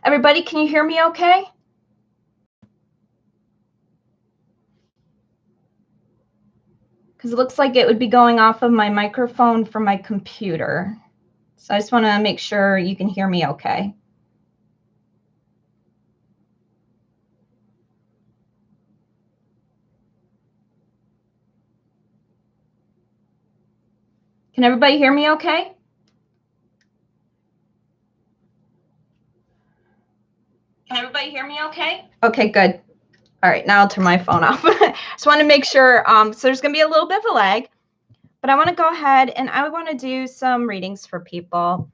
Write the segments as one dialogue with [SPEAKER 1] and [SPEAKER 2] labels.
[SPEAKER 1] Everybody, can you hear me okay? Because it looks like it would be going off of my microphone from my computer. So I just want to make sure you can hear me okay. Can everybody hear me okay? Can everybody hear me okay? Okay, good. All right, now I'll turn my phone off. Just want to make sure. So there's going to be a little bit of a lag, but I want to go ahead and I want to do some readings for people.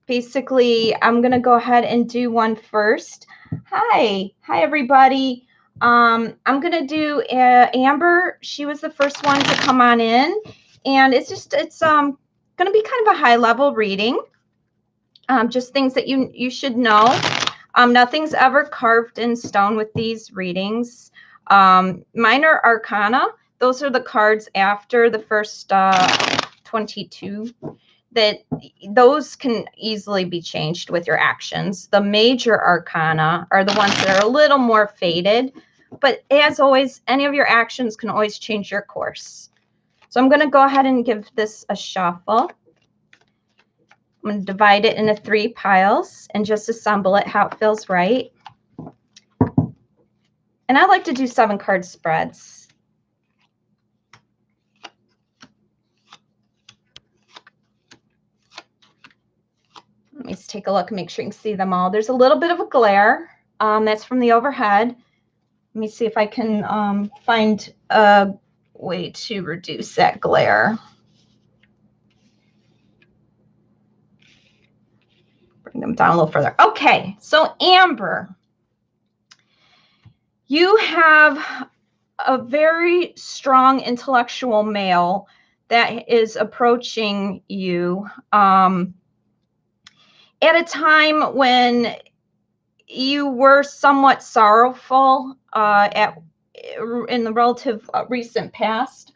[SPEAKER 1] Basically, I'm going to go ahead and do one first. Hi everybody. I'm going to do Amber. She was the first one to come on in, and it's going to be kind of a high level reading. Just things that you should know. Nothing's ever carved in stone with these readings. Minor Arcana, those are the cards after the first 22. That those can easily be changed with your actions. The major arcana are the ones that are a little more faded, but as always, any of your actions can always change your course. So I'm going to go ahead and give this a shuffle. I'm going to divide it into 3 piles and just assemble it how it feels right. And I like to do 7 card spreads. Let me just take a look and make sure you can see them all. There's a little bit of a glare. That's from the overhead. Let me see if I can find a way to reduce that glare. Bring them down a little further. Okay, so Amber, you have a very strong intellectual male that is approaching you at a time when you were somewhat sorrowful in the relative recent past.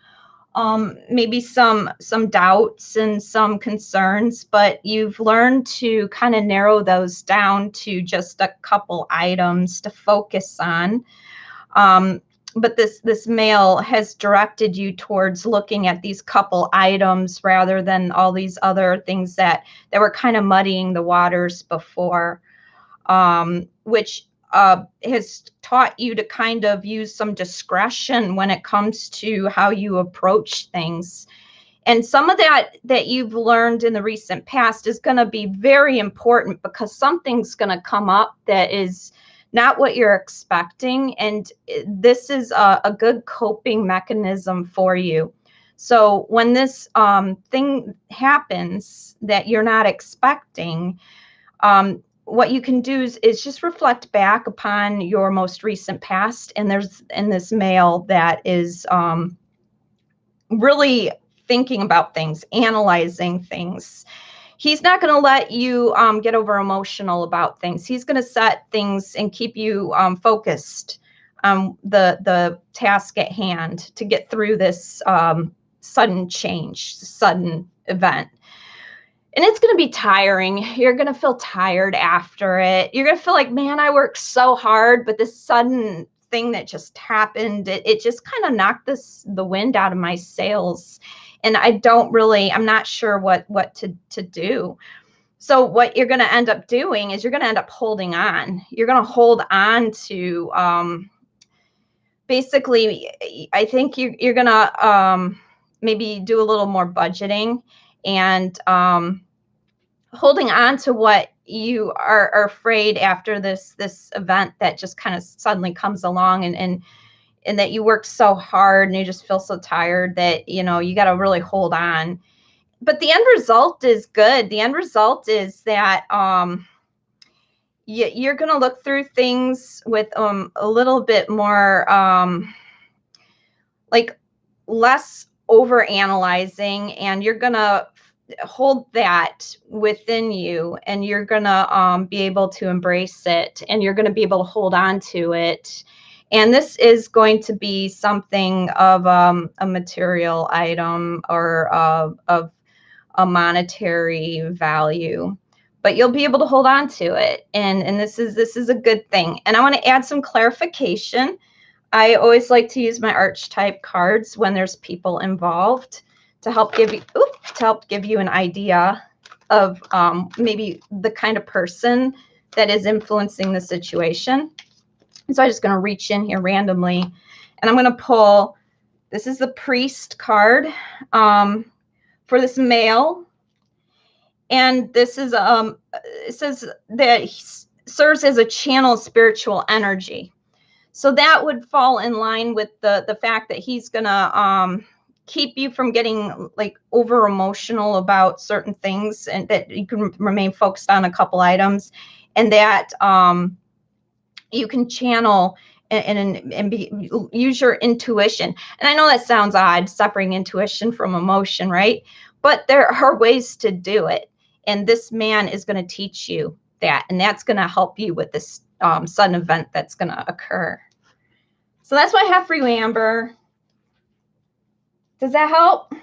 [SPEAKER 1] Maybe some doubts and some concerns, but you've learned to kind of narrow those down to just a couple items to focus on. But this male has directed you towards looking at these couple items rather than all these other things that were kind of muddying the waters before, which has taught you to kind of use some discretion when it comes to how you approach things. And some of that you've learned in the recent past is going to be very important, because something's going to come up that is not what you're expecting. And this is a good coping mechanism for you. So when this thing happens that you're not expecting, what you can do is just reflect back upon your most recent past. And there's this male that is really thinking about things, analyzing things. He's not going to let you get over emotional about things. He's going to set things and keep you focused on the task at hand to get through this sudden change, sudden event. And it's going to be tiring. You're going to feel tired after it. You're going to feel like, man, I worked so hard, but this sudden thing that just happened, it just kind of knocked the wind out of my sails. And I'm not sure what to do. So what you're going to end up doing is you're going to end up holding on. You're going to hold on to, basically, I think you're going to maybe do a little more budgeting and holding on to what you are afraid after this event that just kind of suddenly comes along, and that you worked so hard and you just feel so tired that, you got to really hold on. But the end result is good. The end result is that you're going to look through things with a little bit more like less over analyzing, and you're going to hold that within you, and you're going to be able to embrace it, and you're going to be able to hold on to it. And this is going to be something of a material item or of a monetary value. but you'll be able to hold on to it. And this is a good thing. And I want to add some clarification. I always like to use my archetype cards when there's people involved to help give you an idea of maybe the kind of person that is influencing the situation. And so I'm just going to reach in here randomly, and I'm going to pull. This is the Priest card for this male, and this is it says that he serves as a channel of spiritual energy. So that would fall in line with the fact that he's gonna keep you from getting like over emotional about certain things, and that you can remain focused on a couple items, and that you can channel and use your intuition. And I know that sounds odd, separating intuition from emotion, right? But there are ways to do it. And this man is going to teach you that, and that's going to help you with this sudden event that's going to occur. So that's what I have for you, Amber. Does that help?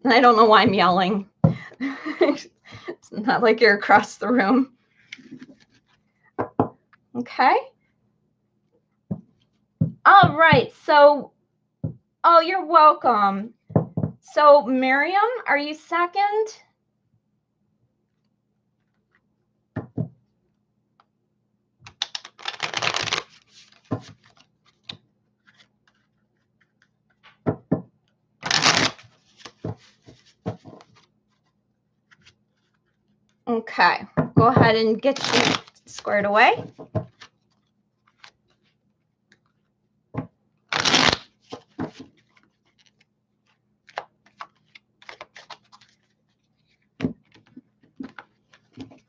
[SPEAKER 1] And I don't know why I'm yelling. It's not like you're across the room. Okay. All right. So, oh, you're welcome. So, Miriam, are you second? Okay, go ahead and get you squared away.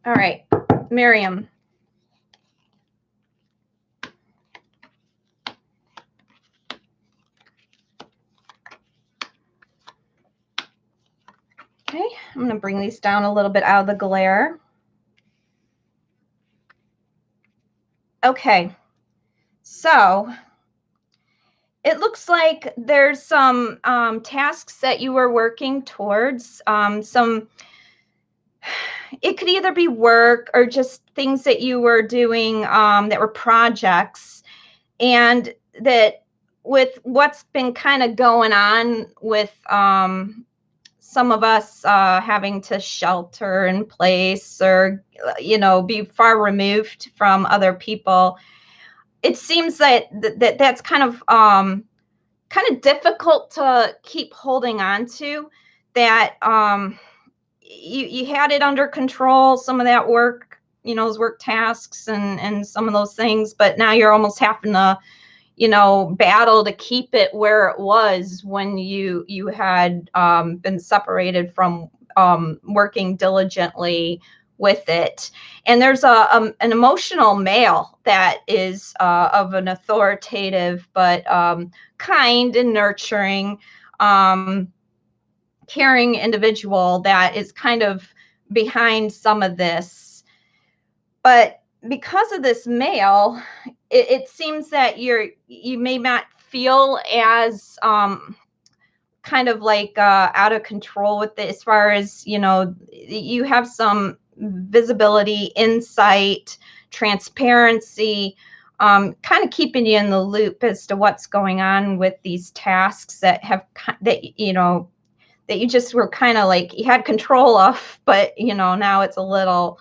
[SPEAKER 1] All right, Miriam. Okay, I'm going to bring these down a little bit out of the glare. Okay, so it looks like there's some tasks that you were working towards. It could either be work or just things that you were doing that were projects, and that with what's been kind of going on with some of us having to shelter in place or, be far removed from other people, it seems that that's kind of difficult to keep holding on to. That you had it under control, some of that work, those work tasks and some of those things, but now you're almost having to battle to keep it where it was when you had been separated from working diligently with it. And there's an emotional male that is of an authoritative but kind and nurturing, caring individual that is kind of behind some of this. But because of this male, it seems that you may not feel as kind of like out of control with it, as far as you have some visibility, insight, transparency, kind of keeping you in the loop as to what's going on with these tasks that you just were kind of like you had control of, but now it's a little.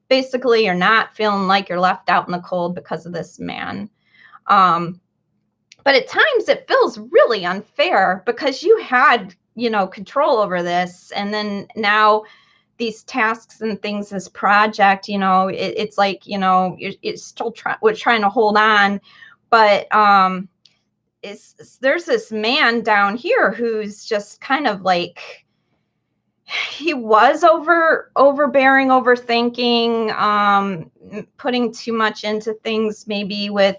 [SPEAKER 1] Basically, you're not feeling like you're left out in the cold because of this man. But at times it feels really unfair because you had, control over this. And then now these tasks and things, this project, it's like, it's still we're trying to hold on. But there's this man down here who's just kind of like, he was overbearing, overthinking, putting too much into things, maybe with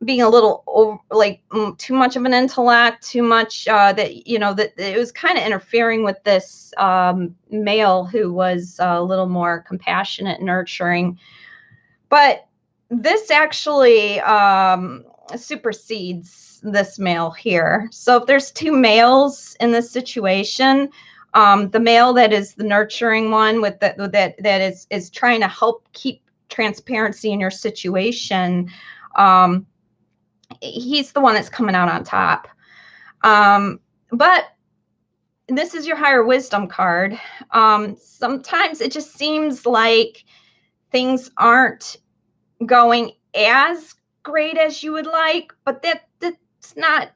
[SPEAKER 1] being a little too much of an intellect, too much that it was kind of interfering with this male who was a little more compassionate, nurturing. But this actually supersedes this male here. So if there's two males in this situation, the male that is the nurturing one with that is trying to help keep transparency in your situation, he's the one that's coming out on top. But this is your higher wisdom card. Sometimes it just seems like things aren't going as great as you would like, but it's not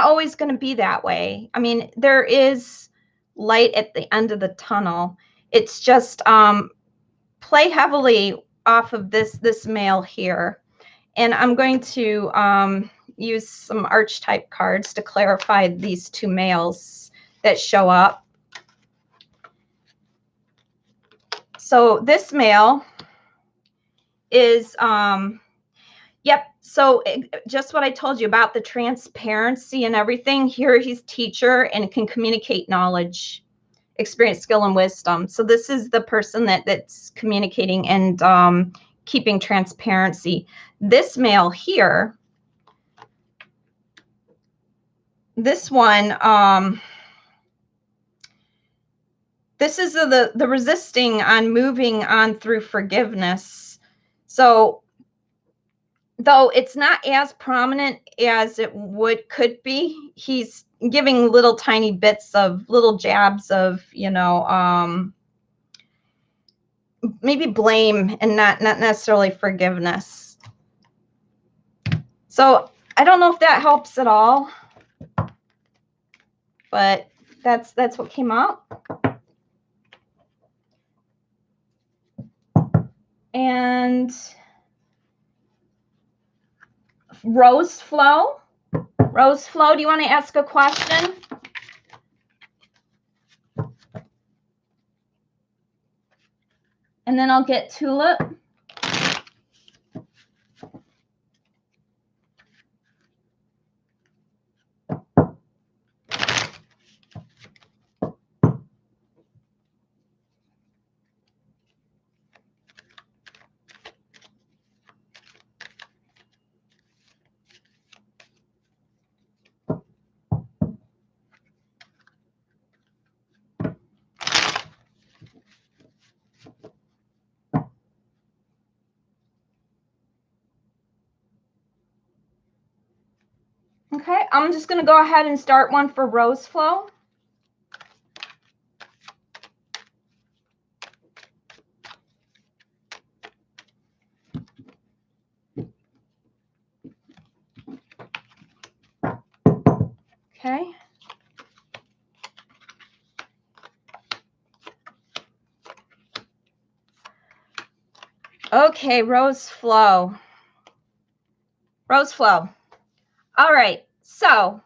[SPEAKER 1] always going to be that way. I mean, there is light at the end of the tunnel. It's just play heavily off of this male here. And I'm going to use some archetype cards to clarify these two males that show up. So this male is, yep, so just what I told you about the transparency and everything. Here he's teacher and can communicate knowledge, experience, skill, and wisdom. So this is the person that's communicating and keeping transparency. This male here, this one, this is the resisting on moving on through forgiveness. So though it's not as prominent as it could be, he's giving little tiny bits of little jabs of, you know, maybe blame and not necessarily forgiveness. So I don't know if that helps at all, but that's what came out. And Rose Flow, do you want to ask a question? And then I'll get Tulip. Okay, I'm just going to go ahead and start one for Rose Flow. Okay. Okay, Rose Flow. All right, so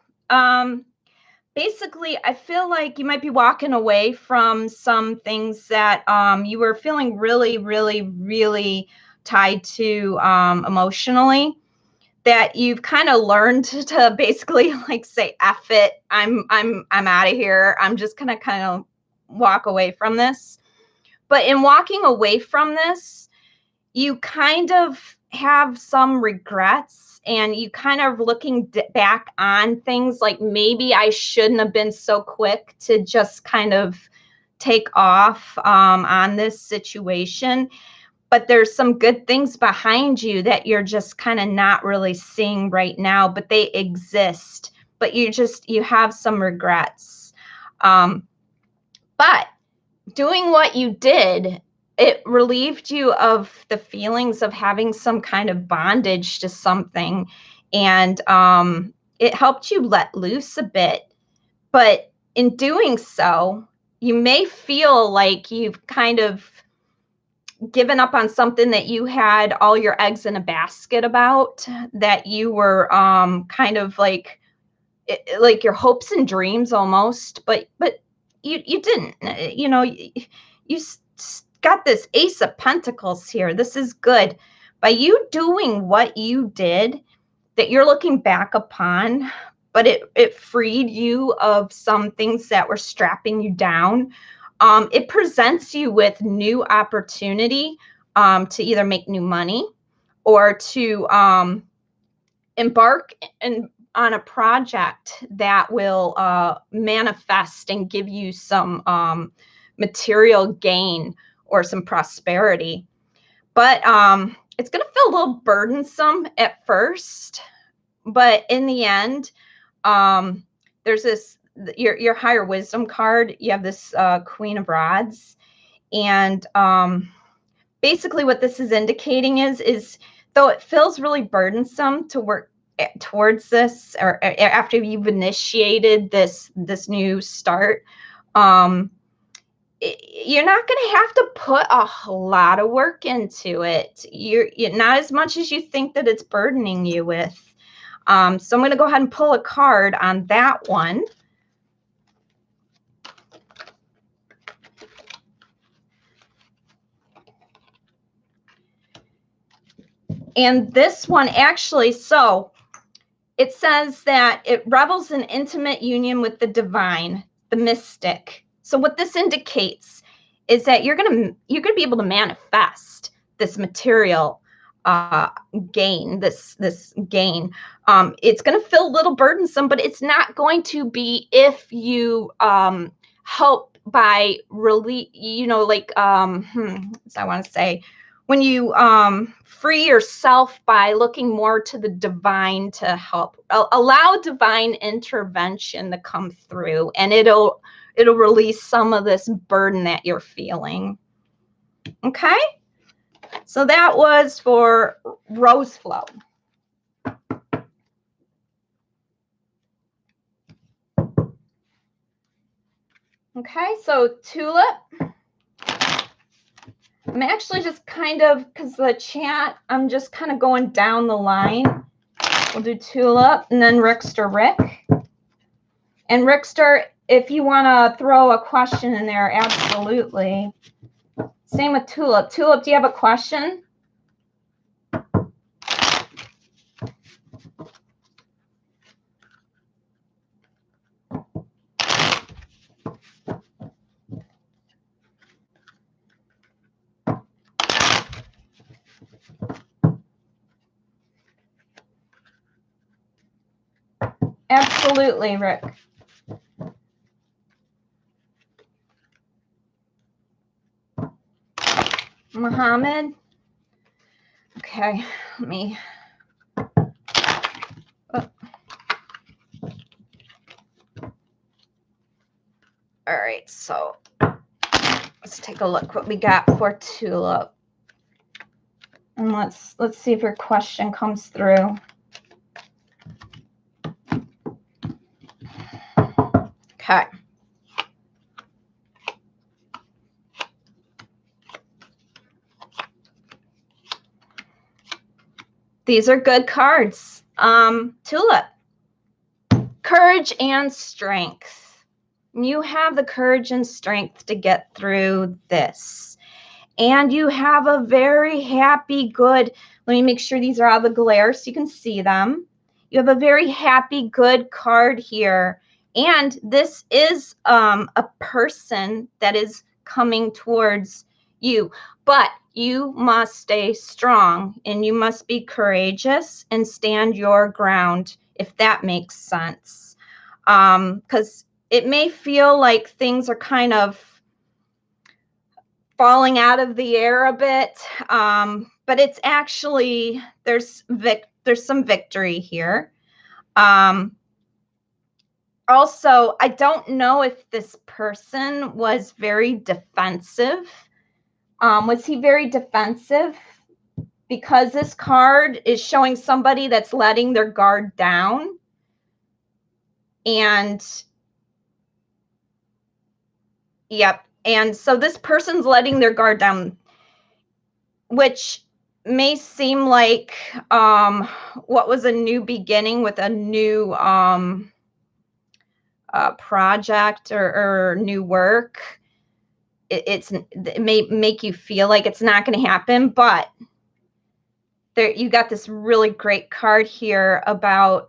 [SPEAKER 1] basically, I feel like you might be walking away from some things that you were feeling really, really, really tied to emotionally, that you've kind of learned to basically like say, F it, I'm out of here. I'm just gonna kind of walk away from this. But in walking away from this, you kind of have some regrets, and you kind of looking back on things like maybe I shouldn't have been so quick to just kind of take off on this situation. But there's some good things behind you that you're just kind of not really seeing right now, but they exist. But you have some regrets. But doing what you did, it relieved you of the feelings of having some kind of bondage to something, and it helped you let loose a bit. But in doing so, you may feel like you've kind of given up on something that you had all your eggs in a basket about, that you were kind of like your hopes and dreams almost, but you didn't, you know, you got this Ace of Pentacles here. This is good. By you doing what you did, that you're looking back upon, but it freed you of some things that were strapping you down. It presents you with new opportunity to either make new money or to embark on a project that will manifest and give you some material gain or some prosperity. But it's going to feel a little burdensome at first, but in the end, there's this, your higher wisdom card. You have this Queen of Rods, and basically what this is indicating is though it feels really burdensome to work towards this, or after you've initiated this new start, you're not going to have to put a lot of work into it. You're not as much as you think that it's burdening you with. So I'm going to go ahead and pull a card on that one. And this one actually, so it says that it revels in intimate union with the divine, the mystic. So what this indicates is that you're gonna be able to manifest this material gain, this gain. It's gonna feel a little burdensome, but it's not going to be if you help by really, like I want to say, when you free yourself by looking more to the divine to help, allow divine intervention to come through, and it'll release some of this burden that you're feeling. Okay, so that was for Rose Flow. Okay, so Tulip, I'm actually just kind of, because the chat, I'm just kind of going down the line. We'll do Tulip and then Rickster Rick. And Rickster, if you want to throw a question in there, absolutely. Same with Tulip. Tulip, do you have a question? Absolutely, Rick. Muhammad. Okay, let me. Oh. All right, so let's take a look what we got for Tulip. And let's see if your question comes through. Okay. These are good cards. Tulip. Courage and strength. You have the courage and strength to get through this. And you have a very happy, good, let me make sure these are out of the glare so you can see them. You have a very happy, good card here. And this is a person that is coming towards you. But you must stay strong and you must be courageous and stand your ground, if that makes sense. Because it may feel like things are kind of falling out of the air a bit, but it's actually, there's some victory here. Also, I don't know if this person was very defensive. Was he very defensive? Because this card is showing somebody that's letting their guard down. And yep. And so this person's letting their guard down, which may seem like what was a new beginning with a new project or new work. It may make you feel like it's not going to happen, but there you got this really great card here about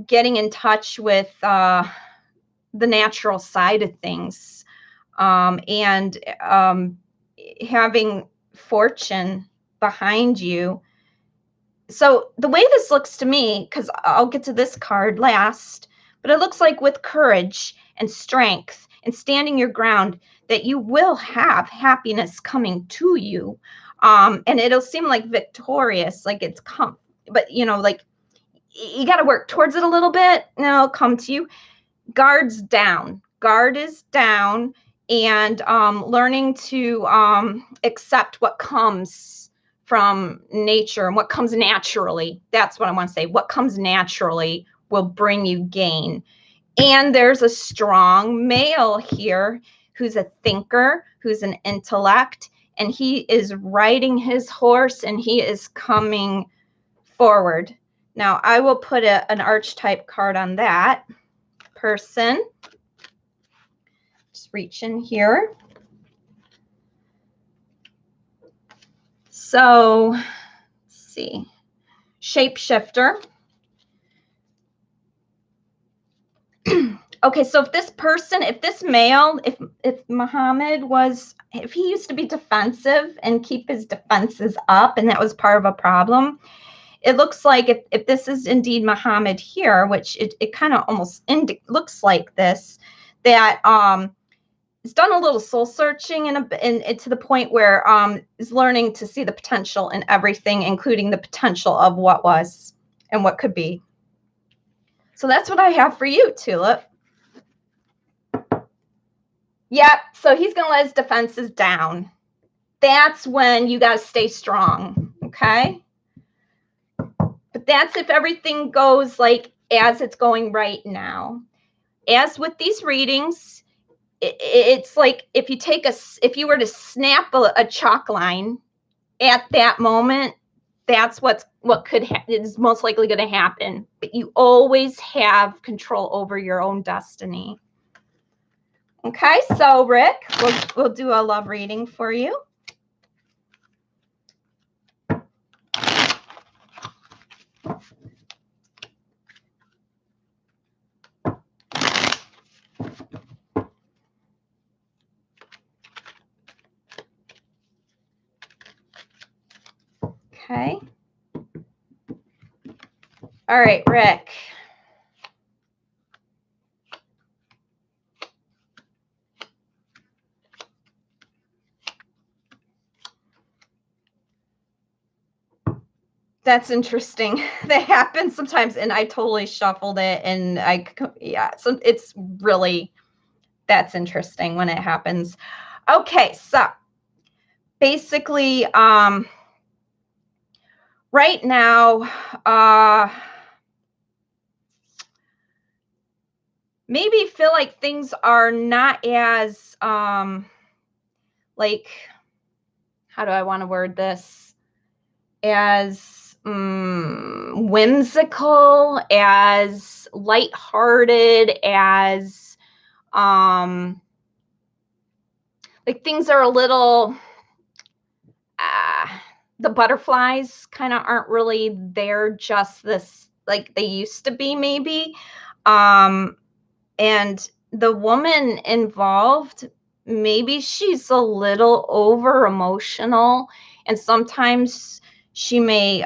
[SPEAKER 1] getting in touch with the natural side of things, and having fortune behind you. So the way this looks to me, because I'll get to this card last, but it looks like with courage and strength and standing your ground, that you will have happiness coming to you. And it'll seem like victorious, like it's come, but like you got to work towards it a little bit and it'll come to you. Guard is down, and learning to accept what comes from nature and what comes naturally. That's what I want to say. What comes naturally will bring you gain. And there's a strong male here who's a thinker, who's an intellect, and he is riding his horse and he is coming forward. Now, I will put an archetype card on that person. Just reach in here. So, let's see. Shapeshifter. Okay, so if this person, if this male, if Muhammad was, if he used to be defensive and keep his defenses up, and that was part of a problem, it looks like if this is indeed Muhammad here, which it kind of almost looks like this, that is done a little soul searching and to the point where is learning to see the potential in everything, including the potential of what was and what could be. So that's what I have for you, Tulip. Yep, so he's going to let his defenses down. That's when you got to stay strong, okay? But that's if everything goes like as it's going right now. As with these readings, it's like if you were to snap a chalk line at that moment, that's what is most likely going to happen. But you always have control over your own destiny. Okay, so Rick, we'll do a love reading for you. Okay. All right, Rick. That's interesting. That happens sometimes, and I totally shuffled it, and so it's really, that's interesting when it happens. Okay, so basically, right now, maybe feel like things are not as, like, how do I want to word this? As whimsical, as lighthearted, as like things are a little, the butterflies kind of aren't really there just this like they used to be, maybe. And the woman involved, maybe she's a little over emotional, and sometimes she may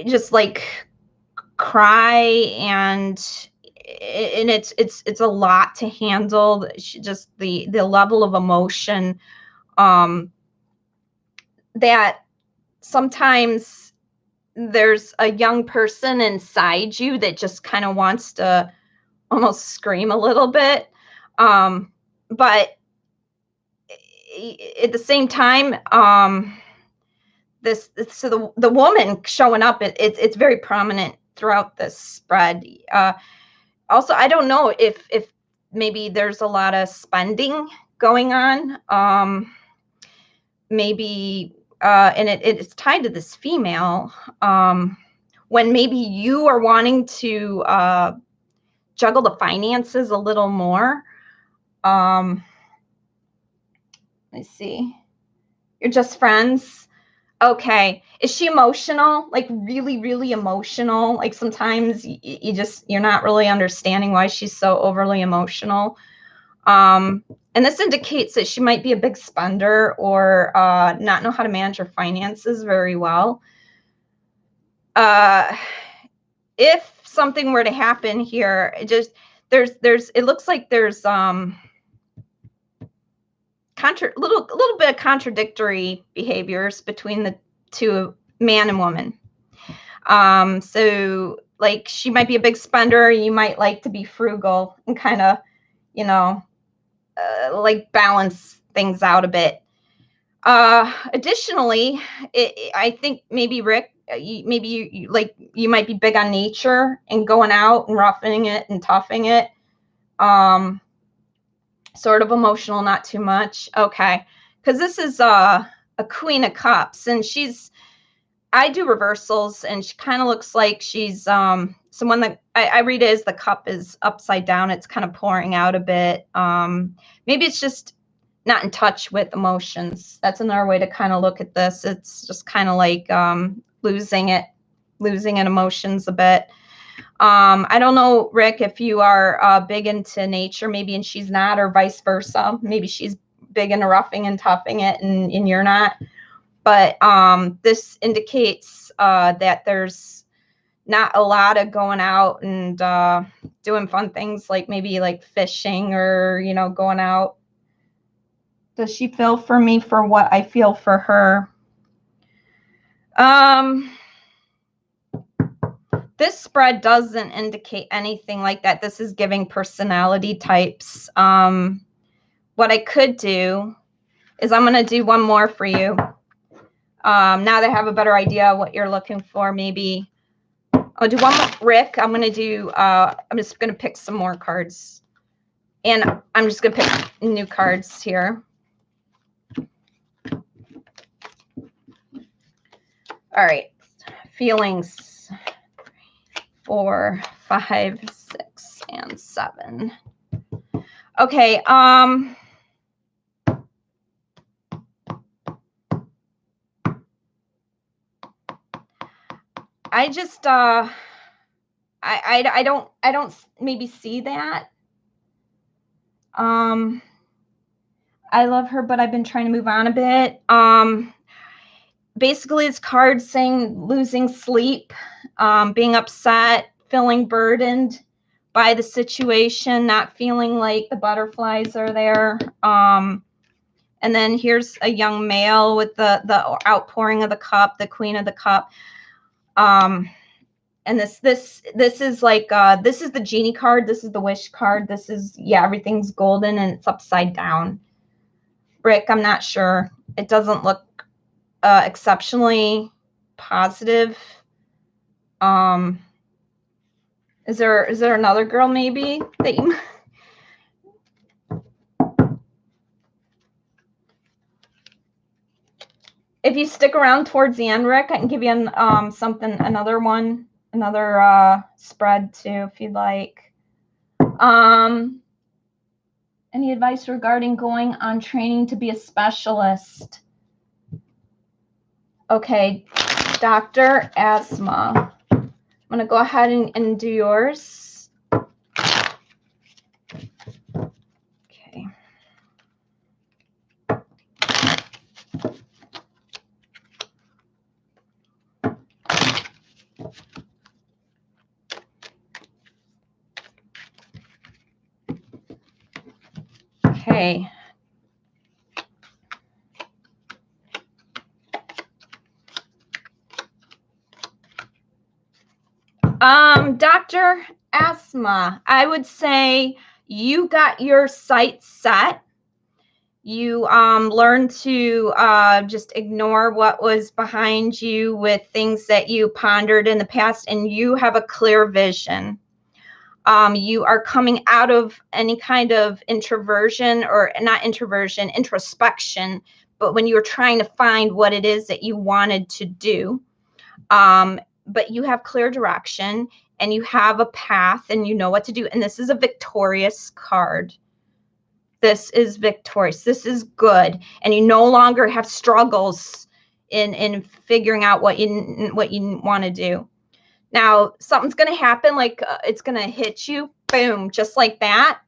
[SPEAKER 1] just like cry, and it's a lot to handle. Just the level of emotion that sometimes there's a young person inside you that just kind of wants to almost scream a little bit, but at the same time, so the woman showing up, it's very prominent throughout this spread. Also, I don't know if maybe there's a lot of spending going on. Maybe and it's tied to this female, when maybe you are wanting to juggle the finances a little more. Let me see. You're just friends. Okay. Is she emotional? Like really, really emotional? Like sometimes you're not really understanding why she's so overly emotional. And this indicates that she might be a big spender or not know how to manage her finances very well. If something were to happen here, it looks like there's little bit of contradictory behaviors between the two, man and woman. So like she might be a big spender, you might like to be frugal and kind of, you know, like balance things out a bit. Additionally, I think maybe Rick, you might be big on nature and going out and roughing it and toughing it. Sort of emotional, not too much. Okay, because this is a Queen of Cups, and I do reversals, and she kind of looks like she's someone that I read it as the cup is upside down. It's kind of pouring out a bit. Maybe it's just not in touch with emotions. That's another way to kind of look at this. It's just kind of like losing emotions a bit. I don't know, Rick, if you are big into nature, maybe, and she's not, or vice versa. Maybe she's big into roughing and toughing it, and you're not. But this indicates that there's not a lot of going out and doing fun things, like maybe like fishing or, you know, going out. Does she feel for me for what I feel for her? This spread doesn't indicate anything like that. This is giving personality types. What I could do is I'm going to do one more for you. Now that I have a better idea what you're looking for, maybe I'll do one more. Rick, I'm going to do, I'm just going to pick some more cards. And I'm just going to pick new cards here. All right. Feelings 4, 5, 6, and 7. Okay. I just I don't maybe see that. I love her, but I've been trying to move on a bit. Basically it's cards saying losing sleep, being upset, feeling burdened by the situation, not feeling like the butterflies are there. And then here's a young male with the outpouring of the cup, the Queen of the Cup. And this is like this is the genie card, this is the wish card, this is, yeah, everything's golden and it's upside down. Rick, I'm not sure. It doesn't look exceptionally positive. Is there another girl maybe that you if you stick around towards the end, Rick, I can give you another spread too, if you'd like. Any advice regarding going on training to be a specialist? Okay, Dr. Asthma. I'm going to go ahead and do yours. Okay. Okay. Dr. Asthma, I would say you got your sights set. You learned to just ignore what was behind you with things that you pondered in the past, and you have a clear vision. You are coming out of any kind of introspection, but when you were trying to find what it is that you wanted to do. But you have clear direction and you have a path and you know what to do. And this is a victorious card. This is victorious. This is good. And you no longer have struggles in figuring out what you want to do. Now, something's going to happen, like it's going to hit you, boom, just like that.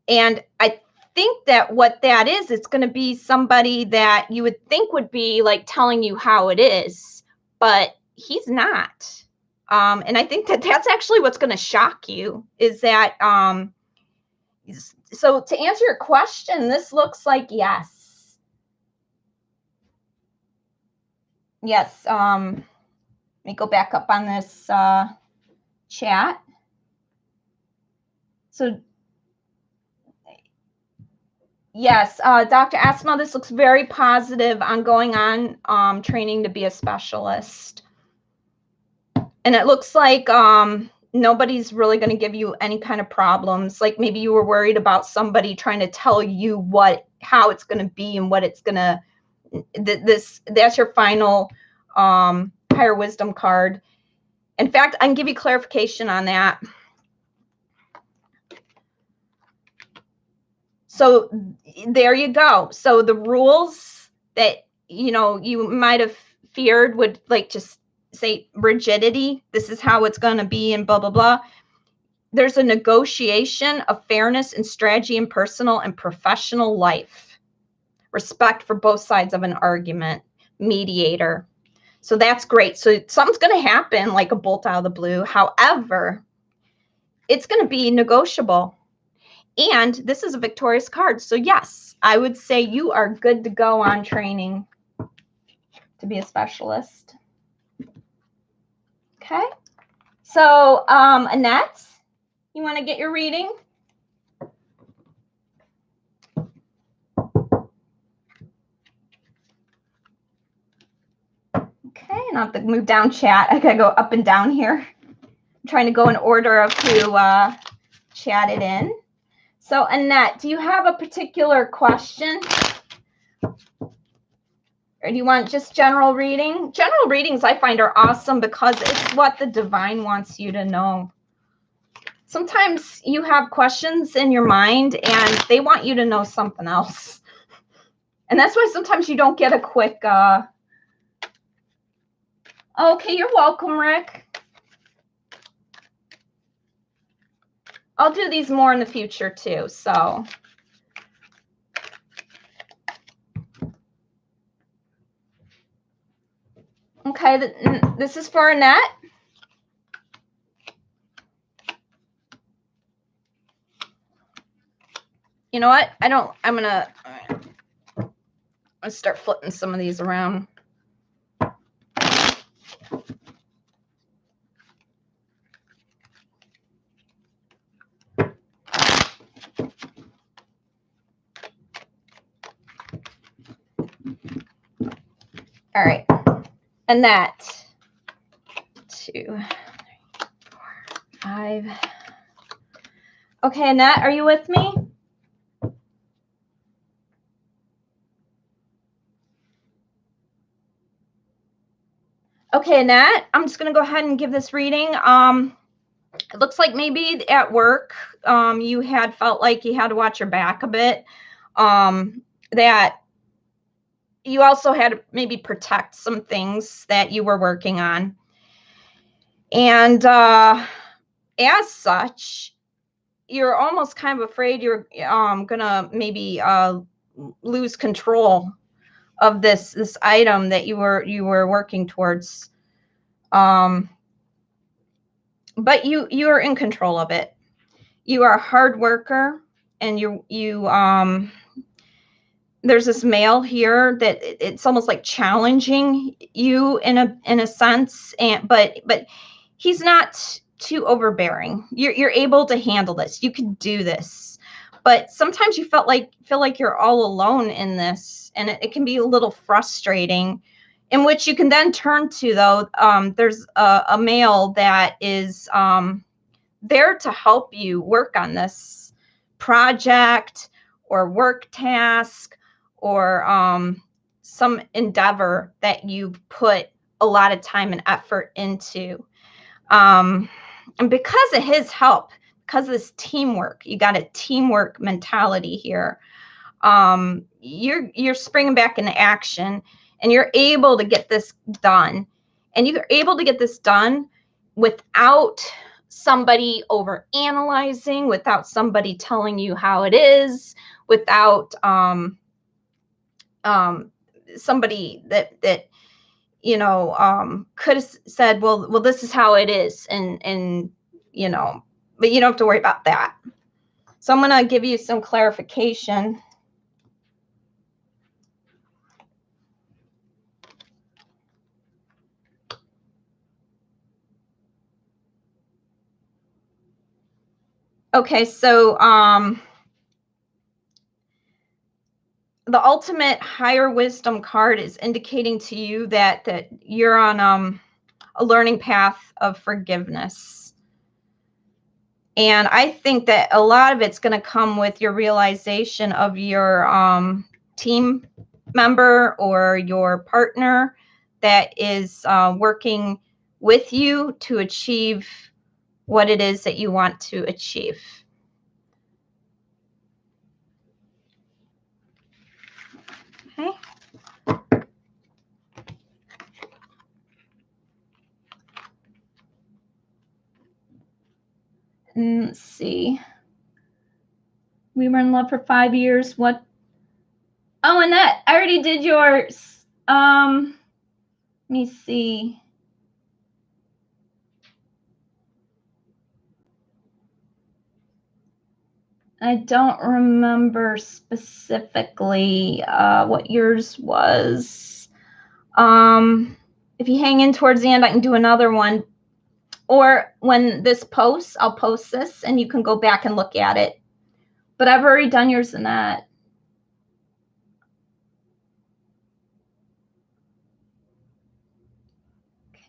[SPEAKER 1] And I think that what that is, it's going to be somebody that you would think would be like telling you how it is, but he's not. And I think that that's actually what's going to shock you, is that, so to answer your question, this looks like yes. Yes. Let me go back up on this chat. So yes, Dr. Asma, this looks very positive on going on training to be a specialist. And it looks like nobody's really going to give you any kind of problems. Like maybe you were worried about somebody trying to tell you how it's going to be and what it's going to, that's your final higher wisdom card. In fact, I can give you clarification on that. So there you go. So the rules that, you might have feared would like just say rigidity. This is how it's going to be and blah, blah, blah. There's a negotiation of fairness and strategy in personal and professional life. Respect for both sides of an argument. Mediator. So that's great. So something's going to happen like a bolt out of the blue. However, it's going to be negotiable. And this is a victorious card. So yes, I would say you are good to go on training to be a specialist. Okay. So Annette, you want to get your reading? Okay, and I'll have to move down chat. I gotta go up and down here. I'm trying to go in order of who chatted in. So Annette, do you have a particular question? Or do you want just general reading? General readings I find are awesome because it's what the divine wants you to know. Sometimes you have questions in your mind and they want you to know something else. And that's why sometimes you don't get a quick, okay, you're welcome, Rick. I'll do these more in the future too, so. Okay, this is for Annette. You know what? I'm gonna start flipping some of these around. All right, Annette. 2, 3, 4, 5. Okay, Annette, are you with me? Okay, Annette, I'm just going to go ahead and give this reading. It looks like maybe at work you had felt like you had to watch your back a bit. That you also had to maybe protect some things that you were working on. And as such, you're almost kind of afraid you're gonna maybe lose control of this item that you were working towards. But you're in control of it. You are a hard worker, and you there's this male here that it's almost like challenging you in a sense, but he's not too overbearing. You're able to handle this. You can do this. But sometimes you feel like you're all alone in this, and it can be a little frustrating, in which you can then turn to, though. There's a male that is there to help you work on this project or work task or some endeavor that you've put a lot of time and effort into. And because of his help, because of this teamwork, you got a teamwork mentality here. You're springing back into action, and you're able to get this done. And you're able to get this done without somebody over analyzing, without somebody telling you how it is, without somebody that you know could have said, well, this is how it is, and you know, but you don't have to worry about that. So I'm going to give you some clarification. Okay, so the ultimate higher wisdom card is indicating to you that you're on a learning path of forgiveness. And I think that a lot of it's going to come with your realization of your team member or your partner that is working with you to achieve what it is that you want to achieve. Okay. And let's see. We were in love for 5 years. What? Oh, Annette, I already did yours. Let me see. I don't remember specifically what yours was. If you hang in towards the end, I can do another one. Or when this posts, I'll post this and you can go back and look at it. But I've already done yours in that.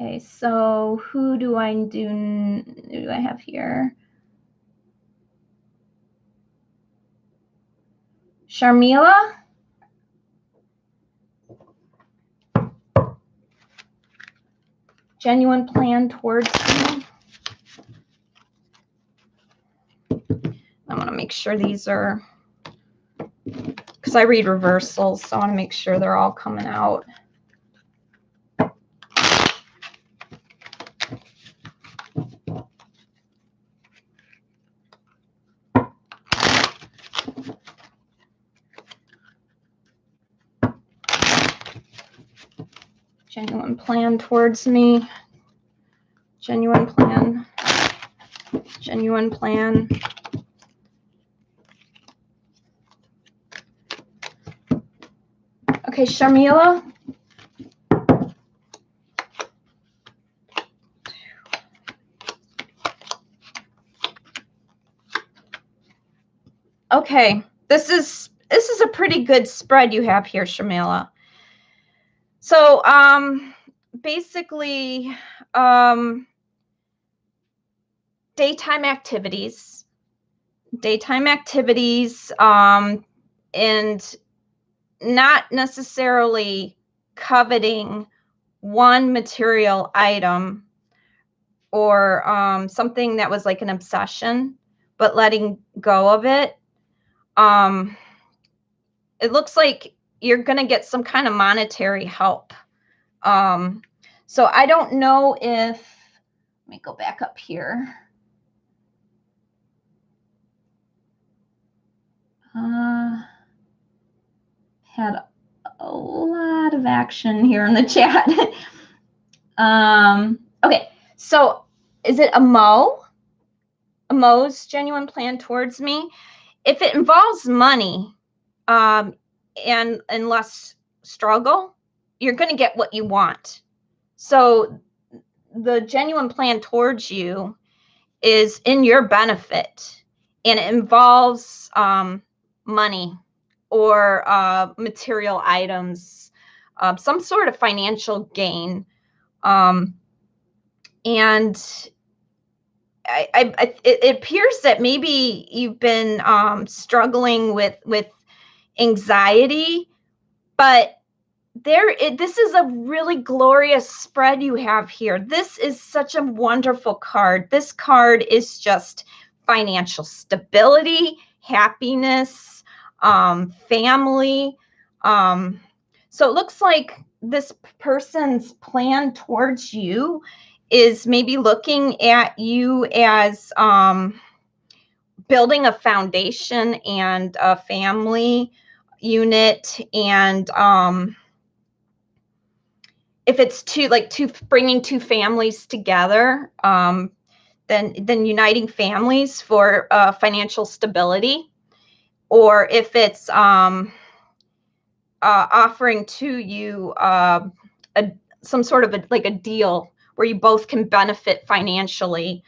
[SPEAKER 1] Okay, so who do I have here? Shamela? Genuine plan towards me. I want to make sure these are, because I read reversals, so I want to make sure they're all coming out. Genuine plan towards me. Genuine plan. Genuine plan. Okay, Shamela. Okay, this is a pretty good spread you have here, Shamela. So, basically, daytime activities, and not necessarily coveting one material item or something that was like an obsession, but letting go of it. It looks like you're going to get some kind of monetary help. So I don't know if, let me go back up here. Had a lot of action here in the chat. Okay, so is it a Mo's genuine plan towards me? If it involves money and less struggle, you're going to get what you want. So the genuine plan towards you is in your benefit, and it involves money or material items, some sort of financial gain. And it appears that maybe you've been struggling with anxiety, but this is a really glorious spread you have here. This is such a wonderful card. This card is just financial stability, happiness, family. So it looks like this person's plan towards you is maybe looking at you as building a foundation and a family unit, and if it's bringing two families together, then uniting families for financial stability, or if it's offering to you some sort of a deal where you both can benefit financially,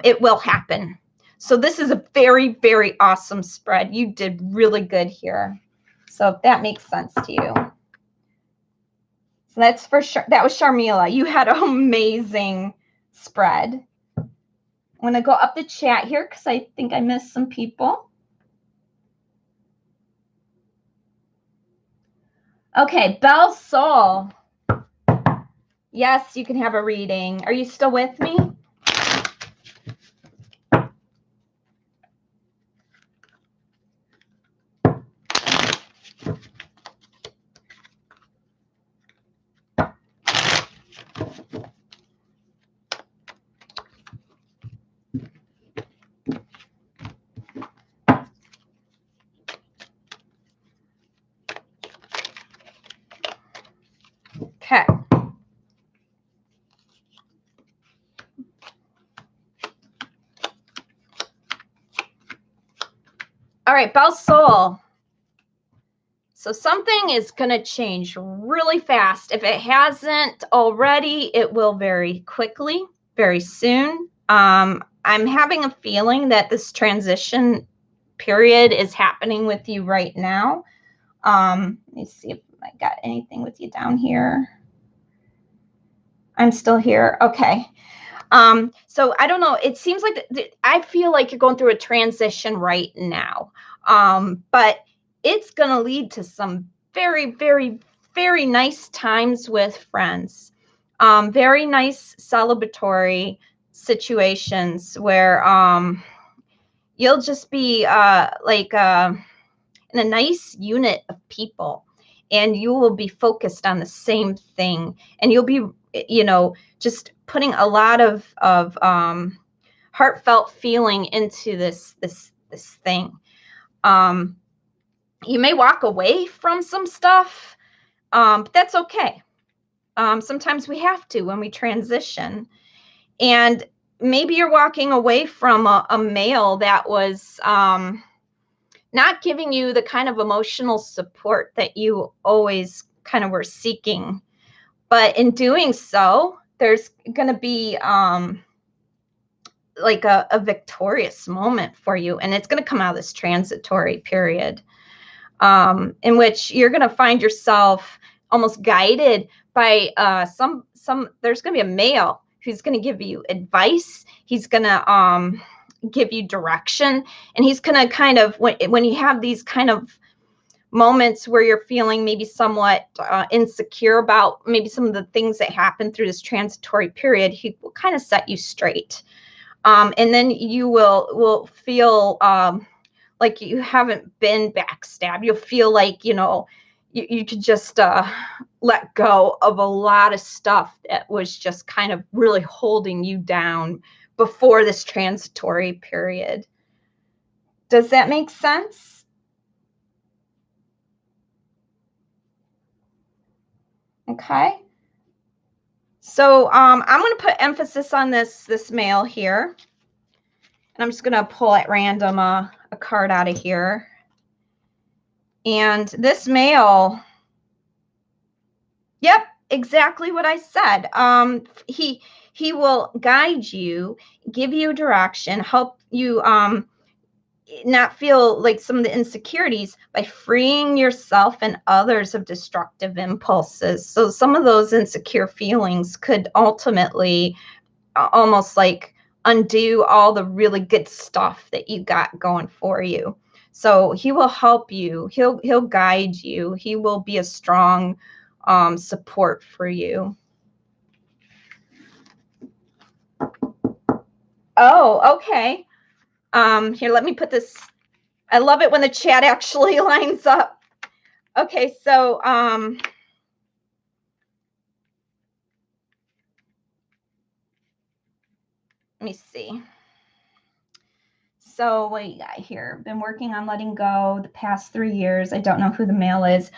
[SPEAKER 1] it will happen. So this is a very, very awesome spread. You did really good here. So if that makes sense to you. So that's for sure. That was Shamela. You had an amazing spread. I'm going to go up the chat here because I think I missed some people. Okay, Belle Soul. Yes, you can have a reading. Are you still with me? Okay. All right, Belle Soul. So something is going to change really fast. If it hasn't already, it will very quickly, very soon. I'm having a feeling that this transition period is happening with you right now. Let me see if I got anything with you down here. I'm still here. Okay. So I don't know. It seems like I feel like you're going through a transition right now. But it's going to lead to some very, very, very nice times with friends. Very nice celebratory situations where you'll just be in a nice unit of people, and you will be focused on the same thing, and you'll be, just putting a lot of heartfelt feeling into this thing. You may walk away from some stuff, but that's okay. Sometimes we have to when we transition, and maybe you're walking away from a male that was not giving you the kind of emotional support that you always kind of were seeking. But in doing so, there's going to be like a victorious moment for you. And it's going to come out of this transitory period in which you're going to find yourself almost guided by there's going to be a male who's going to give you advice. He's going to give you direction, and he's going to kind of, when you have these kind of moments where you're feeling maybe somewhat insecure about maybe some of the things that happen through this transitory period, he will kind of set you straight. And then you will feel like you haven't been backstabbed. You'll feel like, you could just let go of a lot of stuff that was just kind of really holding you down before this transitory period. Does that make sense? Okay. So I'm going to put emphasis on this male here. And I'm just going to pull at random a card out of here. And this male, yep, exactly what I said. He will guide you, give you direction, help you not feel like some of the insecurities by freeing yourself and others of destructive impulses. So some of those insecure feelings could ultimately almost like undo all the really good stuff that you got going for you. So he will help you. He'll guide you. He will be a strong support for you. Oh, okay. Here, let me put this. I love it when the chat actually lines up. Okay, so Let me see. So what do you got here? Been working on letting go the past 3 years. I don't know who the male is.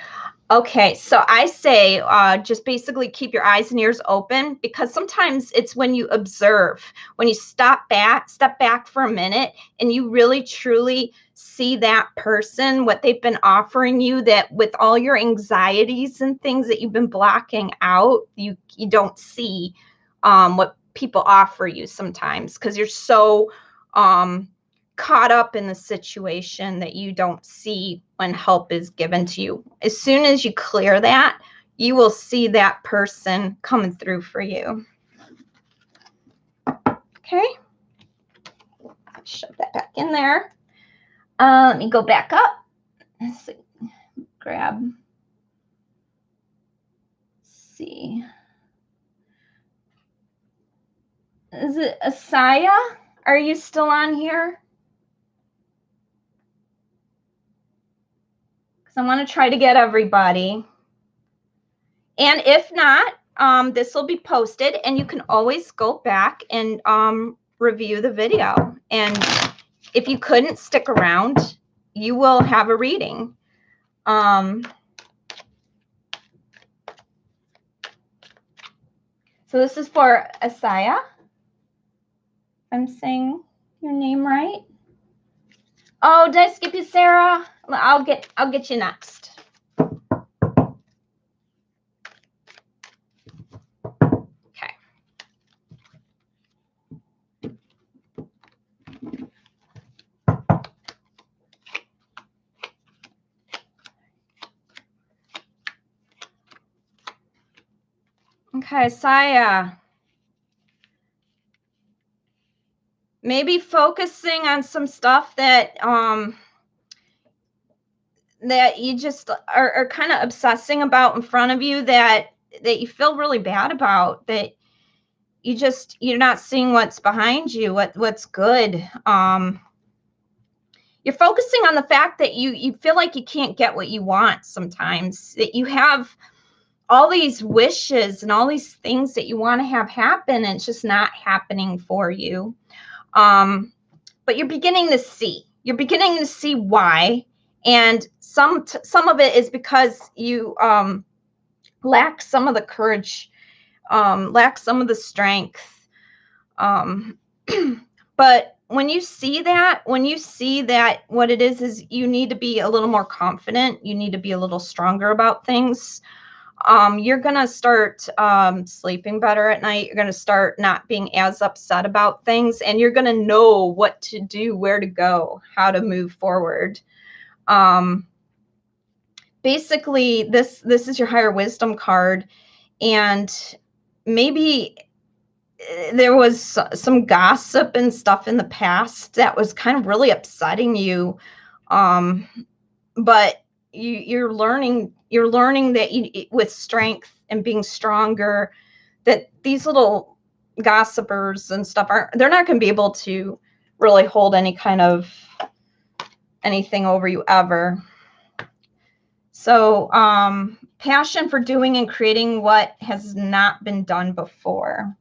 [SPEAKER 1] Okay, so I say just basically keep your eyes and ears open, because sometimes it's when you observe, when you step back for a minute, and you really truly see that person, what they've been offering you, that with all your anxieties and things that you've been blocking out, you don't see what people offer you sometimes, because you're so caught up in the situation that you don't see when help is given to you. As soon as you clear that, you will see that person coming through for you. Okay. Shove that back in there. Let me go back up. Let's see. Grab. Let's see. Is it Asaya? Are you still on here? I want to try to get everybody. And if not, this will be posted, and you can always go back and review the video. And if you couldn't stick around, you will have a reading. So this is for Asaya. I'm saying your name right. Oh, did I skip you, Sara? I'll get you next. Okay. Okay, Asaya. Maybe focusing on some stuff that that you just are kind of obsessing about in front of you, that you feel really bad about, that you're not seeing what's behind you, what's good. You're focusing on the fact that you feel like you can't get what you want sometimes, that you have all these wishes and all these things that you want to have happen, and it's just not happening for you. But you're beginning to see why. And some of it is because you lack some of the courage, lack some of the strength. But when you see that what it is you need to be a little more confident, you need to be a little stronger about things. You're going to start sleeping better at night. You're going to start not being as upset about things, and you're going to know what to do, where to go, how to move forward. Basically, this is your higher wisdom card, and maybe there was some gossip and stuff in the past that was kind of really upsetting you. But you're learning that with strength and being stronger, that these little gossipers and stuff they're not going to be able to really hold any kind of anything over you ever. So passion for doing and creating what has not been done before.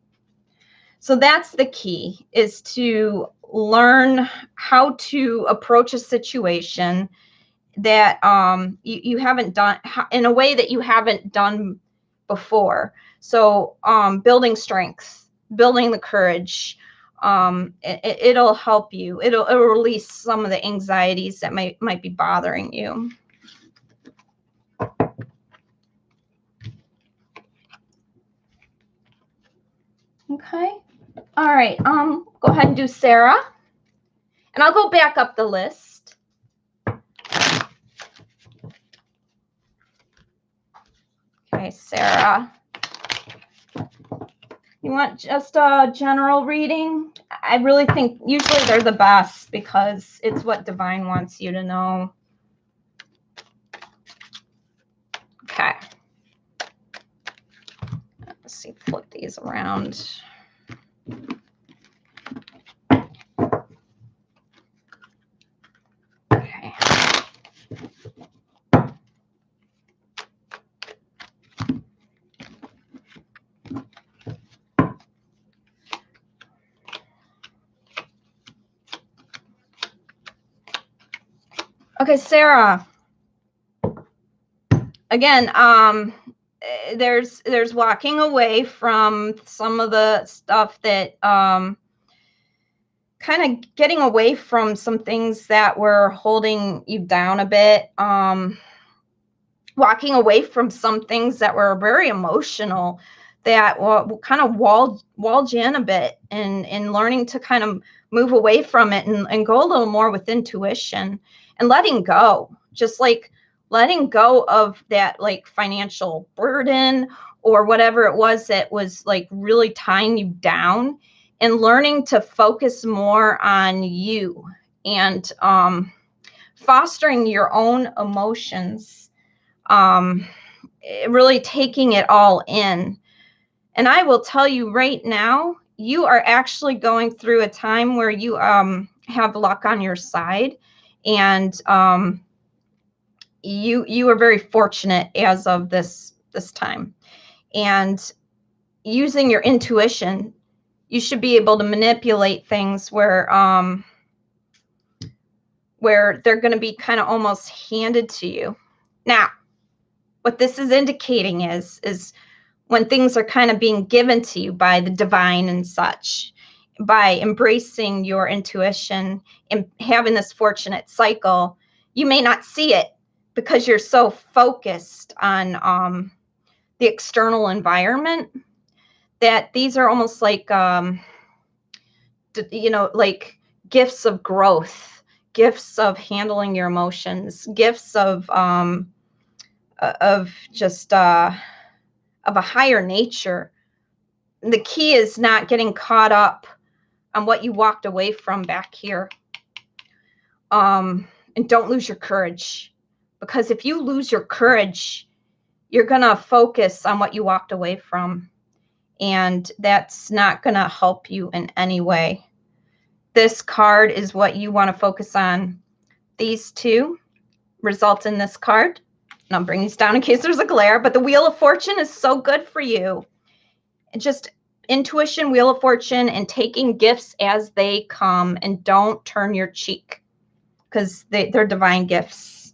[SPEAKER 1] So that's the key, is to learn how to approach a situation that you haven't done in a way that you haven't done before. So building strength, building the courage, it'll help you. It'll release some of the anxieties that might be bothering you. Okay. All right. Go ahead and do Sara. And I'll go back up the list. Okay, Sara. You want just a general reading? I really think usually they're the best, because it's what Divine wants you to know. Okay. Let's see, flip these around. Okay. Okay, Sara. Again, there's walking away from some of the stuff that kind of getting away from some things that were holding you down a bit. Walking away from some things that were very emotional that kind of walled you in a bit, and learning to kind of move away from it and go a little more with intuition and letting go, just like letting go of that like financial burden or whatever it was that was like really tying you down, and learning to focus more on you and fostering your own emotions, really taking it all in. And I will tell you right now, you are actually going through a time where you have luck on your side, and you are very fortunate as of this time. And using your intuition, you should be able to manipulate things where they're going to be kind of almost handed to you. Now, what this is indicating is when things are kind of being given to you by the divine and such, by embracing your intuition and having this fortunate cycle, you may not see it because you're so focused on the external environment, that these are almost like like gifts of growth, gifts of handling your emotions, gifts of just of a higher nature. The key is not getting caught up on what you walked away from back here. And don't lose your courage, because if you lose your courage, you're going to focus on what you walked away from, and that's not going to help you in any way. This card is what you want to focus on. These two result in this card. And I'll bring these down in case there's a glare, but the Wheel of Fortune is so good for you. Just intuition, Wheel of Fortune, and taking gifts as they come, and don't turn your cheek, because they're divine gifts.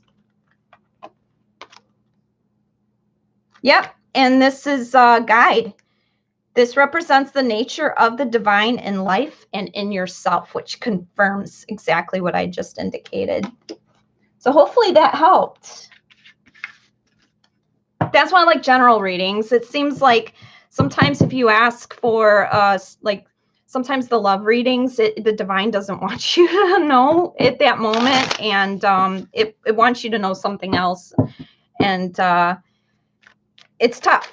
[SPEAKER 1] Yep, and this is a guide. This represents the nature of the divine in life and in yourself, which confirms exactly what I just indicated. So hopefully that helped. That's why I like general readings. It seems like sometimes if you ask for like sometimes the love readings, the divine doesn't want you to know at that moment, and it wants you to know something else, and it's tough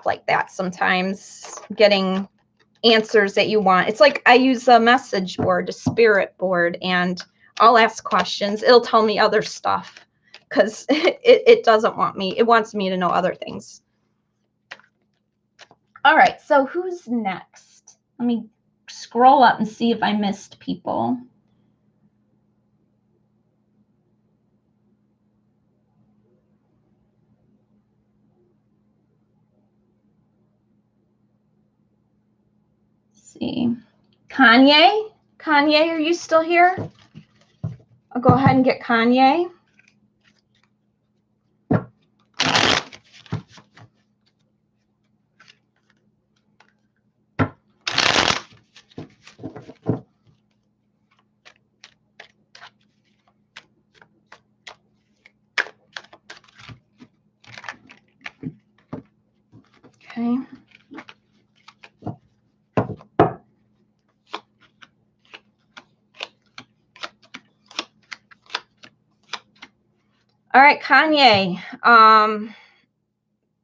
[SPEAKER 1] like that sometimes, getting answers that you want. It's like I use a message board, a spirit board, and I'll ask questions. It'll tell me other stuff because it doesn't want me. It wants me to know other things. All right, so who's next? Let me scroll up and see if I missed people. Let's see. Kanye? Kanye, are you still here? I'll go ahead and get Kanye. Okay. All right, Kanye.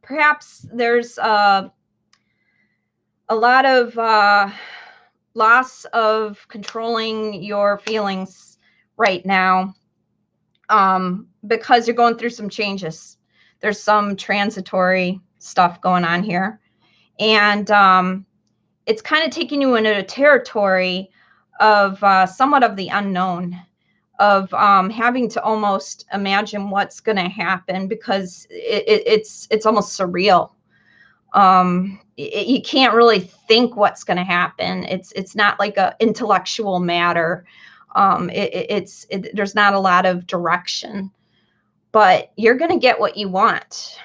[SPEAKER 1] Perhaps there's a lot of loss of controlling your feelings right now, because you're going through some changes. There's some transitory stuff going on here, and it's kind of taking you into a territory of somewhat of the unknown, of having to almost imagine what's going to happen, because it's almost surreal. You can't really think what's going to happen. It's not like a intellectual matter. There's not a lot of direction, but you're going to get what you want.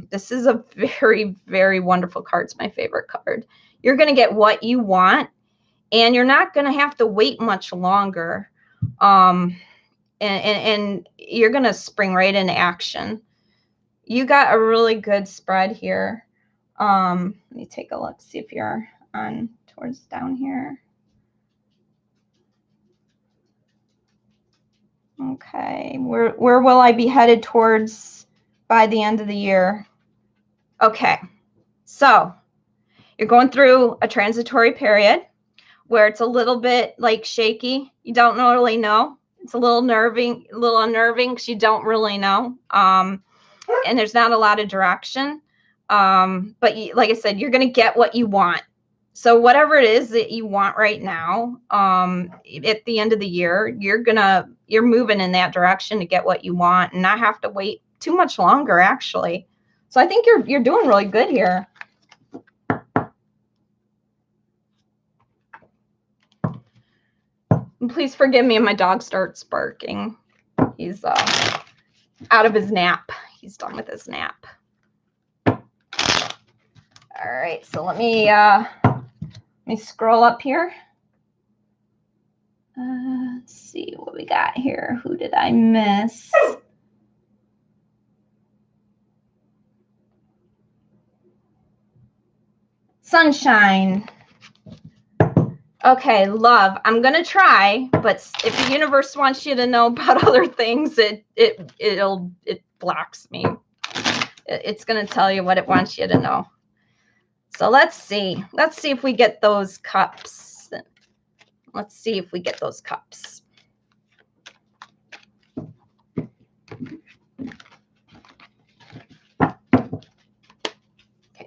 [SPEAKER 1] This is a very, very wonderful card. It's my favorite card. You're going to get what you want, and you're not going to have to wait much longer. And you're going to spring right into action. You got a really good spread here. Let me take a look, see if you're on towards down here. Okay, where will I be headed towards by the end of the year? Okay, so you're going through a transitory period where it's a little bit like shaky. You don't really know. It's a little unnerving because you don't really know. And there's not a lot of direction. But like I said, you're going to get what you want. So whatever it is that you want right now, at the end of the year, you're moving in that direction to get what you want and not have to wait too much longer, actually. So I think you're doing really good here. And please forgive me if my dog starts barking. He's out of his nap. He's done with his nap. All right, so let me scroll up here. Let's see what we got here. Who did I miss? Sunshine. Okay, love. I'm gonna try, but if the universe wants you to know about other things, it blocks me. It's gonna tell you what it wants you to know. So let's see. Let's see if we get those cups. Let's see if we get those cups. Okay,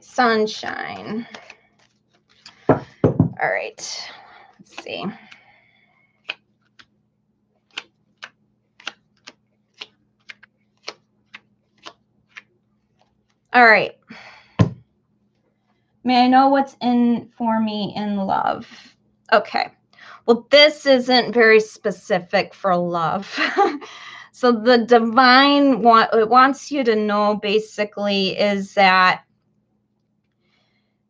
[SPEAKER 1] sunshine. All right. Let's see. All right. May I know what's in for me in love? Okay. Well, this isn't very specific for love. So the divine wants you to know basically is that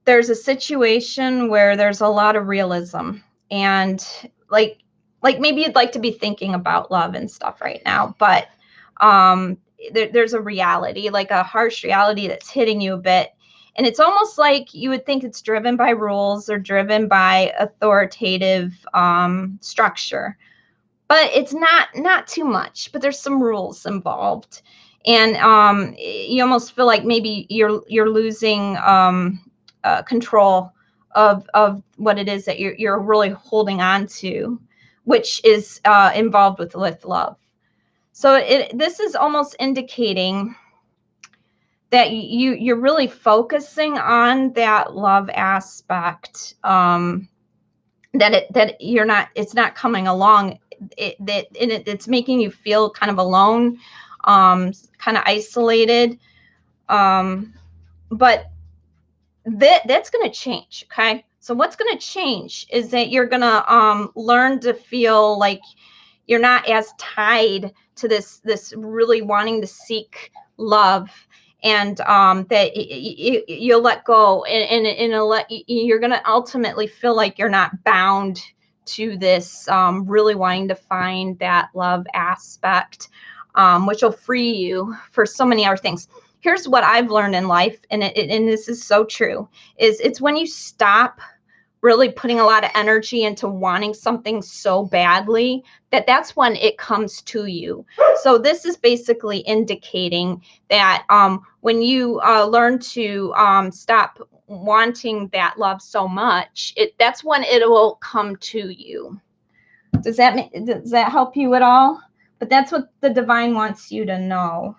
[SPEAKER 1] there's a situation where there's a lot of realism, and like maybe you'd like to be thinking about love and stuff right now, but there's a reality, like a harsh reality that's hitting you a bit. And it's almost like you would think it's driven by rules or driven by authoritative structure, but it's not too much. But there's some rules involved, and you almost feel like maybe you're losing control of what it is that you're really holding on to, which is involved with love. So this is almost indicating that you're really focusing on that love aspect, that you're not, it's not coming along, it's making you feel kind of alone, kind of isolated, but that's going to change. Okay, so what's going to change is that you're going to learn to feel like you're not as tied to this really wanting to seek love, and that you'll let go, and you're going to ultimately feel like you're not bound to this really wanting to find that love aspect, which will free you for so many other things. Here's what I've learned in life, and this is so true, is it's when you stop really putting a lot of energy into wanting something so badly, that's when it comes to you. So this is basically indicating that when you learn to stop wanting that love so much, that's when it will come to you. Does that help you at all? But that's what the divine wants you to know.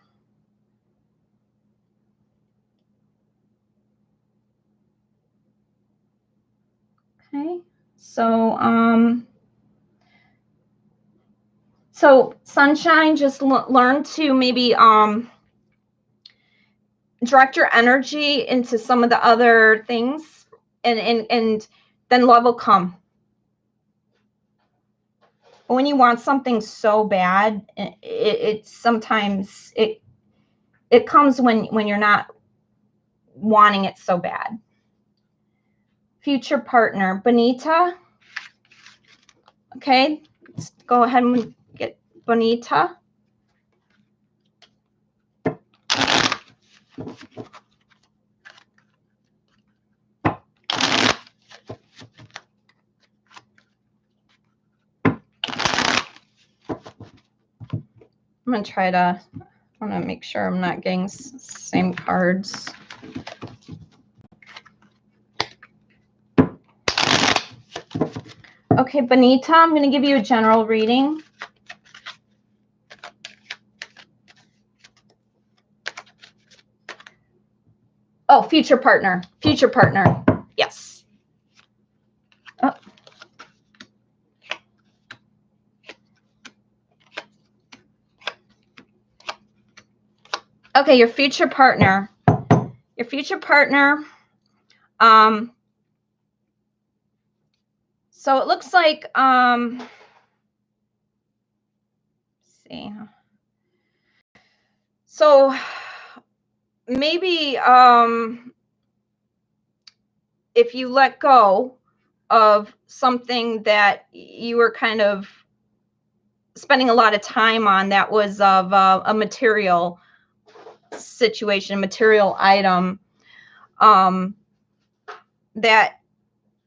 [SPEAKER 1] Okay, so so sunshine, just learn to maybe direct your energy into some of the other things, and then love will come. when you want something so bad, it sometimes it comes when you're not wanting it so bad. Future partner, Bonita. Okay, let's go ahead and get Bonita. I'm going to try to, I want to make sure I'm not getting same cards. Okay, Bonita, I'm going to give you a general reading. Oh, future partner. Future partner. Yes. Oh. Okay, your future partner. Your future partner. So it looks like, let's see. So maybe if you let go of something that you were kind of spending a lot of time on that was of a material situation, material item, that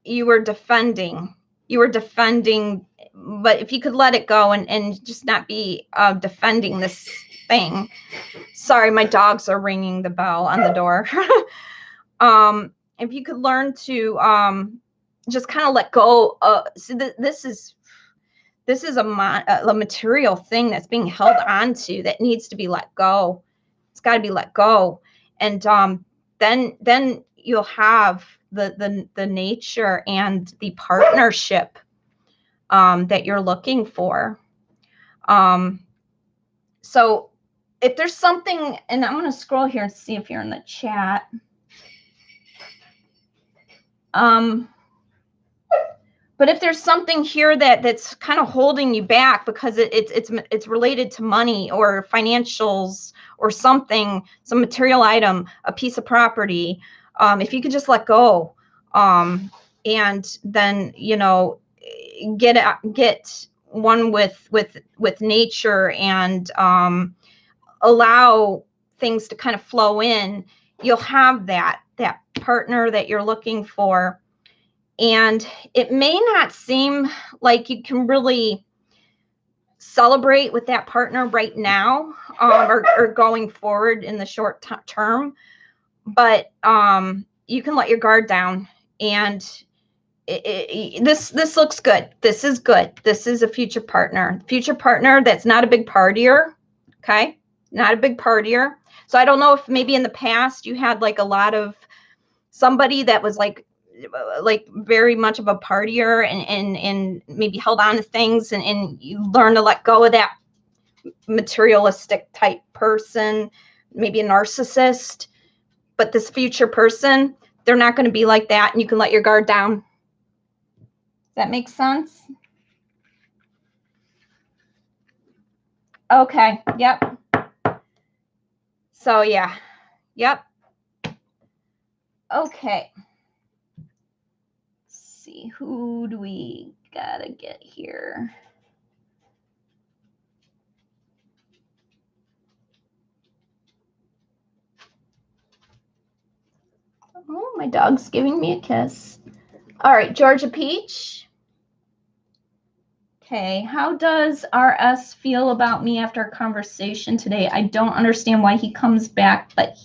[SPEAKER 1] you were defending, but if you could let it go and just not be defending this thing. Sorry, my dogs are ringing the bell on the door. If you could learn to just kind of let go. So this is a material thing that's being held onto that needs to be let go. It's got to be let go, and then you'll have the nature and the partnership that you're looking for. So if there's something, and I'm going to scroll here and see if you're in the chat. But if there's something here that's kind of holding you back because it's related to money or financials or something, some material item, a piece of property, if you could just let go, and then get one with nature and allow things to kind of flow in, you'll have that partner that you're looking for. And it may not seem like you can really celebrate with that partner right now, or going forward in the short term, but you can let your guard down, and this looks good. This is good. This is a future partner that's not a big partier. Okay, not a big partier. So I don't know if maybe in the past you had like a lot of somebody that was like very much of a partier and maybe held on to things, and you learn to let go of that materialistic type person, maybe a narcissist. But this future person, they're not going to be like that, and you can let your guard down. Does that make sense? Okay. Yep. So yeah. Yep. Okay. Let's see, who do we gotta get here? Oh, my dog's giving me a kiss. All right, Georgia Peach. Okay, how does RS feel about me after our conversation today? I don't understand why he comes back, but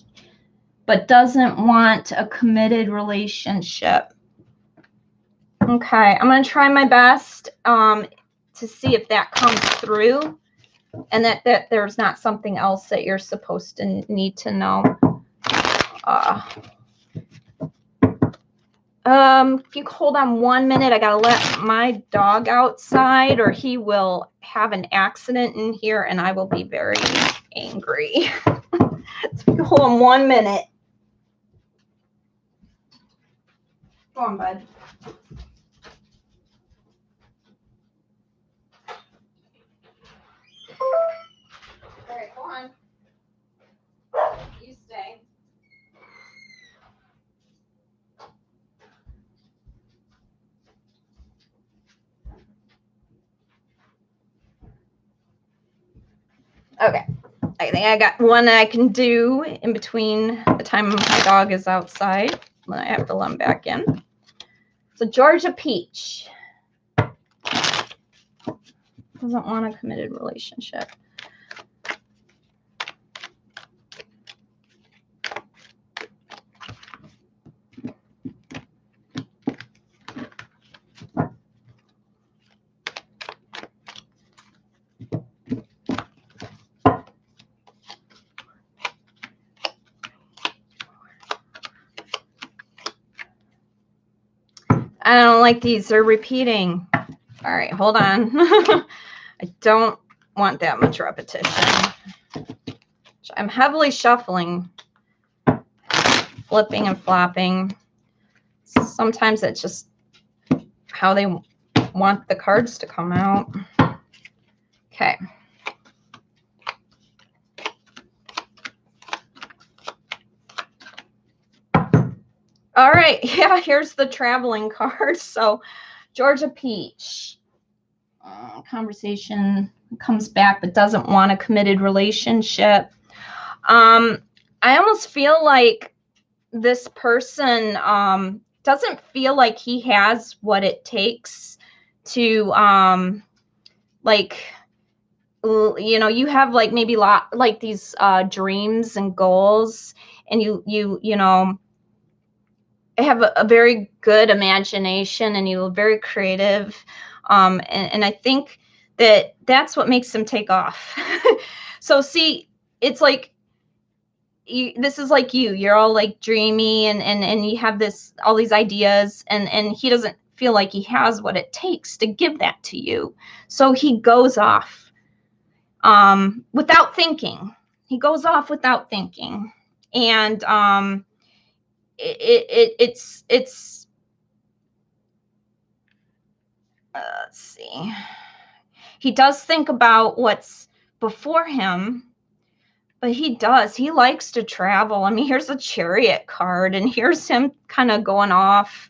[SPEAKER 1] doesn't want a committed relationship. Okay, I'm going to try my best to see if that comes through, and that there's not something else that you're supposed to need to know. If you hold on 1 minute, I gotta let my dog outside, or he will have an accident in here, and I will be very angry. So if you hold on 1 minute. Go on, bud. Okay. I think I got one that I can do in between the time my dog is outside. Then I have to let him back in. So Georgia Peach doesn't want a committed relationship. I don't like these. They're repeating. All right, hold on. I don't want that much repetition. I'm heavily shuffling, flipping and flopping. Sometimes it's just how they want the cards to come out. Okay. All right. Yeah, here's the traveling card. So Georgia Peach. Conversation comes back but doesn't want a committed relationship. I almost feel like this person doesn't feel like he has what it takes to like, you know, you have like maybe like these dreams and goals, and you know, have a very good imagination, and you're very creative, and I think that that's what makes them take off. So see, it's like this is like you're all like dreamy, and you have all these ideas, and he doesn't feel like he has what it takes to give that to you, so he goes off without thinking. He goes off without thinking, and it's let's see. He does think about what's before him, but he likes to travel. I mean, here's a Chariot card, and here's him kind of going off.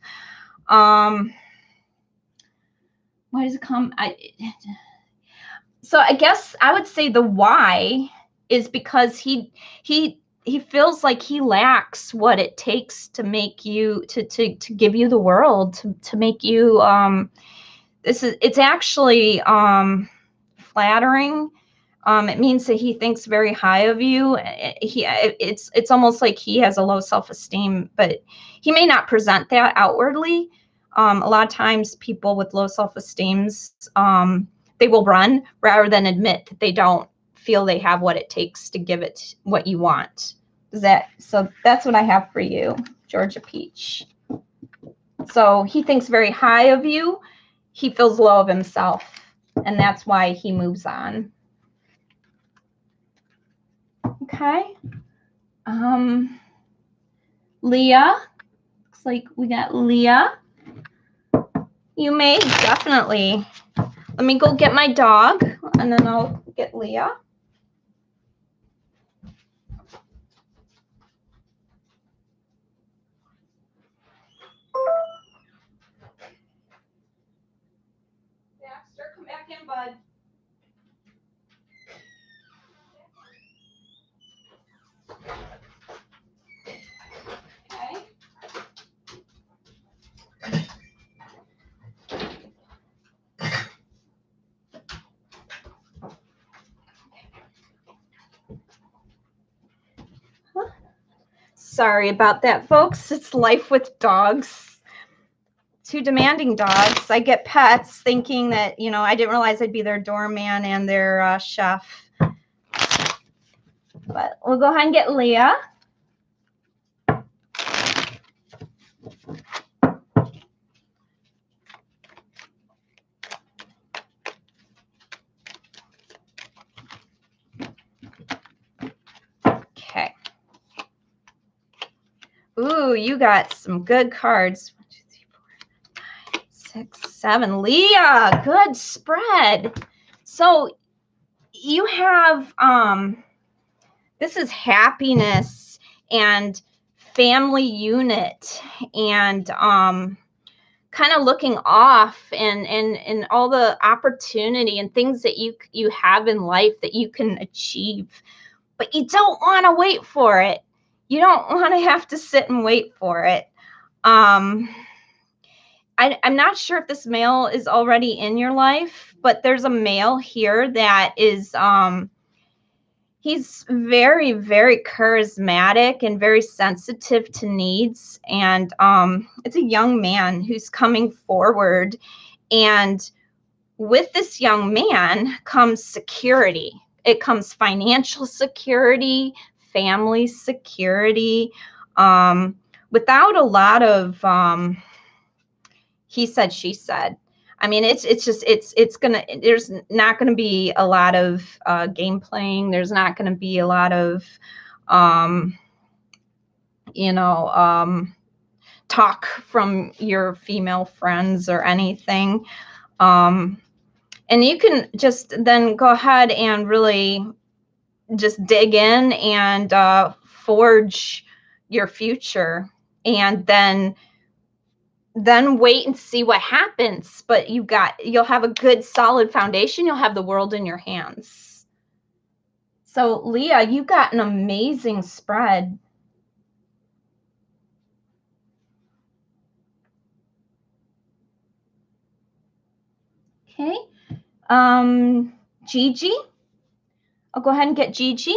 [SPEAKER 1] Why does it come? So I guess I would say the why is because he feels like he lacks what it takes to make you to give you the world, to make you it's actually flattering. It means that he thinks very high of you. It's almost like he has a low self-esteem, but he may not present that outwardly. A lot of times people with low self-esteems, they will run rather than admit that they don't feel they have what it takes to give it what you want. So that's what I have for you, Georgia Peach. So he thinks very high of you. He feels low of himself, and that's why he moves on. Okay. Leah. Looks like we got Leah. You may definitely. Let me go get my dog, and then I'll get Leah. Baxter, come back in, bud. Okay. Sorry about that, folks. It's life with dogs. Two demanding dogs. I get pets thinking that, you know, I didn't realize I'd be their doorman and their chef. But we'll go ahead and get Leah. Okay. Ooh, you got some good cards. 1, 2, 3, 4, 5, 6, 7. Leah, good spread. So you have this is happiness and family unit, and kind of looking off and all the opportunity and things that you have in life that you can achieve, but you don't want to wait for it. You don't want to have to sit and wait for it. I'm not sure if this male is already in your life, but there's a male here that is he's very, very charismatic and very sensitive to needs. And it's a young man who's coming forward. And with this young man comes security. It comes financial security, family security, without a lot of he said, she said. I mean, there's not gonna be a lot of game playing. There's not gonna be a lot of, you know, talk from your female friends or anything. And you can just then go ahead and really just dig in and forge your future, and then wait and see what happens. But you'll have a good solid foundation. You'll have the world in your hands. So Leah, you got an amazing spread. Okay. Gigi, I'll go ahead and get Gigi.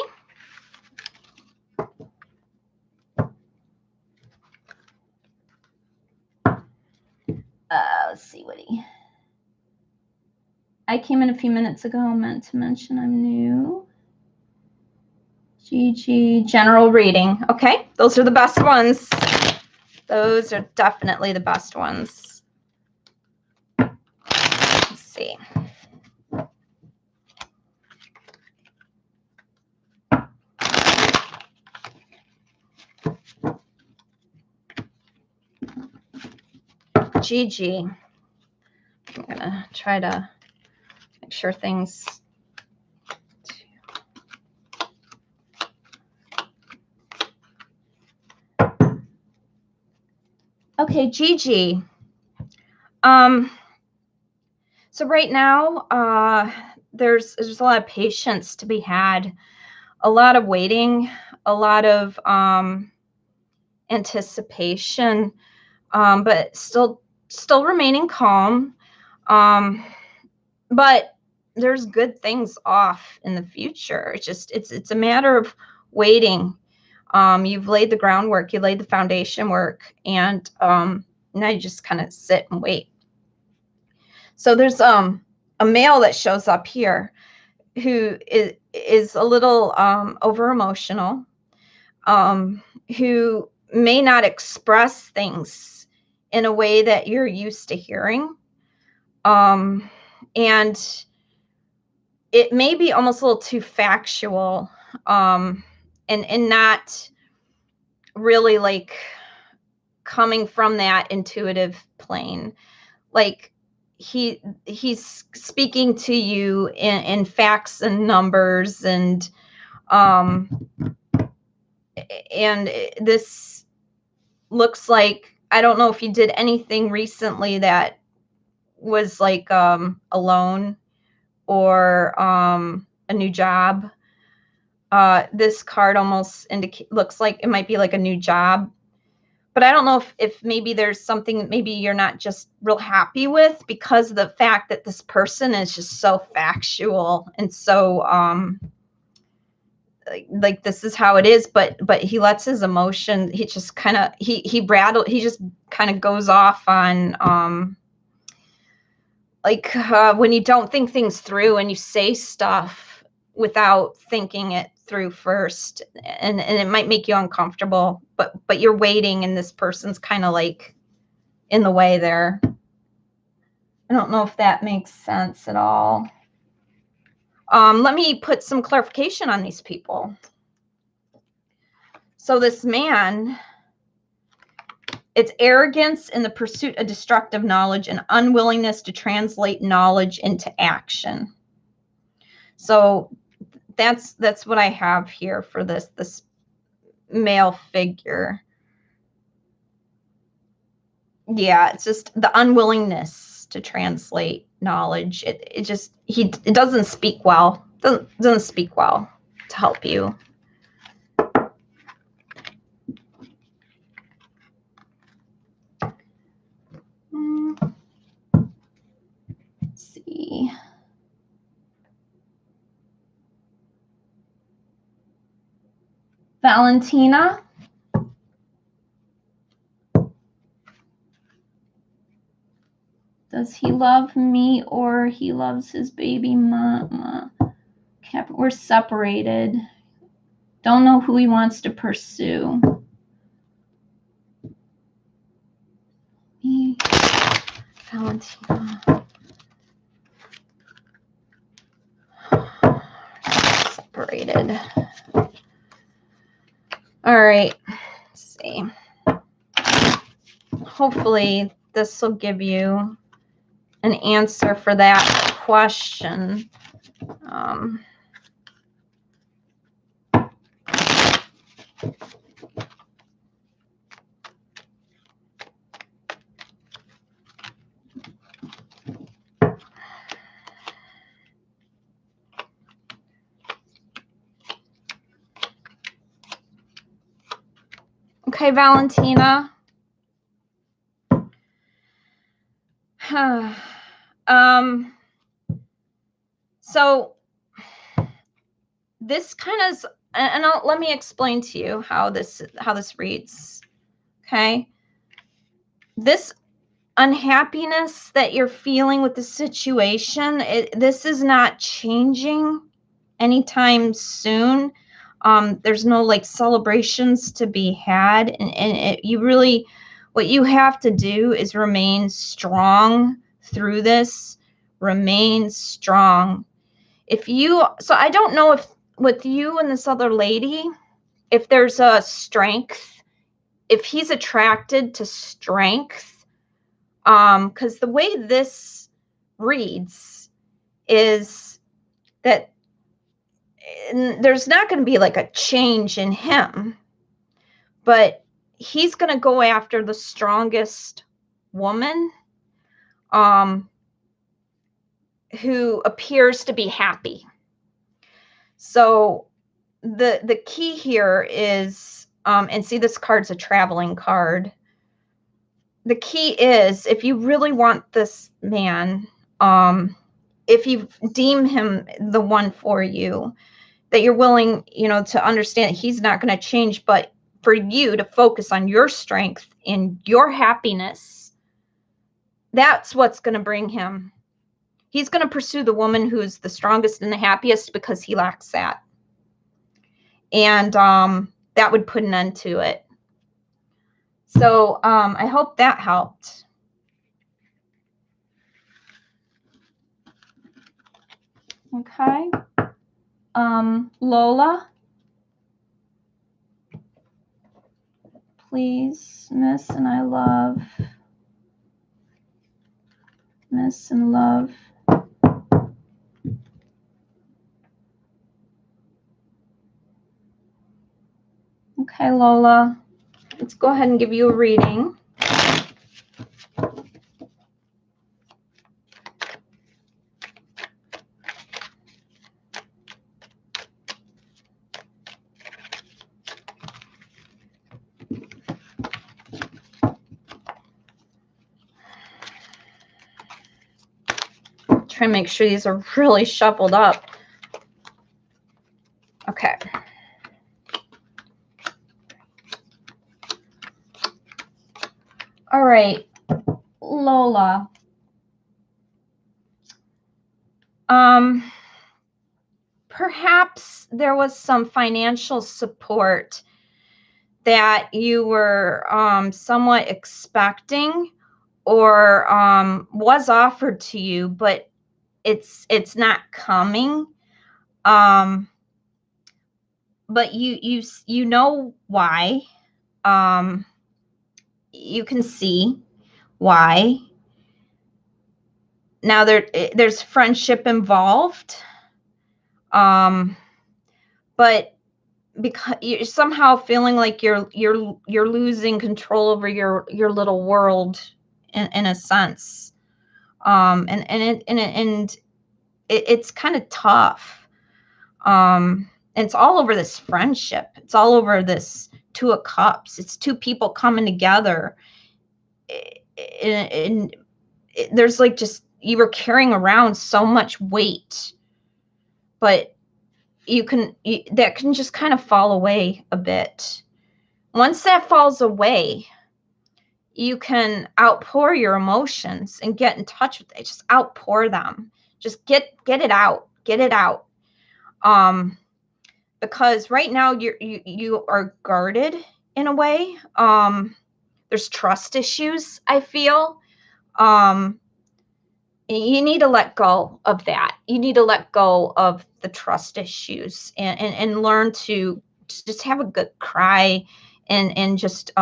[SPEAKER 1] Let's see what I came in a few minutes ago. I meant to mention I'm new. Gigi, general reading. Okay, those are the best ones. Those are definitely the best ones. Let's see. Gigi, I'm gonna try to make sure things. Okay, Gigi. So right now, there's a lot of patience to be had, a lot of waiting, a lot of anticipation, but still remaining calm. But there's good things off in the future. It's a matter of waiting. You've laid the groundwork, you laid the foundation work, and now you just kind of sit and wait. So there's a male that shows up here who is a little over emotional, who may not express things in a way that you're used to hearing, and it may be almost a little too factual, and not really like coming from that intuitive plane. Like he's speaking to you in facts and numbers, and this looks like, I don't know if you did anything recently that was like a loan or a new job. This card almost looks like it might be like a new job, but I don't know if maybe there's something maybe you're not just real happy with, because of the fact that this person is just so factual and so like this is how it is, but he lets his emotion, he just kind of he just kind of goes off on when you don't think things through and you say stuff without thinking it through first, and it might make you uncomfortable, but you're waiting and this person's kind of like in the way there. I don't know if that makes sense at all. Let me put some clarification on these people. So this man, it's arrogance in the pursuit of destructive knowledge and unwillingness to translate knowledge into action. So that's what I have here for this male figure. Yeah, it's just the unwillingness to translate knowledge. It doesn't speak well. Doesn't speak well to help you. Let's see. Valentina. Does he love me or he loves his baby mama? We're separated. Don't know who he wants to pursue. Me, Valentina. Separated. All right. Let's see. Hopefully this will give you an answer for that question. Okay, Valentina. So this kind of, and let me explain to you how this reads. Okay, this unhappiness that you're feeling with the situation, this is not changing anytime soon. There's no like celebrations to be had, and you really, what you have to do is remain strong through this. Remain strong. So I don't know if with you and this other lady, if there's a strength, if he's attracted to strength, because the way this reads is that there's not going to be like a change in him, but he's going to go after the strongest woman, who appears to be happy. So the key here is, and see, this card's a traveling card. The key is, if you really want this man, if you deem him the one for you, that you're willing, to understand that he's not going to change, but for you to focus on your strength and your happiness, that's what's going to bring him. He's going to pursue the woman who's the strongest and the happiest because he lacks that. And that would put an end to it. So I hope that helped. Okay. Lola. Please, miss and I love. Miss and love. Okay, Lola. Let's go ahead and give you a reading. Try and make sure these are really shuffled up. Okay. All right, Lola. Perhaps there was some financial support that you were somewhat expecting, or was offered to you, but it's not coming. But you know why. You can see why. Now there's friendship involved. But because you're somehow feeling like you're losing control over your little world in a sense. And it's kind of tough. And it's all over this friendship. It's all over this Two of Cups. It's two people coming together. And there's like just, you were carrying around so much weight, but that can just kind of fall away a bit. Once that falls away, you can outpour your emotions and get in touch with it. Just outpour them. Just get it out. Get it out. Because right now you are guarded in a way. There's trust issues, I feel. You need to let go of that. You need to let go of the trust issues and learn to just have a good cry and just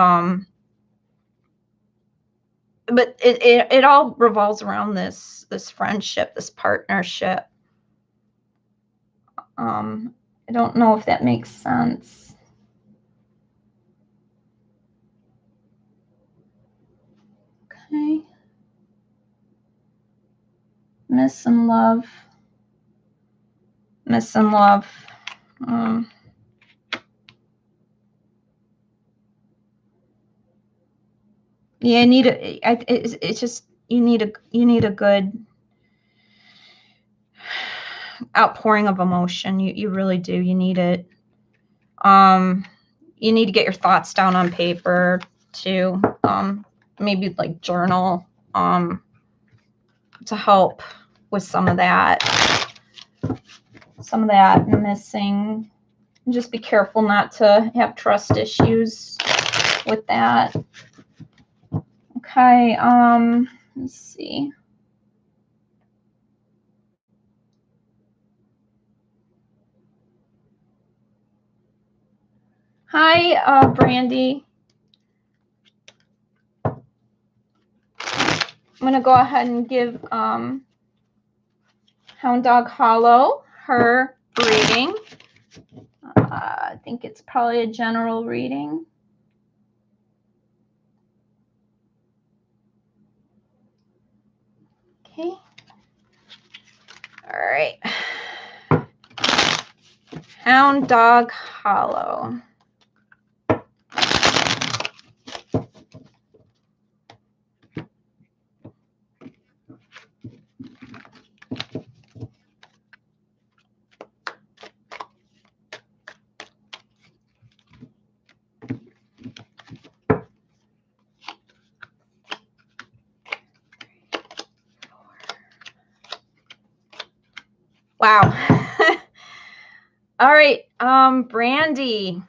[SPEAKER 1] but it all revolves around this friendship, this partnership. I don't know if that makes sense. Okay. Missing love. Missing love. Yeah, it's just, you need a good outpouring of emotion. You really do. You need it. You need to get your thoughts down on paper too. Maybe like journal to help with some of that missing. Just be careful not to have trust issues with that. Okay, let's see. Hi, Brandy. I'm going to go ahead and give Hound Dog Hollow her reading. I think it's probably a general reading. Okay. All right. Hound Dog Hollow. Wow. All right, Brandy.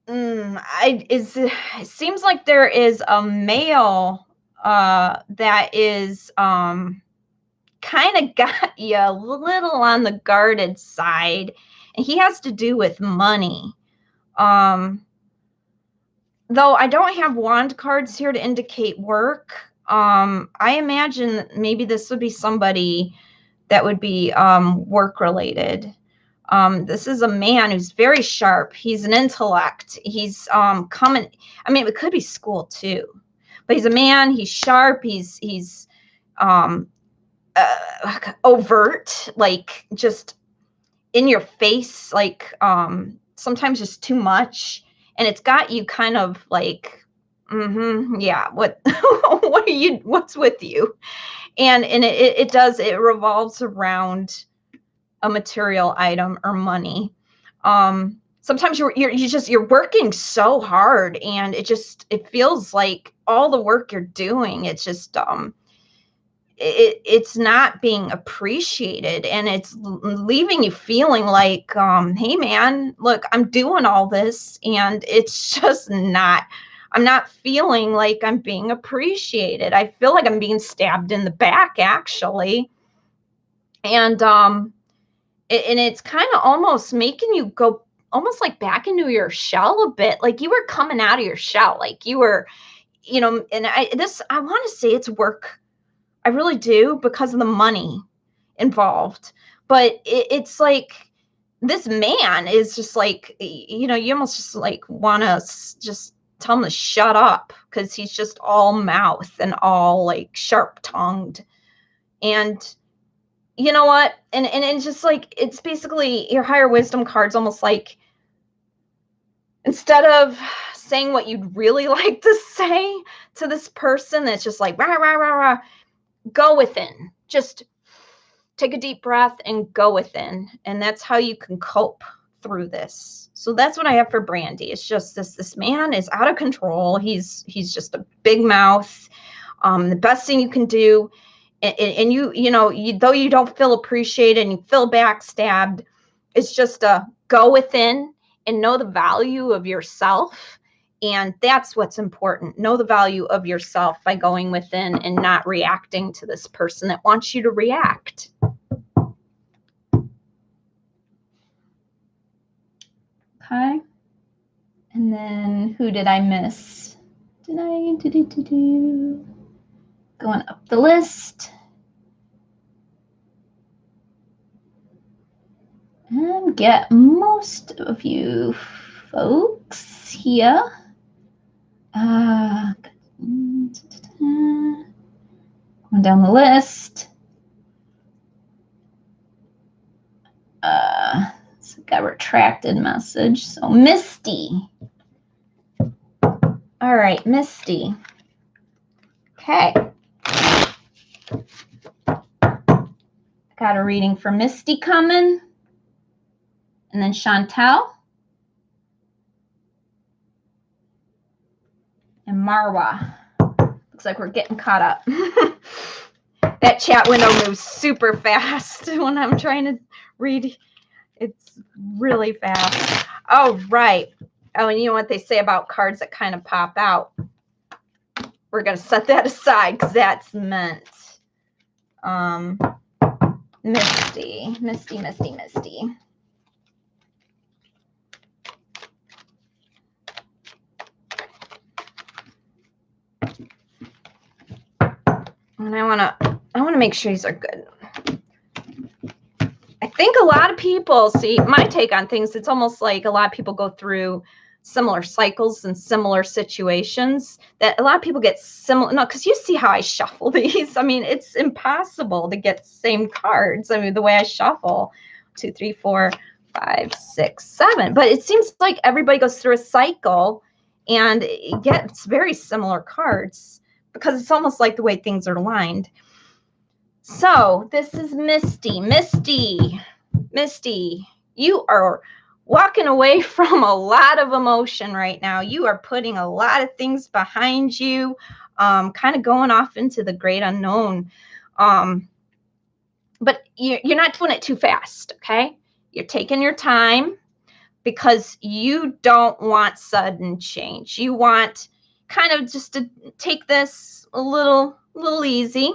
[SPEAKER 1] It seems like there is a male that is kind of got you a little on the guarded side, and he has to do with money. Though I don't have wand cards here to indicate work, I imagine maybe this would be somebody that would be work related. This is a man who's very sharp. He's an intellect. He's coming. I mean, it could be school too, but he's a man. He's sharp. He's overt, like just in your face, like sometimes just too much. And it's got you kind of like, yeah, what, what's with you? And it revolves around a material item or money. Sometimes you're working so hard, and it feels like all the work you're doing, it's just, it's not being appreciated, and it's leaving you feeling like, hey man, look, I'm doing all this and it's just not, I'm not feeling like I'm being appreciated. I feel like I'm being stabbed in the back, actually. And it's kind of almost making you go almost like back into your shell a bit, like you were coming out of your shell, like you were, and I want to say it's work. I really do, because of the money involved. But it's like this man is just like, you know, you almost just like want to just tell him to shut up, because he's just all mouth and all like sharp tongued. And you know what? And it's just like, it's basically your higher wisdom cards, almost like, instead of saying what you'd really like to say to this person that's just like rah, rah, rah, rah, go within. Just take a deep breath and go within. And that's how you can cope through this. So that's what I have for Brandy. It's just this man is out of control. He's just a big mouth. The best thing you can do, and you know, though you don't feel appreciated and you feel backstabbed, it's just go within and know the value of yourself. And that's what's important. Know the value of yourself by going within and not reacting to this person that wants you to react. Okay. And then who did I miss? Going up the list. And get most of you folks here. Going down the list. So got a retracted message. So Misty. All right, Misty. Okay. Got a reading for Misty coming. And then Chantel. And Marwa. Looks like we're getting caught up. That chat window moves super fast when I'm trying to read. It's really fast. Oh, right. Oh, and you know what they say about cards that kind of pop out? We're going to set that aside because that's meant. Misty. And I want to make sure these are good. I think a lot of people, see, my take on things, it's almost like a lot of people go through similar cycles and similar situations, that a lot of people get similar. No, because you see how I shuffle these. I mean, it's impossible to get the same cards. I mean, the way I shuffle, 2, 3, 4, 5, 6, 7. But it seems like everybody goes through a cycle and it gets very similar cards, because it's almost like the way things are aligned. So this is Misty. Misty, you are walking away from a lot of emotion right now. You are putting a lot of things behind you, kind of going off into the great unknown. But you're not doing it too fast, okay? You're taking your time, because you don't want sudden change. You want kind of just to take this a little easy.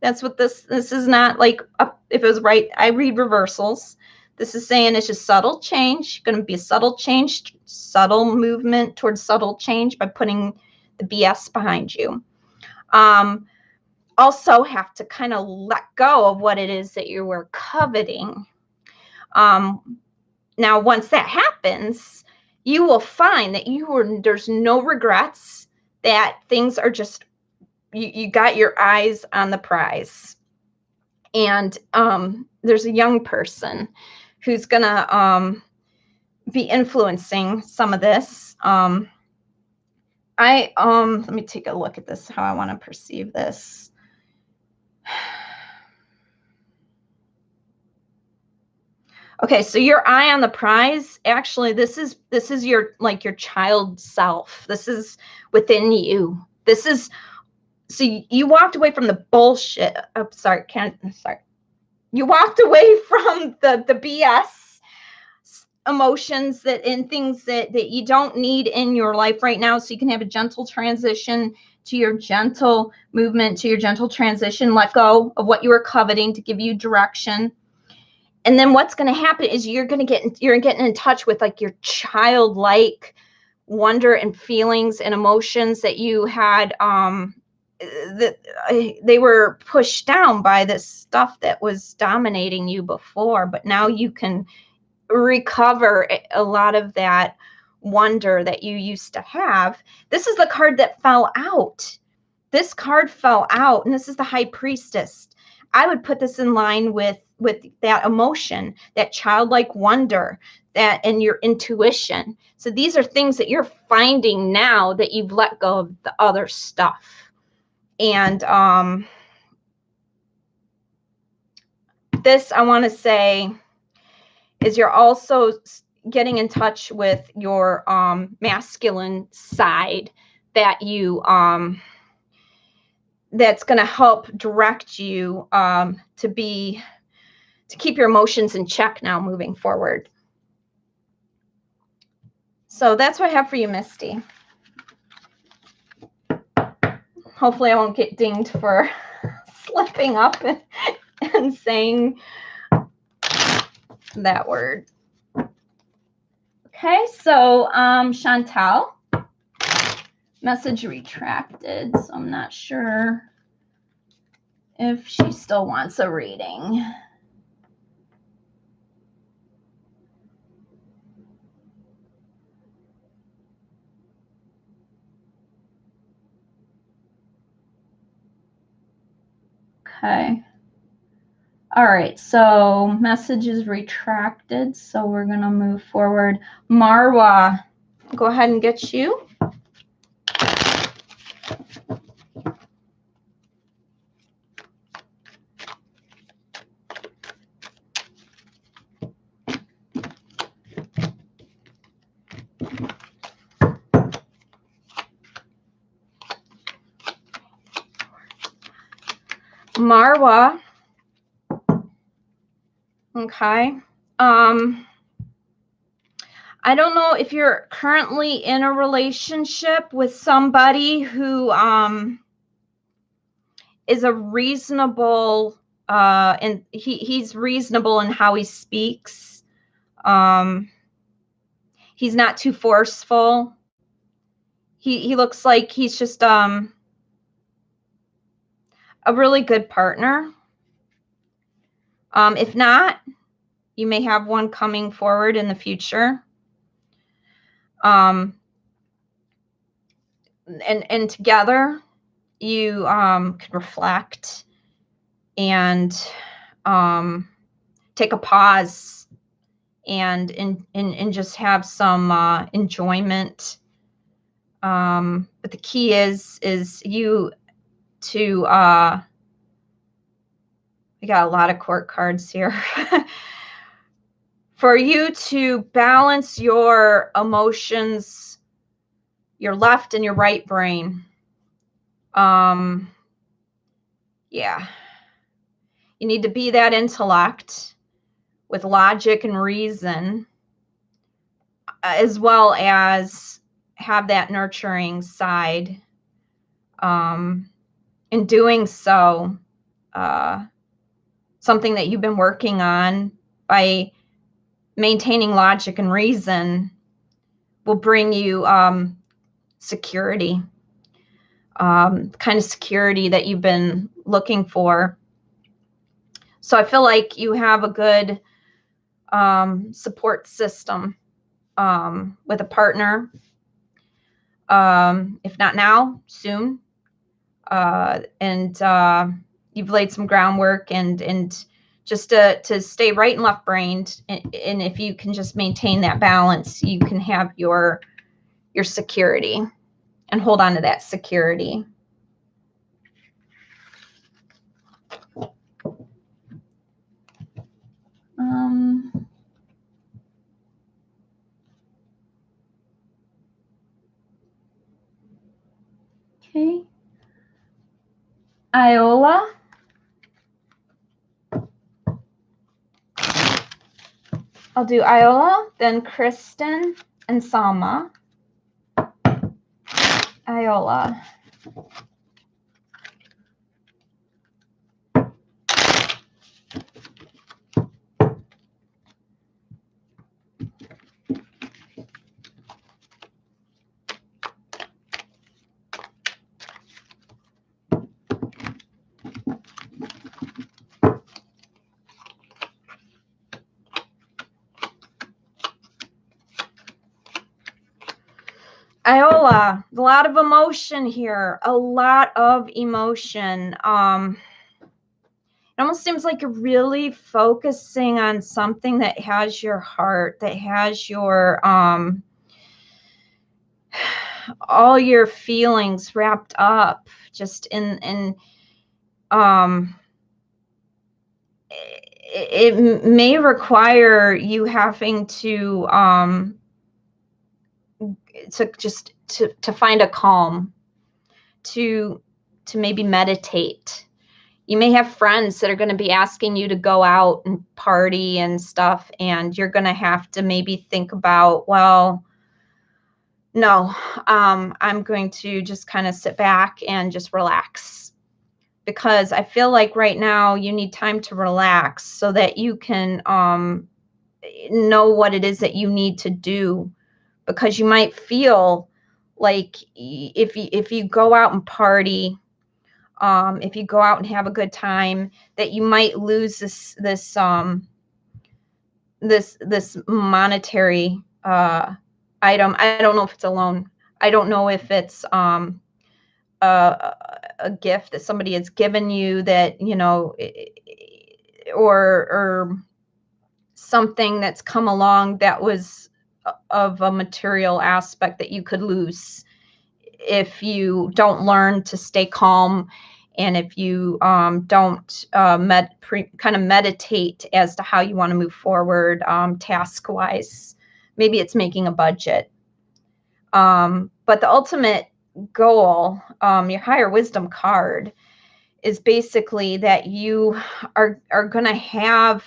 [SPEAKER 1] That's what this is not like. If it was right, I read reversals. This is saying it's just subtle change. Going to be a subtle change, subtle movement towards subtle change by putting the BS behind you. Also have to kind of let go of what it is that you were coveting. Now, once that happens, you will find that there's no regrets, that things are just, you got your eyes on the prize. And there's a young person who's going to be influencing some of this. Let me take a look at this, how I want to perceive this. Okay, so your eye on the prize, actually, this is your child self. This is within you. This is, so you walked away from the bullshit. Oh, sorry. You walked away from the BS emotions and things that you don't need in your life right now, so you can have a gentle transition to your gentle movement, to your gentle transition. Let go of what you were coveting to give you direction. And then what's going to happen is you're getting in touch with like your childlike wonder and feelings and emotions that you had, that they were pushed down by this stuff that was dominating you before. But now you can recover a lot of that wonder that you used to have. This is the card that fell out. This card fell out, and this is the High Priestess. I would put this in line with that emotion, that childlike wonder, that and your intuition. So these are things that you're finding now that you've let go of the other stuff. And this, I want to say, is you're also getting in touch with your masculine side that you that's going to help direct you to keep your emotions in check now moving forward. So that's what I have for you, Misty. Hopefully I won't get dinged for slipping up and saying that word. Okay, so Chantal, message retracted, so I'm not sure if she still wants a reading. Okay. All right, so message is retracted, so we're going to move forward. Marwa, go ahead and get you. Marwa. Okay. I don't know if you're currently in a relationship with somebody who is a reasonable and he's reasonable in how he speaks. He's not too forceful. He looks like he's just a really good partner. If not, you may have one coming forward in the future. And together you can reflect and take a pause and just have some enjoyment. But the key is you to we got a lot of court cards here. For you to balance your emotions, your left and your right brain. Yeah. You need to be that intellect with logic and reason, as well as have that nurturing side. In doing so, something that you've been working on by maintaining logic and reason will bring you security, kind of security that you've been looking for. So I feel like you have a good support system with a partner. If not now, soon. And you've laid some groundwork and just to stay right and left brained. And if you can just maintain that balance, you can have your security and hold on to that security. Okay. Iola. I'll do Iola, then Kristen and Salma. Iola. Iola, a lot of emotion here, a lot of emotion. It almost seems like you're really focusing on something that has your heart, that has your all your feelings wrapped up just in it may require you having to just to find a calm, to maybe meditate. You may have friends that are going to be asking you to go out and party and stuff, and you're going to have to maybe think about, well, no, I'm going to just kind of sit back and just relax, because I feel like right now you need time to relax so that you can know what it is that you need to do, because you might feel like if you go out and party, if you go out and have a good time, that you might lose this monetary item. I don't know if it's a loan. I don't know if it's a gift that somebody has given you, that, you know, or something that's come along that was of a material aspect that you could lose if you don't learn to stay calm, and if you don't kind of meditate as to how you want to move forward task-wise. Maybe it's making a budget. But the ultimate goal, your higher wisdom card, is basically that you are going to have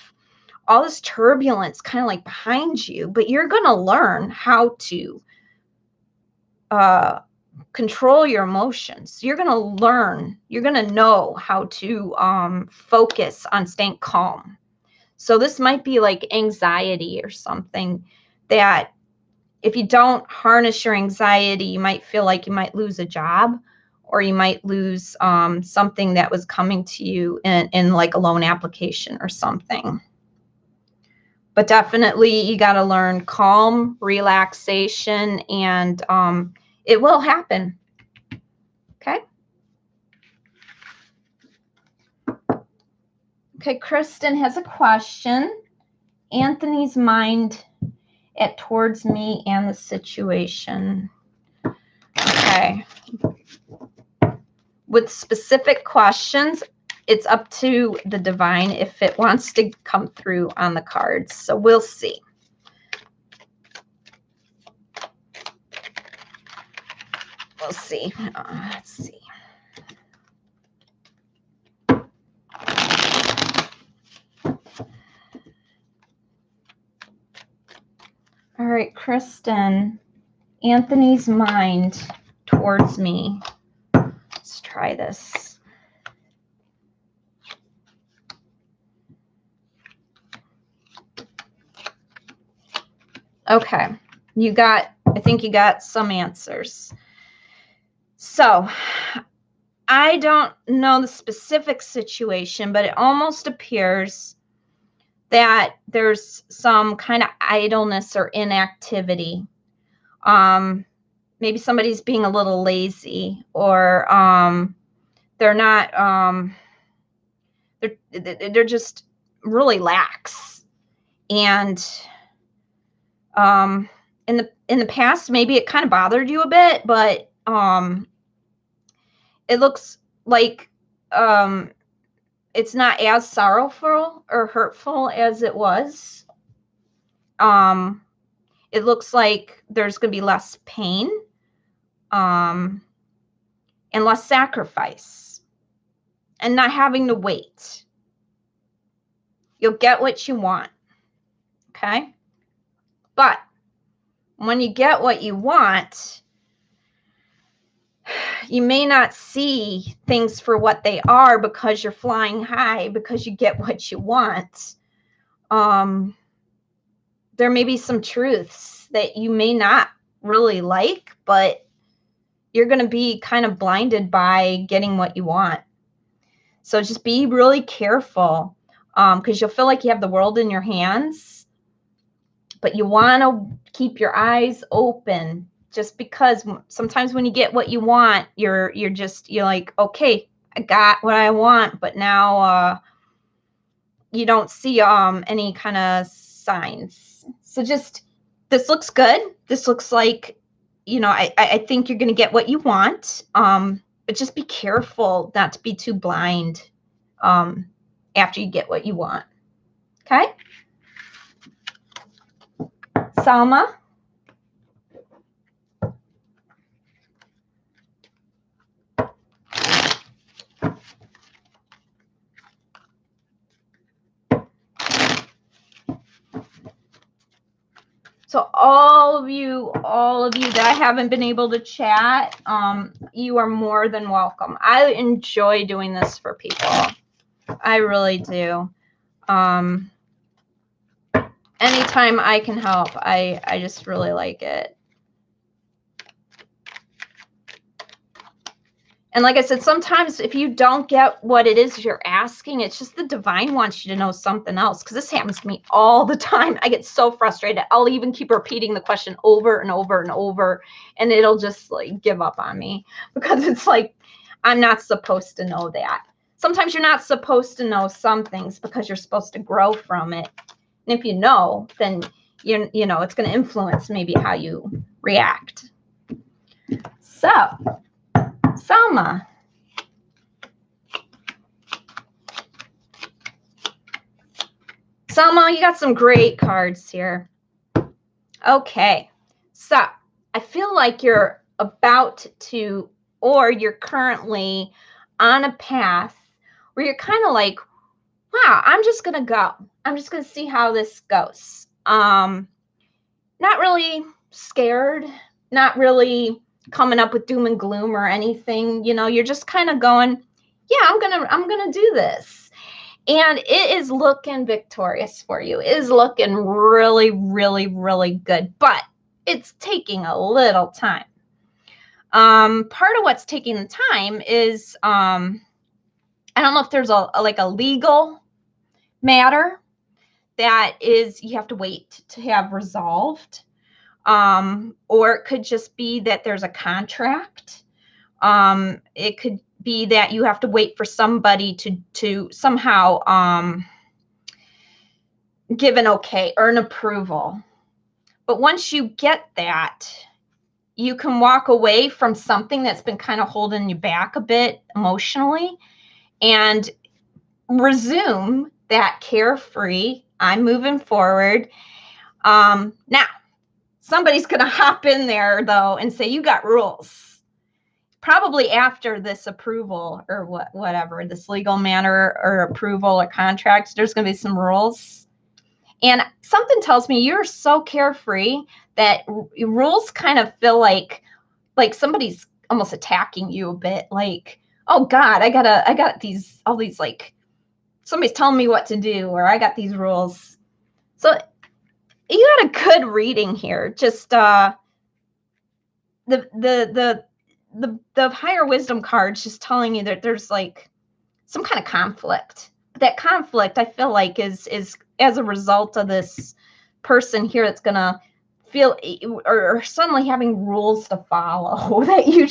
[SPEAKER 1] all this turbulence kind of like behind you, but you're going to learn how to control your emotions. You're going to learn, you're going to know how to focus on staying calm. So this might be like anxiety or something, that if you don't harness your anxiety, you might feel like you might lose a job, or you might lose something that was coming to you in like a loan application or something. But definitely you got to learn calm, relaxation, and it will happen. Okay. Okay, Kristen has a question. Anthony's mind towards me and the situation. Okay. With specific questions, it's up to the divine if it wants to come through on the cards. So we'll see. We'll see. Let's see. All right, Kristen, Anthony's mind towards me. Let's try this. Okay, I think you got some answers. So I don't know the specific situation, but it almost appears that there's some kind of idleness or inactivity. Maybe somebody's being a little lazy, or they're not, they're just really lax. And in the past, maybe it kind of bothered you a bit, but it looks like it's not as sorrowful or hurtful as it was. It looks like there's going to be less pain, and less sacrifice, and not having to wait. You'll get what you want. Okay? But when you get what you want, you may not see things for what they are, because you're flying high, because you get what you want. There may be some truths that you may not really like, but you're going to be kind of blinded by getting what you want. So just be really careful, because you'll feel like you have the world in your hands, but you want to keep your eyes open just because sometimes when you get what you want, you're like, okay, I got what I want, but now you don't see any kind of signs. So just, this looks good. This looks like, you know, I think you're going to get what you want. But just be careful not to be too blind after you get what you want. Okay? Salma? So all of you that I haven't been able to chat, you are more than welcome. I enjoy doing this for people. I really do. Anytime I can help, I just really like it. And like I said, sometimes if you don't get what it is you're asking, it's just the divine wants you to know something else. Because this happens to me all the time. I get so frustrated. I'll even keep repeating the question over and over and over, and it'll just like give up on me, because it's like, I'm not supposed to know that. Sometimes you're not supposed to know some things because you're supposed to grow from it. And if you know, then you know it's going to influence maybe how you react. So, Salma. Salma, you got some great cards here. Okay. So, I feel like you're about to, or you're currently on a path where you're kind of like, wow, I'm just going to go. I'm just going to see how this goes. Not really scared, not really coming up with doom and gloom or anything. You know, you're just kind of going, yeah, I'm going to do this. And it is looking victorious for you. It is looking really, really, really good, but it's taking a little time. Part of what's taking the time is, I don't know if there's like a legal matter that is, you have to wait to have resolved. Or it could just be that there's a contract. It could be that you have to wait for somebody to somehow give an okay or an approval. But once you get that, you can walk away from something that's been kind of holding you back a bit emotionally and resume that carefree, I'm moving forward. Now, somebody's going to hop in there, though, and say, you got rules. Probably after this approval or whatever, this legal matter or approval or contracts, there's going to be some rules. And something tells me you're so carefree that rules kind of feel like somebody's almost attacking you a bit. Like, oh God, I got all these, like, somebody's telling me what to do, or I got these rules. So you got a good reading here. Just the higher wisdom card's just telling you that there's like some kind of conflict. That conflict, I feel like, is as a result of this person here that's gonna feel or suddenly having rules to follow that you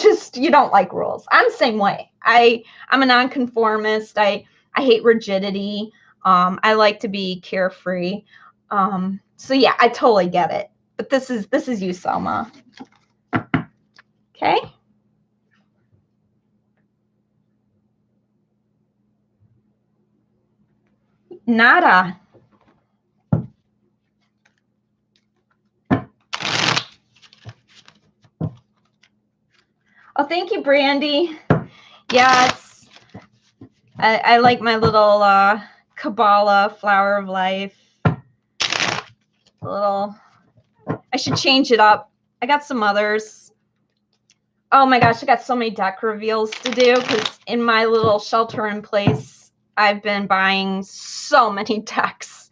[SPEAKER 1] don't like rules. I'm the same way. I'm a nonconformist. I hate rigidity. I like to be carefree. So yeah, I totally get it. But this is you, Selma. Okay. Nada. Oh, thank you, Brandy. Yes. I like my little Kabbalah flower of life. I should change it up. I got some others. Oh my gosh, I got so many deck reveals to do because in my little shelter in place, I've been buying so many decks.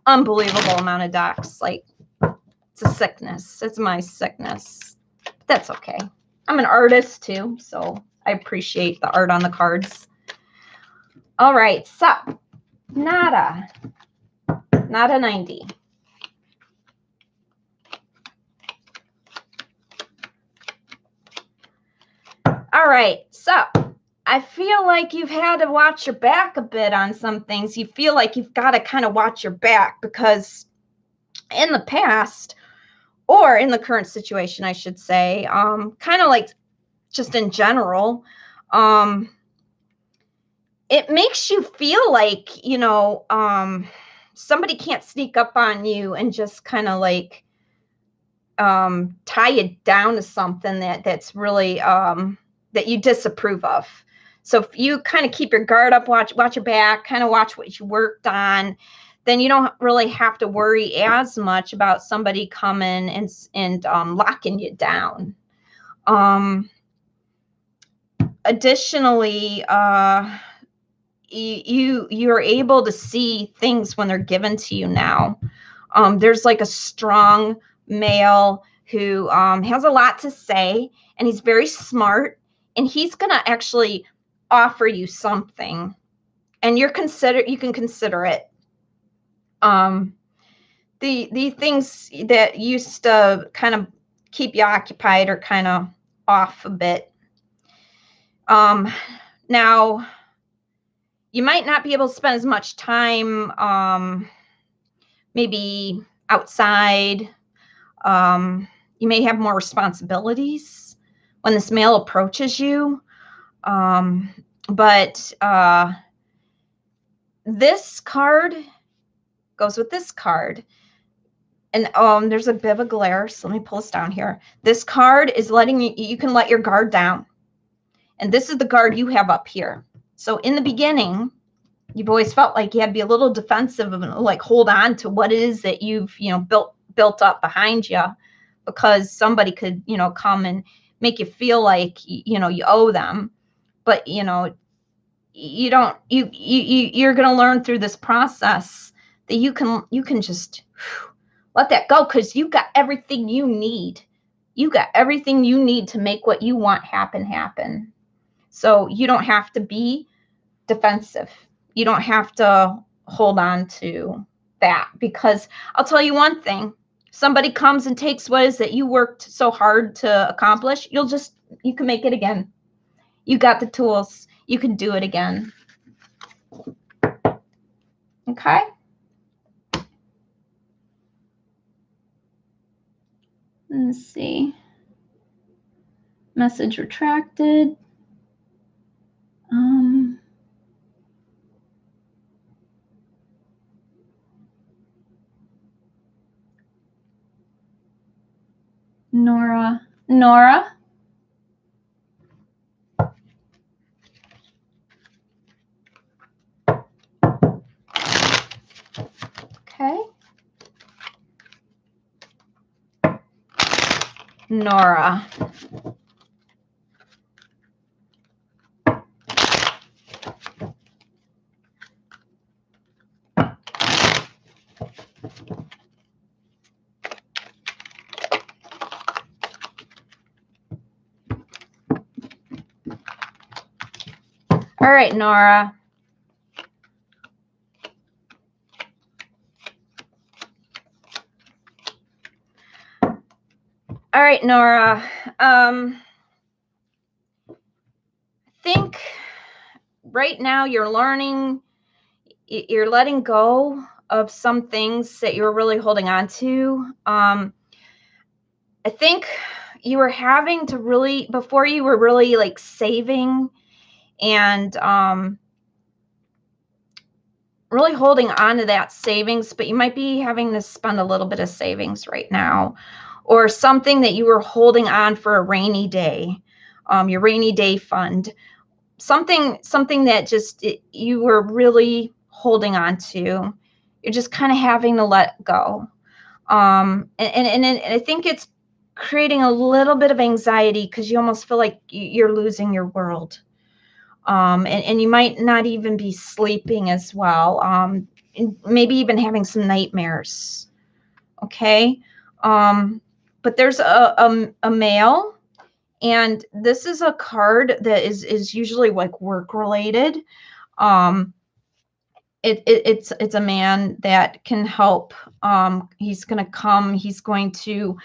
[SPEAKER 1] Unbelievable amount of decks. Like, it's a sickness. It's my sickness. But that's okay. I'm an artist too, so I appreciate the art on the cards. All right, so Nada 90. All right, so I feel like you've had to watch your back a bit on some things. You feel like you've got to kind of watch your back because in the past, or in the current situation, I should say, kind of like just in general, it makes you feel like, somebody can't sneak up on you and just kind of like tie you down to something that's really that you disapprove of. So if you kind of keep your guard up, watch your back, kind of watch what you worked on, then you don't really have to worry as much about somebody coming and locking you down. Additionally, you're able to see things when they're given to you now. There's like a strong male who has a lot to say, and he's very smart, and he's gonna actually offer you something, and you can consider it. The things that used to kind of keep you occupied are kind of off a bit. Now you might not be able to spend as much time maybe outside. You may have more responsibilities when this male approaches you. But this card goes with this card. And there's a bit of a glare, so let me pull this down here. This card is letting you can let your guard down. And this is the guard you have up here. So in the beginning, you've always felt like you had to be a little defensive and like hold on to what it is that you've built up behind you, because somebody could come and make you feel like you owe them. But you don't. You're going to learn through this process that you can just let that go, because you got everything you need. You got everything you need to make what you want happen. So you don't have to be defensive. You don't have to hold on to that, because I'll tell you one thing. Somebody comes and takes what is that you worked so hard to accomplish, you can make it again. You got the tools. You can do it again. Okay? Let's see. Message retracted. Nora. Okay. Nora. All right, Nora. All right, Nora. I think right now you're letting go of some things that you're really holding on to. I think you were having to really, before you were really like saving and really holding on to that savings, but you might be having to spend a little bit of savings right now, or something that you were holding on for a rainy day, your rainy day fund, something that just you were really holding on to. You're just kind of having to let go. And I think it's creating a little bit of anxiety, because you almost feel like you're losing your world. And you might not even be sleeping as well. Maybe even having some nightmares. Okay. But there's a male, and this is a card that is usually like work related. It's a man that can help. He's going to come. He's going to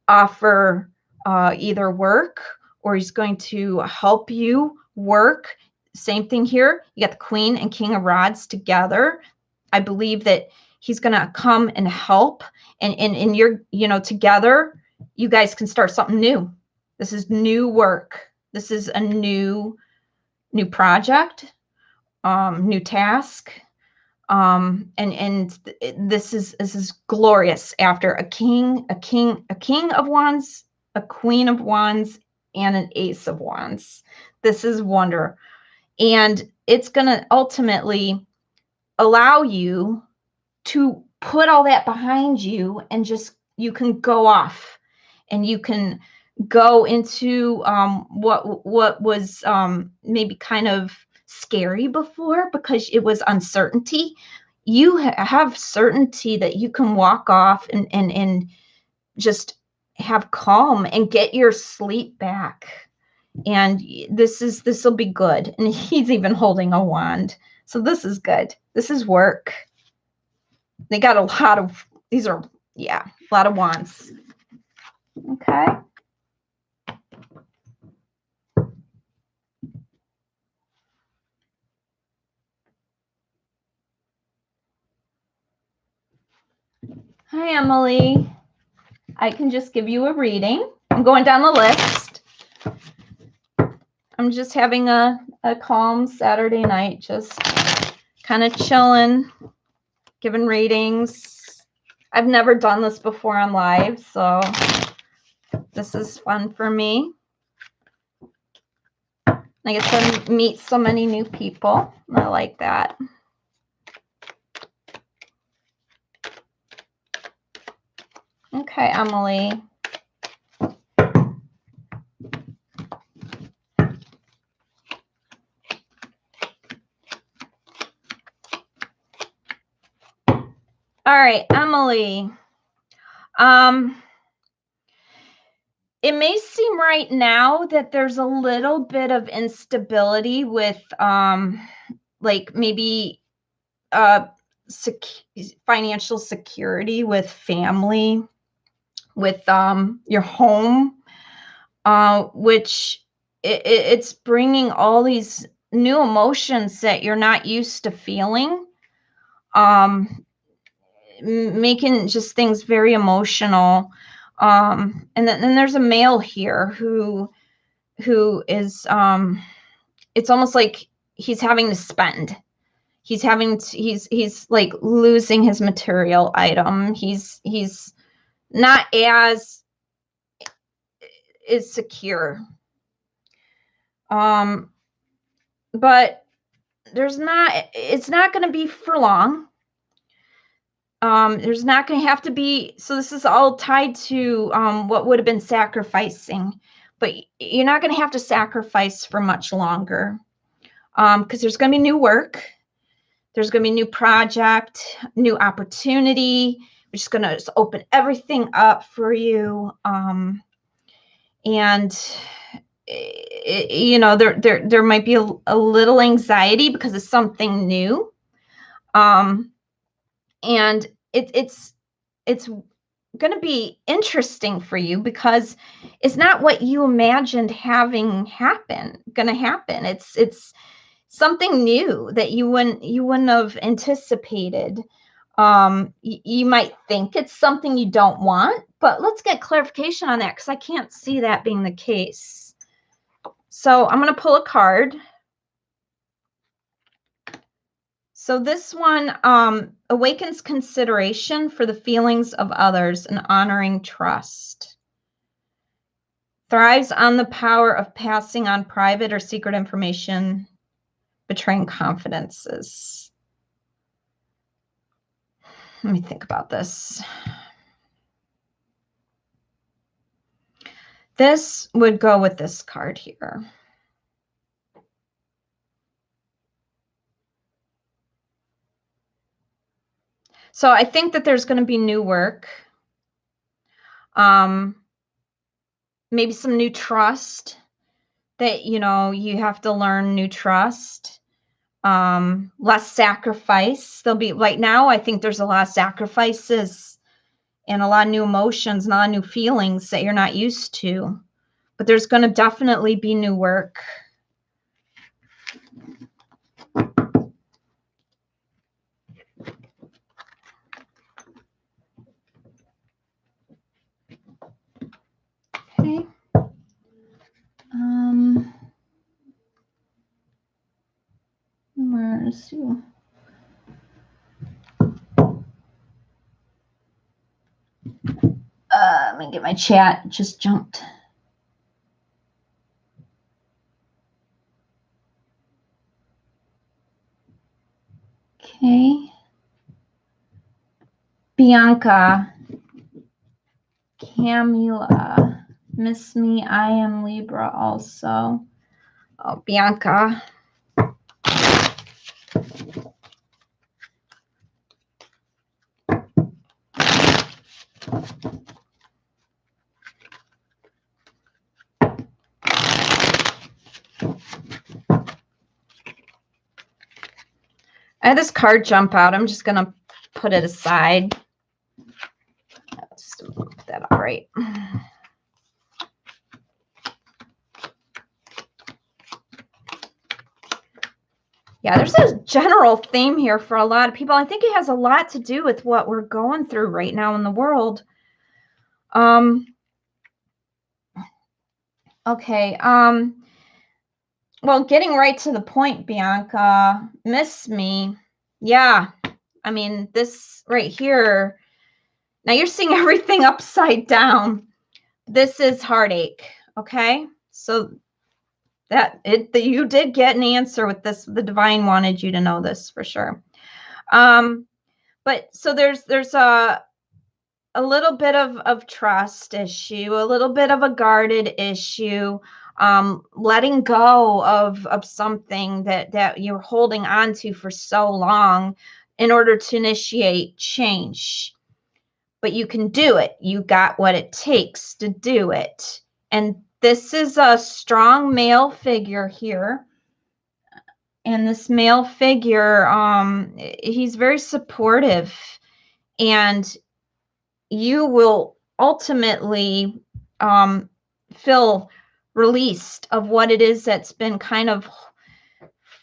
[SPEAKER 1] offer either work or he's going to help you work. Same thing here. You got the Queen and King of Rods together. I believe that he's going to come and help, and you're, together, you guys can start something new. This is new work. This is a new project, new task. And this is glorious after a king of wands, a queen of wands, and an ace of wands. This is wonder. And it's going to ultimately allow you to put all that behind you, and just, you can go off and you can go into what was maybe kind of scary before, because it was uncertainty. You have certainty that you can walk off and just have calm and get your sleep back. And this will be good. And he's even holding a wand. So this is good. This is work. They got a lot of, these are, yeah, a lot of wands. Okay. Hi, Emily. I can just give you a reading. I'm going down the list. I'm just having a calm Saturday night, just kind of chilling, giving readings. I've never done this before on live, so this is fun for me. I get to meet so many new people. I like that. Okay, Emily. All right, Emily. It may seem right now that there's a little bit of instability with like maybe financial security with family, with your home, which it's bringing all these new emotions that you're not used to feeling, making just things very emotional. And then there's a male here who is it's almost like he's having to spend. He's like losing his material item. He's not as is secure. But it's not going to be for long. There's not going to have to be, so this is all tied to what would have been sacrificing, but you're not going to have to sacrifice for much longer, because there's going to be new work. There's going to be new project, new opportunity, which is going to just open everything up for you. And there might be a little anxiety because it's something new. And it's going to be interesting for you because it's not what you imagined going to happen. It's something new that you wouldn't have anticipated. You might think it's something you don't want, but let's get clarification on that, because I can't see that being the case. So I'm going to pull a card. So this one awakens consideration for the feelings of others and honoring trust. Thrives on the power of passing on private or secret information, betraying confidences. Let me think about this. This would go with this card here. So I think that there's going to be new work. Maybe some new trust that, you have to learn new trust. Less sacrifice. There'll be, right now, I think there's a lot of sacrifices and a lot of new emotions and a lot of new feelings that you're not used to. but there's going to definitely be new work. Okay. Where's you? Let me get my chat. It just jumped. Okay. Bianca. Camula. Miss me. I am Libra also. Oh, Bianca. I had this card jump out. I'm just going to put it aside. Let's put that up right. Yeah, there's a general theme here for a lot of people. I think it has a lot to do with what we're going through right now in the world. Okay. Well, getting right to the point, Bianca. Miss me. Yeah. I mean, this right here. Now you're seeing everything upside down. This is heartache. Okay. So that you did get an answer with this. The divine wanted you to know this for sure. But so there's a little bit of trust issue, a little bit of a guarded issue, letting go of something that you're holding on to for so long in order to initiate change. But you can do it. You got what it takes to do it. And this is a strong male figure here. And this male figure, he's very supportive, and you will ultimately feel released of what it is that's been kind of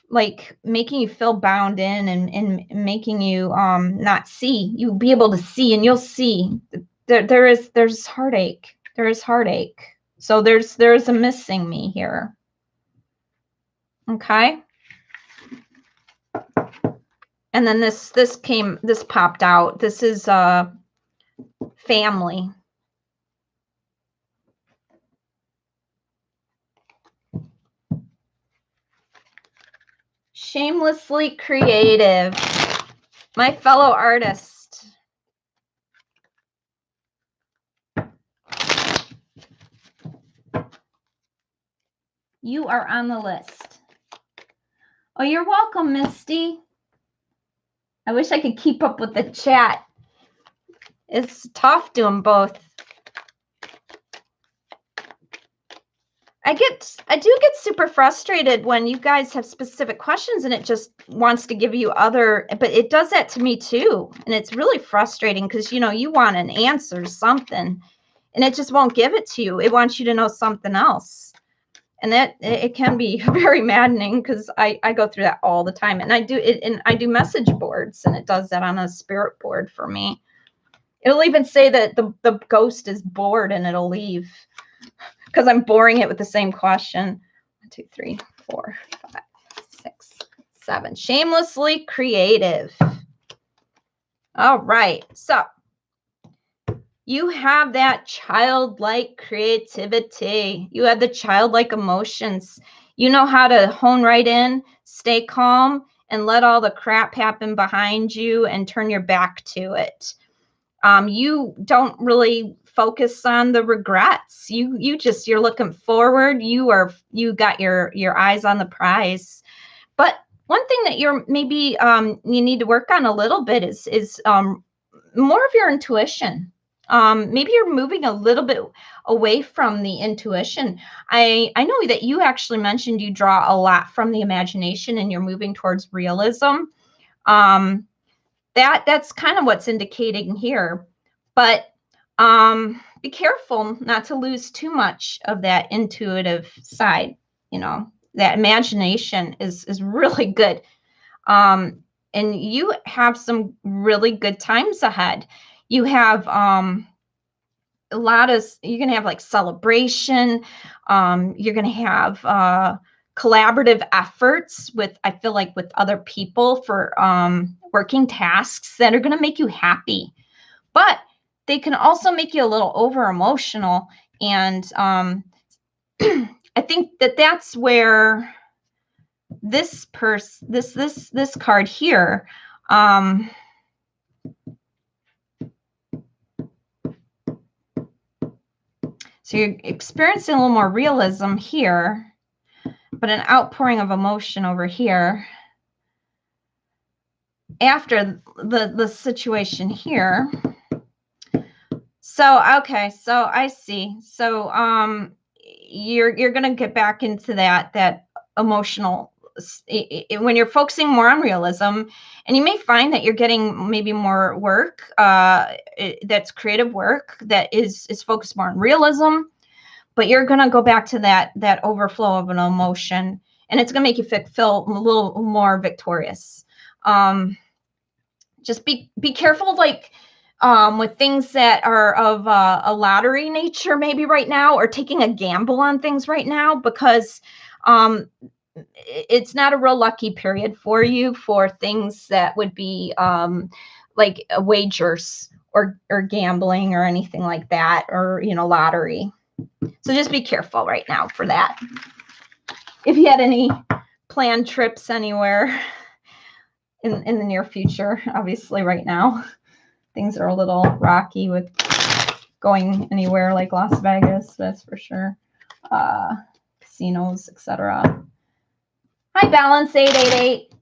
[SPEAKER 1] like making you feel bound in and making you not see. You'll be able to see, and you'll see there's heartache. There is heartache. So there's a missing me here. Okay. And then this popped out. This is family. Shamelessly creative. My fellow artist. You are on the list. Oh, you're welcome, Misty. I wish I could keep up with the chat. It's tough doing both. I do get super frustrated when you guys have specific questions and it just wants to give you other, but it does that to me too. And it's really frustrating because, you know, you want an answer, something, and it just won't give it to you. It wants you to know something else. And that it can be very maddening because I go through that all the time. And I do message boards, and it does that on a spirit board for me. It'll even say that the ghost is bored and it'll leave because I'm boring it with the same question. 1, 2, 3, 4, 5, 6, 7. Shamelessly creative. All right. So you have that childlike creativity. You have the childlike emotions. You know how to hone right in, stay calm, and let all the crap happen behind you and turn your back to it. You don't really focus on the regrets. You're looking forward. You got your eyes on the prize. But one thing that you're maybe you need to work on a little bit is more of your intuition. Maybe you're moving a little bit away from the intuition. I know that you actually mentioned you draw a lot from the imagination and you're moving towards realism. That's kind of what's indicating here. But be careful not to lose too much of that intuitive side. That imagination is really good. And you have some really good times ahead. You have you're going to have like celebration. You're going to have collaborative efforts I feel like with other people for working tasks that are going to make you happy. But they can also make you a little over emotional. And I think that's where this card here, so you're experiencing a little more realism here, but an outpouring of emotion over here after the situation here. So, okay, so I see. So you're going to get back into that emotional when you're focusing more on realism, and you may find that you're getting maybe more work that's creative work that is focused more on realism, but you're going to go back to that overflow of an emotion, and it's going to make you feel a little more victorious. Just be careful, like with things that are of a lottery nature maybe right now, or taking a gamble on things right now, because it's not a real lucky period for you for things that would be like wagers or gambling or anything like that, or lottery. So just be careful right now for that. If you had any planned trips anywhere in the near future, obviously right now things are a little rocky with going anywhere like Las Vegas, that's for sure. Casinos, etc. Hi, Balance 888.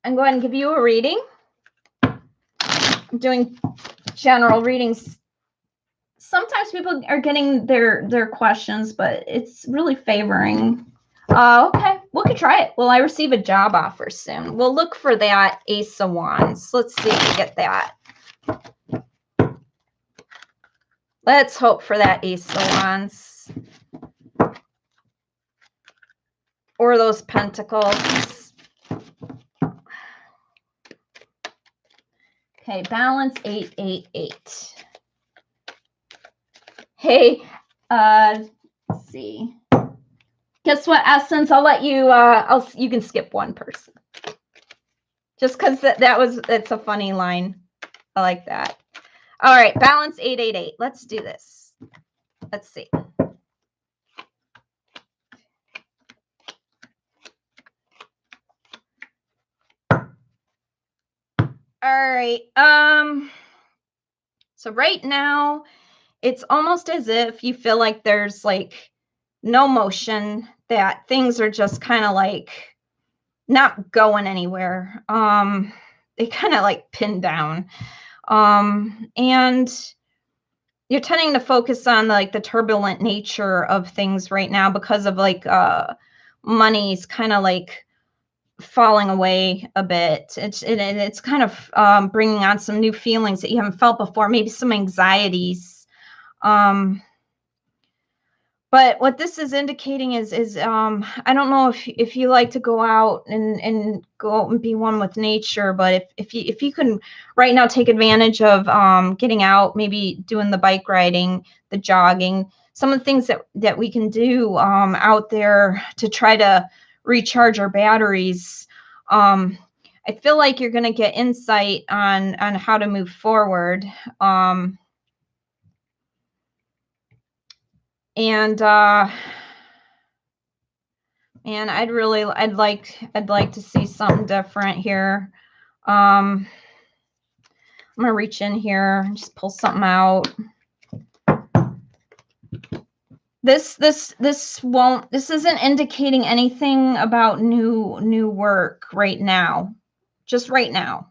[SPEAKER 1] I'm going to give you a reading. I'm doing general readings. Sometimes people are getting their questions, but it's really favoring. Okay, we could try it. Will I receive a job offer soon? We'll look for that Ace of Wands. Let's see if we get that. Let's hope for that Ace of Wands. Or those Pentacles. Okay, Balance 888. Hey, let's see. Guess what, Essence? I'll let you. You can skip one person. Just because it's a funny line. I like that. All right, Balance 888. Let's do this. Let's see. All right. So right now, it's almost as if you feel like there's like no motion, that things are just kind of like not going anywhere. They kind of like pinned down. And you're tending to focus on like the turbulent nature of things right now because of like money's kind of like falling away a bit. It's kind of bringing on some new feelings that you haven't felt before, maybe some anxieties. But what this is indicating is I don't know if you like to go out and go out and be one with nature, but if you can right now take advantage of getting out, maybe doing the bike riding, the jogging, some of the things that we can do out there to try to recharge our batteries. I feel like you're going to get insight on how to move forward. And I'd like to see something different here. I'm gonna reach in here and just pull something out. This isn't indicating anything about new work right now. Just right now.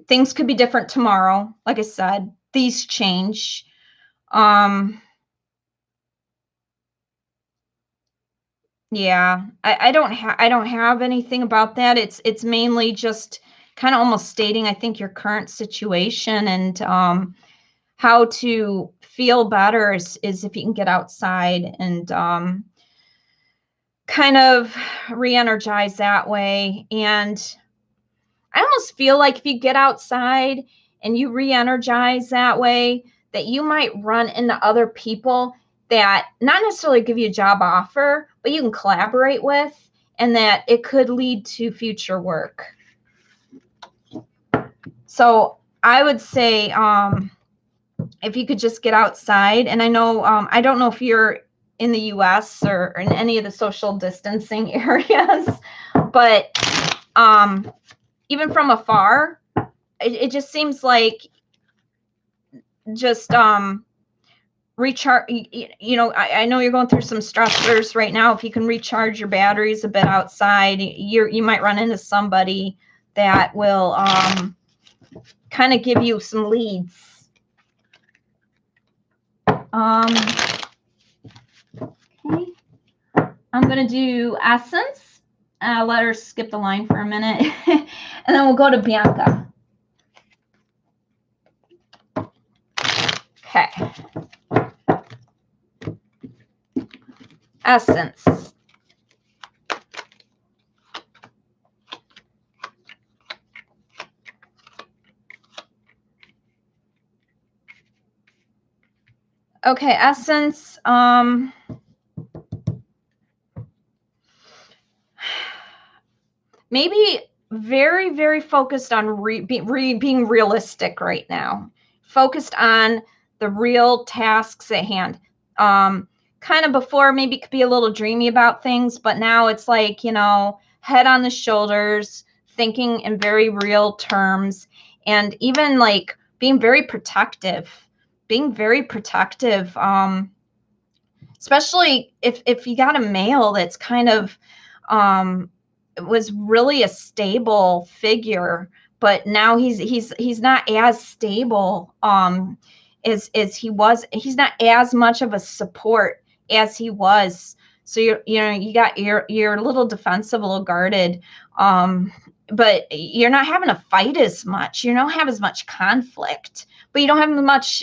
[SPEAKER 1] Things could be different tomorrow. Like I said, these change. Yeah, I don't have anything about that. It's mainly just kind of almost stating, I think, your current situation, and how to feel better is if you can get outside and kind of re-energize that way. And I almost feel like if you get outside and you re-energize that way, that you might run into other people that not necessarily give you a job offer, but you can collaborate with, and that it could lead to future work. So I would say if you could just get outside, and I know, I don't know if you're in the US or in any of the social distancing areas, but even from afar, it just seems like just recharge. I know you're going through some stressors right now. If you can recharge your batteries a bit outside, you might run into somebody that will kind of give you some leads. Okay, I'm gonna do Essence. Let her skip the line for a minute, and then we'll go to Bianca. Okay. Essence. Okay, Essence. Maybe very, very focused on being realistic right now. Focused on the real tasks at hand. Kind of before, maybe could be a little dreamy about things, but now it's like, head on the shoulders, thinking in very real terms, and even like being very protective. Especially if you got a male that's kind of was really a stable figure, but now he's not as stable as he was. He's not as much of a support as he was. So you're a little defensive, a little guarded, but you're not having to fight as much. You don't have as much conflict, but you don't have as much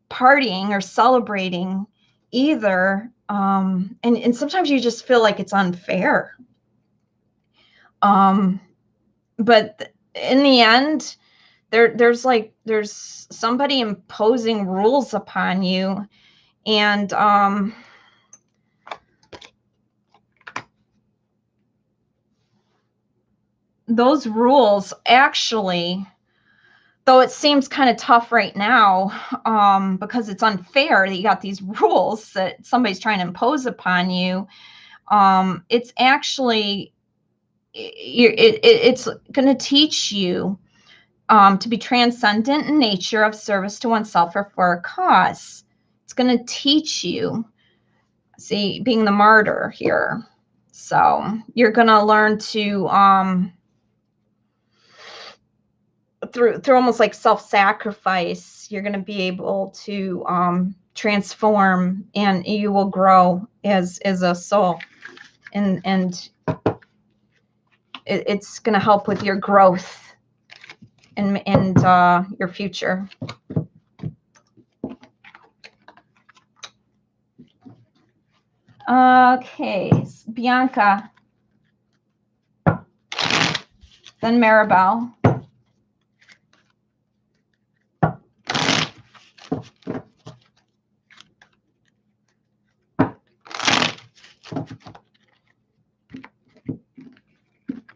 [SPEAKER 1] partying or celebrating either. And sometimes you just feel like it's unfair. But in the end, there's somebody imposing rules upon you, and those rules actually, though it seems kind of tough right now, because it's unfair that you got these rules that somebody's trying to impose upon you, it's actually, it's going to teach you to be transcendent in nature, of service to oneself or for a cause. It's going to teach you, see, being the martyr here. So you're going to learn to, through almost like self-sacrifice, you're going to be able to transform, and you will grow as a soul, and it's going to help with your growth and your future. Okay, Bianca, then Maribel.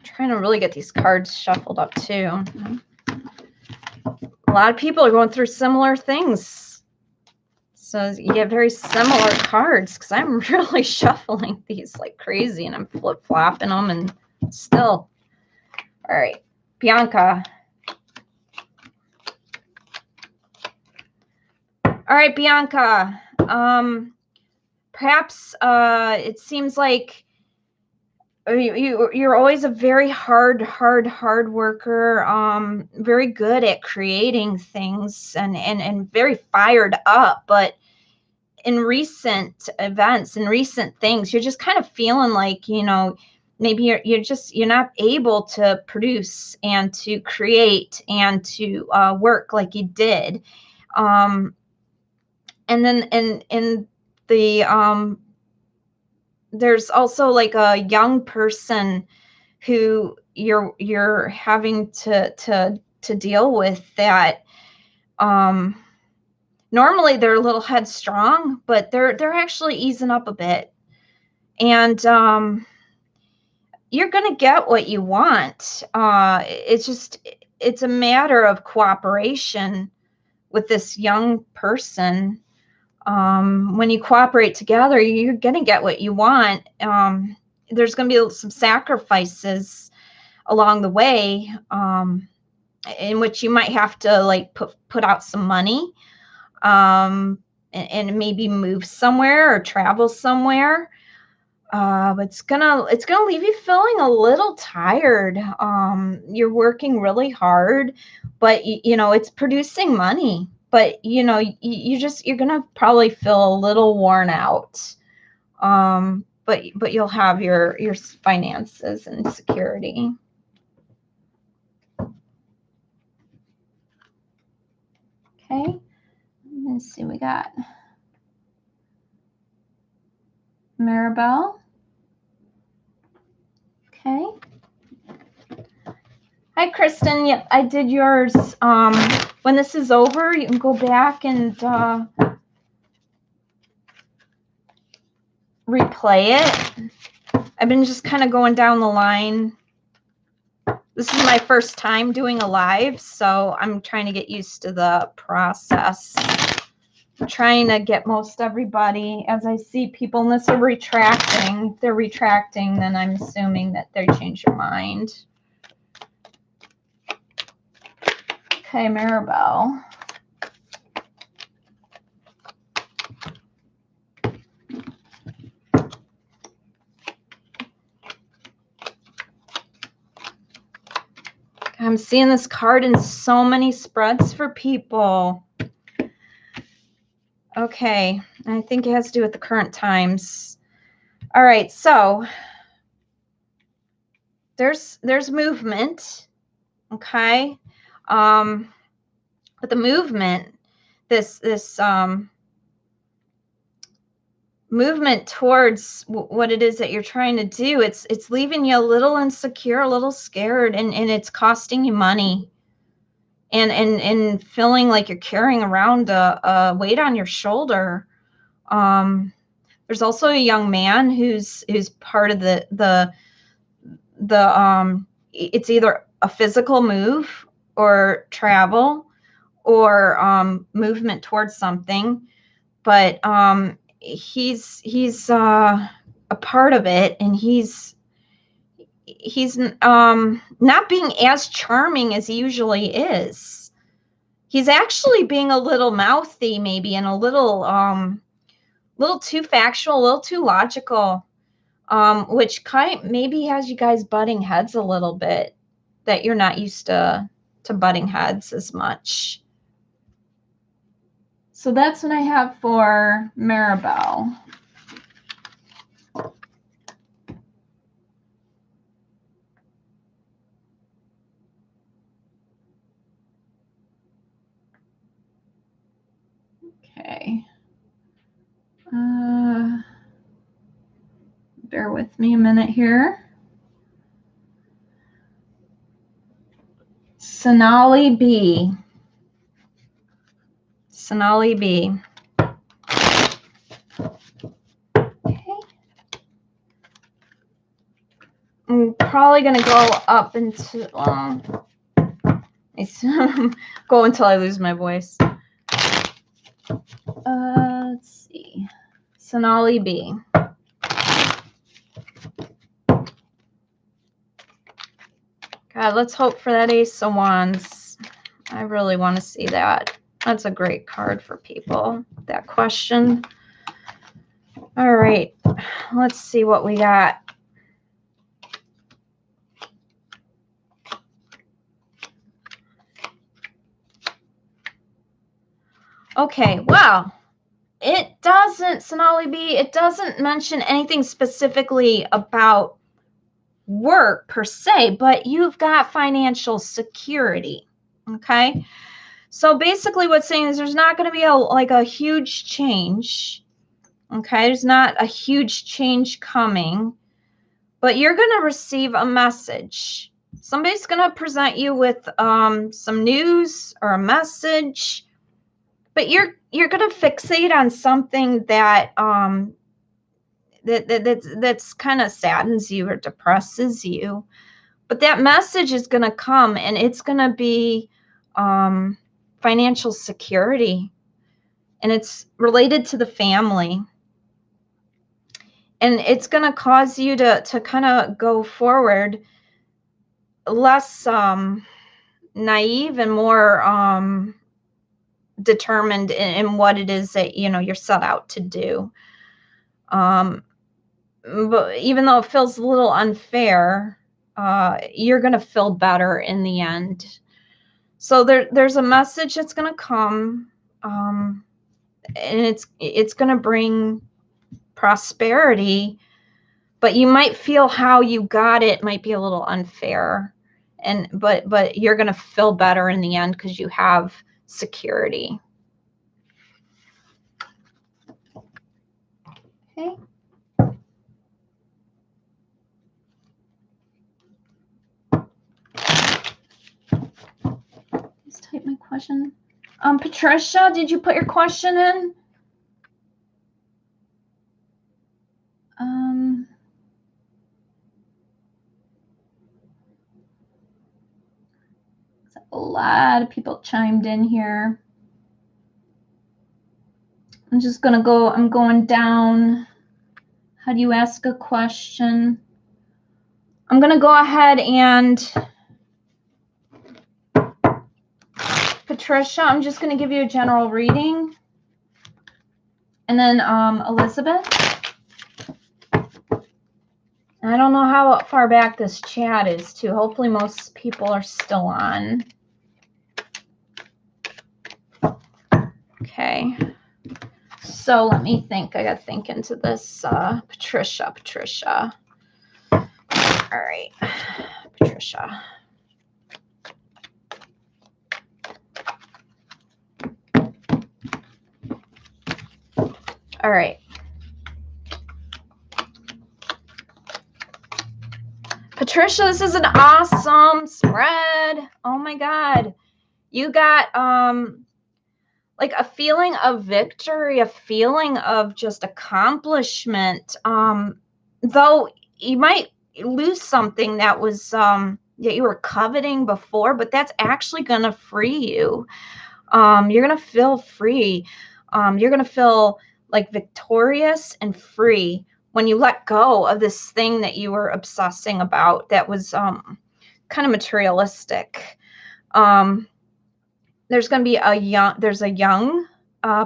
[SPEAKER 1] Trying to really get these cards shuffled up too. A lot of people are going through similar things, so you get very similar cards, because I'm really shuffling these like crazy, and I'm flip-flopping them, and still. All right, Bianca. All right, Bianca. Perhaps it seems like you're always a very hard worker, very good at creating things, and very fired up. But in recent events and recent things, you're just kind of feeling like, maybe you're not able to produce and to create and to work like you did. And then in the there's also like a young person who you're having to deal with that. Normally they're a little headstrong, but they're actually easing up a bit. And you're going to get what you want. It's a matter of cooperation with this young person. When you cooperate together, you're going to get what you want. There's going to be some sacrifices along the way, in which you might have to like put out some money, and maybe move somewhere or travel somewhere. It's gonna leave you feeling a little tired. You're working really hard, but it's producing money. But you're gonna probably feel a little worn out. But you'll have your finances and security. Okay, let's see. We got Maribel. Okay. Hi, Kristen. Yep, I did yours. When this is over, you can go back and replay it. I've been just kind of going down the line. This is my first time doing a live, so I'm trying to get used to the process. I'm trying to get most everybody. As I see people, unless they're retracting, if they're retracting, then I'm assuming that they change their mind. Okay, Maribel. I'm seeing this card in so many spreads for people. Okay, I think it has to do with the current times. All right, so there's movement, okay? But the movement, this movement towards what it is that you're trying to do, it's leaving you a little insecure, a little scared, and it's costing you money. And feeling like you're carrying around a weight on your shoulder. There's also a young man who's part of the it's either a physical move or travel or movement towards something, but he's a part of it, and he's not being as charming as he usually is. He's actually being a little mouthy, maybe, and a little too factual, a little too logical, which maybe has you guys butting heads a little bit, that you're not used to butting heads as much. So that's what I have for Maribel. Okay. Bear with me a minute here. Sonali B. Sonali B. Okay. I'm probably going to go up into, go until I lose my voice. Let's see. Sonali B. God, let's hope for that Ace of Wands. I really want to see that. That's a great card for people, that question. All right, let's see what we got. Okay, well, it doesn't, Sonali B, it doesn't mention anything specifically about work per se, but you've got financial security. Okay. So basically what's saying is there's not going to be a huge change. Okay. There's not a huge change coming, but you're going to receive a message. Somebody's going to present you with some news or a message, but you're going to fixate on something that that's kind of saddens you or depresses you. But that message is going to come, and it's going to be financial security, and it's related to the family. And it's going to cause you to kind of go forward less naive and more determined in what it is that, you're set out to do. But even though it feels a little unfair, you're going to feel better in the end. So there's a message that's going to come, and it's going to bring prosperity, but you might feel how you got it might be a little unfair, but you're going to feel better in the end because you have security. Okay. Let's type my question. Patricia, did you put your question in? A lot of people chimed in here. I'm going down. How do you ask a question? I'm going to go ahead and Patricia, I'm just going to give you a general reading. And then Elizabeth. I don't know how far back this chat is too. Hopefully most people are still on. Okay. So let me think. I got to think into this. Patricia. All right. Patricia. All right. Patricia, this is an awesome spread. Oh my God. You got like a feeling of victory, a feeling of just accomplishment. Though you might lose something that was that you were coveting before, but that's actually going to free you. You're going to feel free. You're going to feel like victorious and free when you let go of this thing that you were obsessing about that was kind of materialistic. There's going to be a young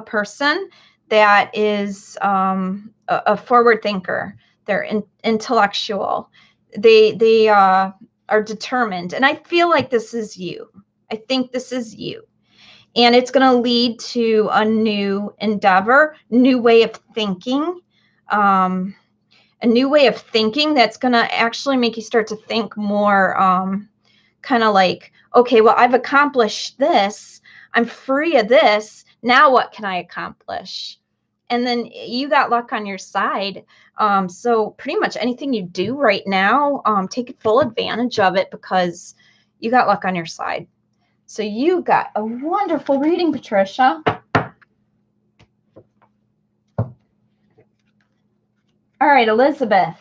[SPEAKER 1] person that is a forward thinker. They're intellectual. They are determined. And I feel like this is you. I think this is you. And it's going to lead to a new endeavor, new way of thinking, a new way of thinking that's going to actually make you start to think more kind of like, okay, well, I've accomplished this. I'm free of this. Now what can I accomplish? And then you got luck on your side. So pretty much anything you do right now, take full advantage of it because you got luck on your side. So you got a wonderful reading, Patricia. All right, Elizabeth.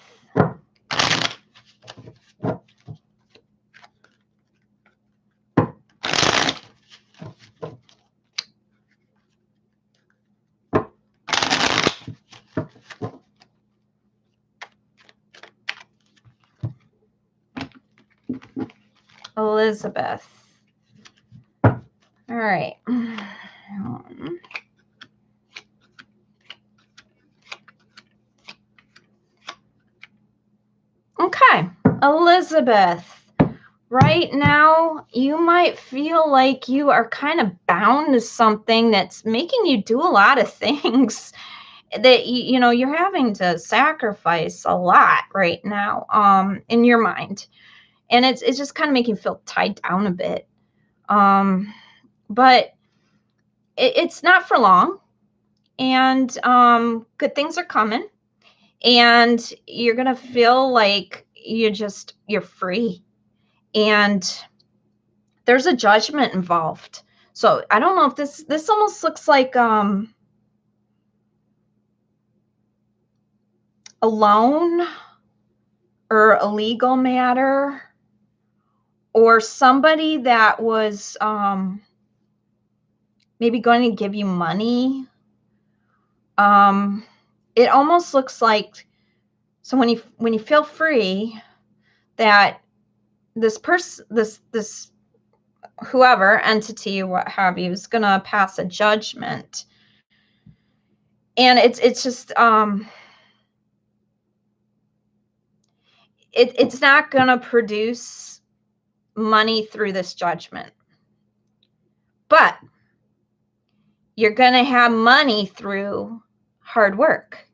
[SPEAKER 1] Elizabeth. All right. Okay, Elizabeth. Right now, you might feel like you are kind of bound to something that's making you do a lot of things. that you know, you're having to sacrifice a lot right now in your mind, and it's just kind of making you feel tied down a bit. But it's not for long, and good things are coming, and you're gonna feel like you're free, and there's a judgment involved. So I don't know if this almost looks like a loan or a legal matter, or somebody that was maybe going to give you money. It almost looks like, so when you feel free, that this person, this whoever, entity, what have you, is gonna pass a judgment, and it's just it's not gonna produce money through this judgment, but you're gonna have money through hard work.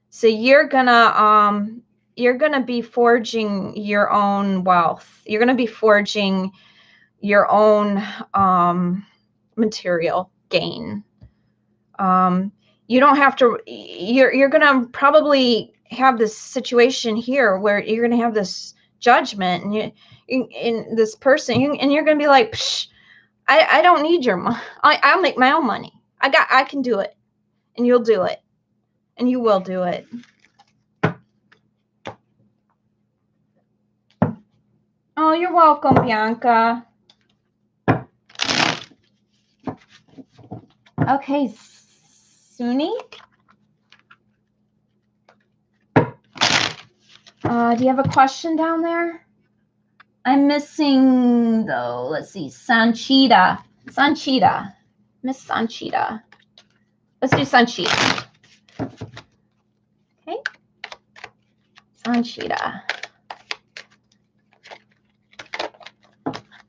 [SPEAKER 1] So you're gonna be forging your own wealth. You're gonna be forging your own material gain. You don't have to. You're gonna probably have this situation here where you're gonna have this judgment, and you in this person, and you're gonna be like, Psh, I don't need your money. I'll make my own money. I can do it, and you'll do it, and you will do it. Oh, you're welcome, Bianca. Okay, Suni. Do you have a question down there? I'm missing, though. Let's see. Sanchita. Miss Sanchita. Let's do Sanchita. Okay. Sanchita.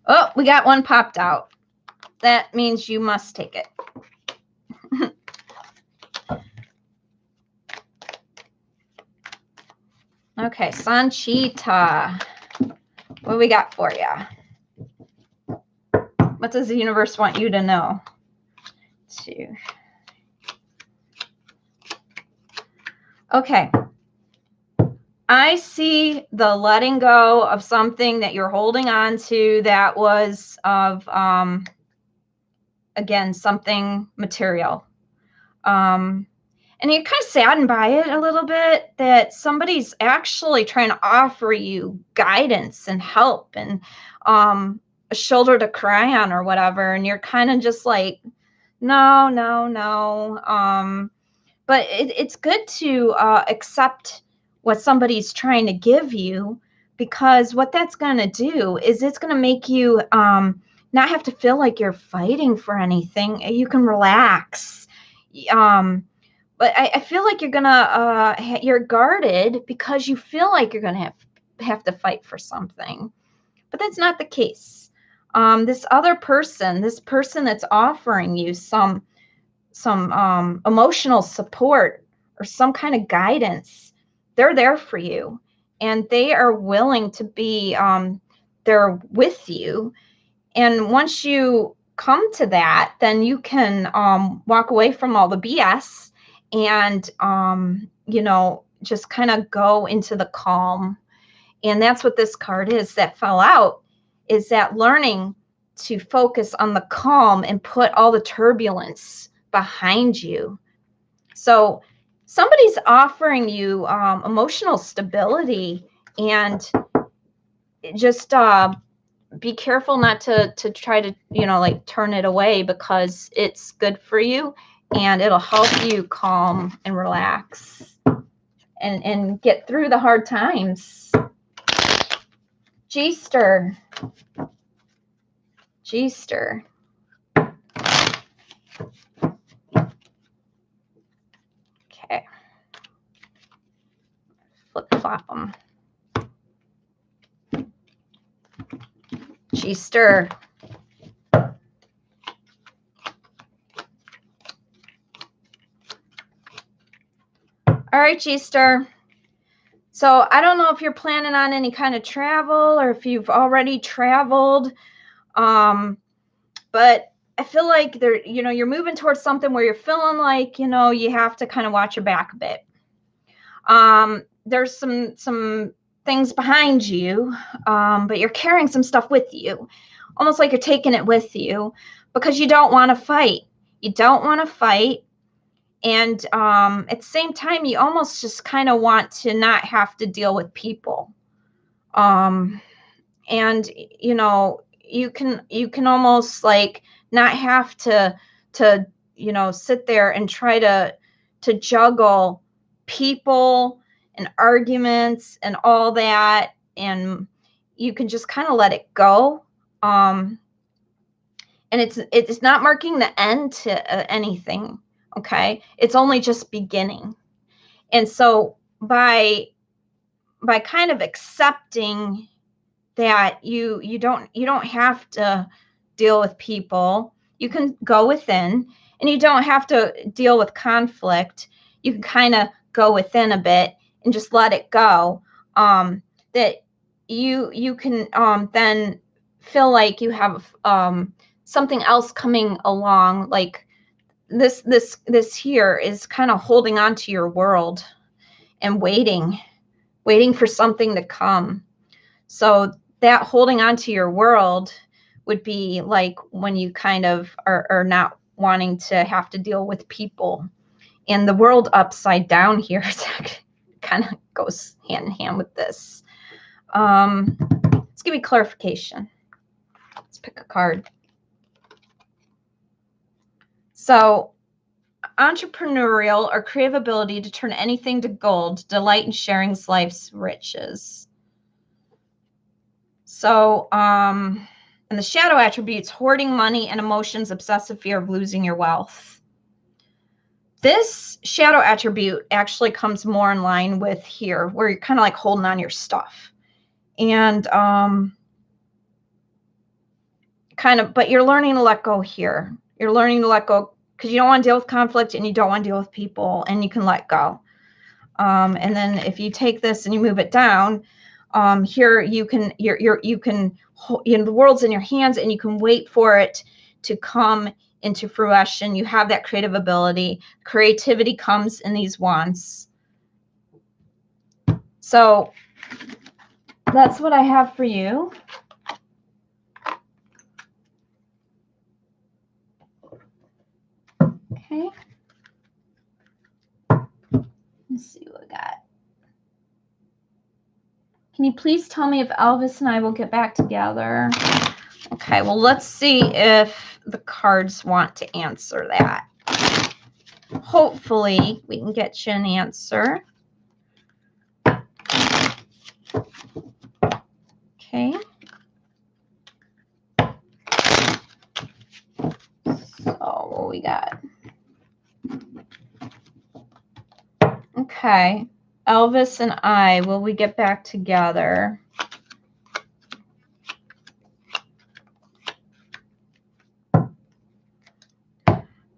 [SPEAKER 1] Oh, we got one popped out. That means you must take it. Okay, Sanchita. What do we got for you? What does the universe want you to know? Okay. I see the letting go of something that you're holding on to that was of, again, something material. And you're kind of saddened by it a little bit, that somebody's actually trying to offer you guidance and help and a shoulder to cry on or whatever. And you're kind of just like, no. But it's good to accept what somebody's trying to give you, because what that's going to do is it's going to make you not have to feel like you're fighting for anything. You can relax. But I feel like you're gonna you're guarded because you feel like you're gonna have to fight for something, but that's not the case. This other person, this person that's offering you some emotional support or some kind of guidance, they're there for you, and they are willing to be there with you. And once you come to that, then you can walk away from all the BS and you know, just kind of go into the calm. And that's what this card is that fell out, is that learning to focus on the calm and put all the turbulence behind you. So somebody's offering you emotional stability, and just be careful not to try to, you know, like turn it away, because it's good for you and it'll help you calm and relax and get through the hard times. G-ster. Okay. Flip-flop them. G-ster. All right, G-Star. So I don't know if you're planning on any kind of travel or if you've already traveled. But I feel like you're moving towards something where you're feeling like, you have to kind of watch your back a bit. There's some things behind you, but you're carrying some stuff with you, almost like you're taking it with you because you don't want to fight. You don't want to fight. And at the same time, you almost just kind of want to not have to deal with people. And you can almost like not have to sit there and try to juggle people and arguments and all that, and you can just kind of let it go. And it's not marking the end to anything. Okay, it's only just beginning. And so by kind of accepting that you don't have to deal with people, you can go within, and you don't have to deal with conflict. You can kind of go within a bit and just let it go. That you can then feel like you have something else coming along, like this here is kind of holding on to your world and waiting for something to come. So that holding on to your world would be like when you kind of are not wanting to have to deal with people. And the world upside down here kind of goes hand in hand with this. Let's give you clarification. Let's pick a card. So entrepreneurial or creative ability to turn anything to gold, delight in sharing life's riches. So, and the shadow attributes, hoarding money and emotions, obsessive fear of losing your wealth. This shadow attribute actually comes more in line with here, where you're kind of like holding on your stuff. And but you're learning to let go here. You're learning to let go because you don't want to deal with conflict and you don't want to deal with people, and you can let go. And then if you take this and you move it down, here the world's in your hands, and you can wait for it to come into fruition. You have that creative ability. Creativity comes in these wands. So that's what I have for you. Okay. Let's see what we got. Can you please tell me if Elvis and I will get back together? Okay, well, let's see if the cards want to answer that. Hopefully, we can get you an answer. Okay. So, what we got? Okay. Elvis and I, will we get back together?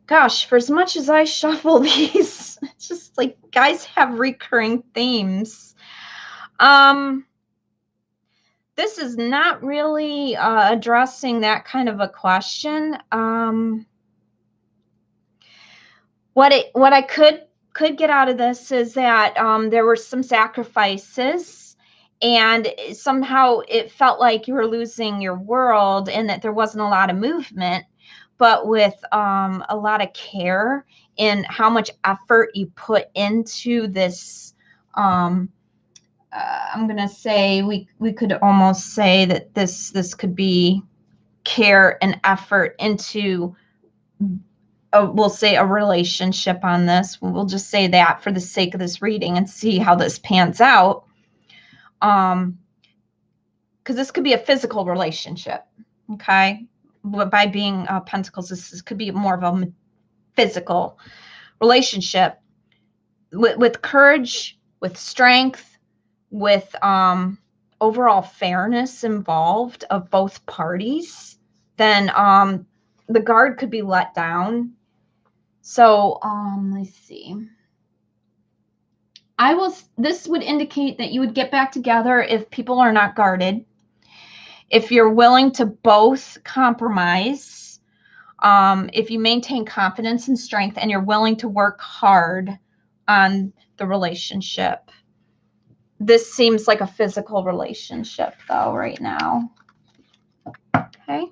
[SPEAKER 1] Gosh, for as much as I shuffle these, it's just like guys have recurring themes. This is not really addressing that kind of a question. What I could get out of this is that there were some sacrifices, and somehow it felt like you were losing your world and that there wasn't a lot of movement, but with a lot of care and how much effort you put into this. I'm going to say we could almost say that this could be care and effort into we'll say a relationship on this. We'll just say that for the sake of this reading and see how this pans out. Because this could be a physical relationship, okay? But by being Pentacles, this could be more of a physical relationship with courage, with strength, with overall fairness involved of both parties. Then the guard could be let down. So, let's see. This would indicate that you would get back together if people are not guarded, if you're willing to both compromise, if you maintain confidence and strength, and you're willing to work hard on the relationship. This seems like a physical relationship, though, right now. Okay.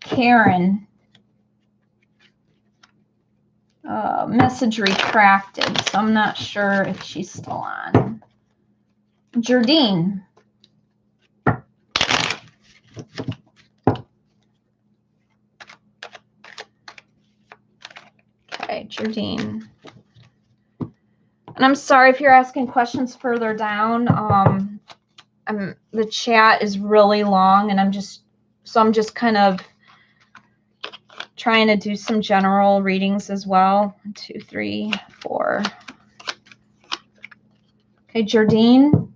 [SPEAKER 1] Karen. Message retracted, so I'm not sure if she's still on. Jardine. Okay, Jardine. And I'm sorry if you're asking questions further down. The chat is really long, and I'm just kind of trying to do some general readings as well. 1, 2, 3, 4. Okay, Jardine.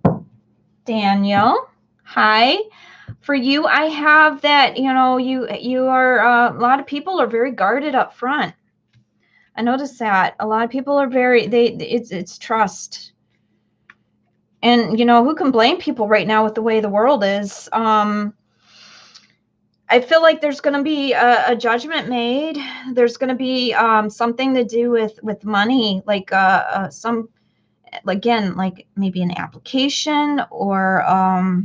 [SPEAKER 1] Daniel. Hi. For you, I have that, you are, a lot of people are very guarded up front. I noticed that. A lot of people are it's trust. And, who can blame people right now with the way the world is? I feel like there's going to be a judgment made. There's going to be something to do with money, like again, like maybe an application or a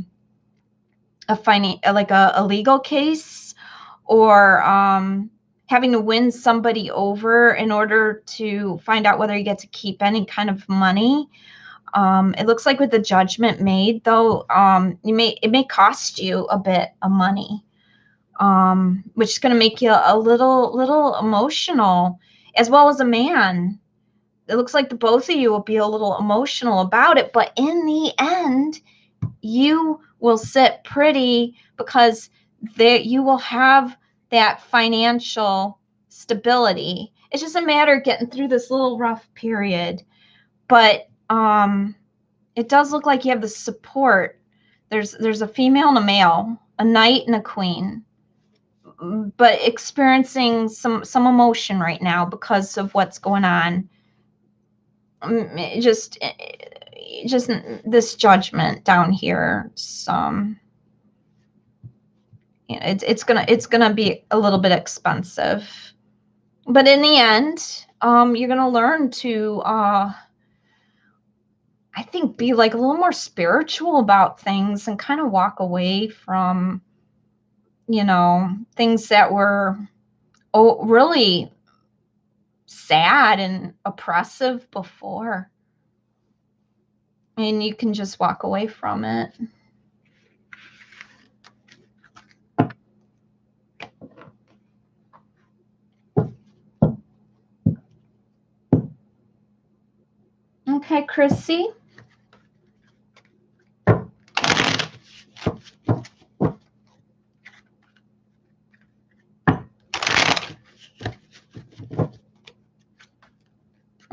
[SPEAKER 1] legal case, or having to win somebody over in order to find out whether you get to keep any kind of money. It looks like with the judgment made, though, it may cost you a bit of money. Which is going to make you a little emotional, as well as a man. It looks like the both of you will be a little emotional about it, but in the end, you will sit pretty, because you will have that financial stability. It's just a matter of getting through this little rough period. But it does look like you have the support. There's a female and a male, a knight and a queen, but experiencing some emotion right now because of what's going on. Just this judgment down here. It's gonna be a little bit expensive, but in the end, you're gonna learn to I think be like a little more spiritual about things, and kind of walk away from things that were really sad and oppressive before. And you can just walk away from it. Okay, Chrissy.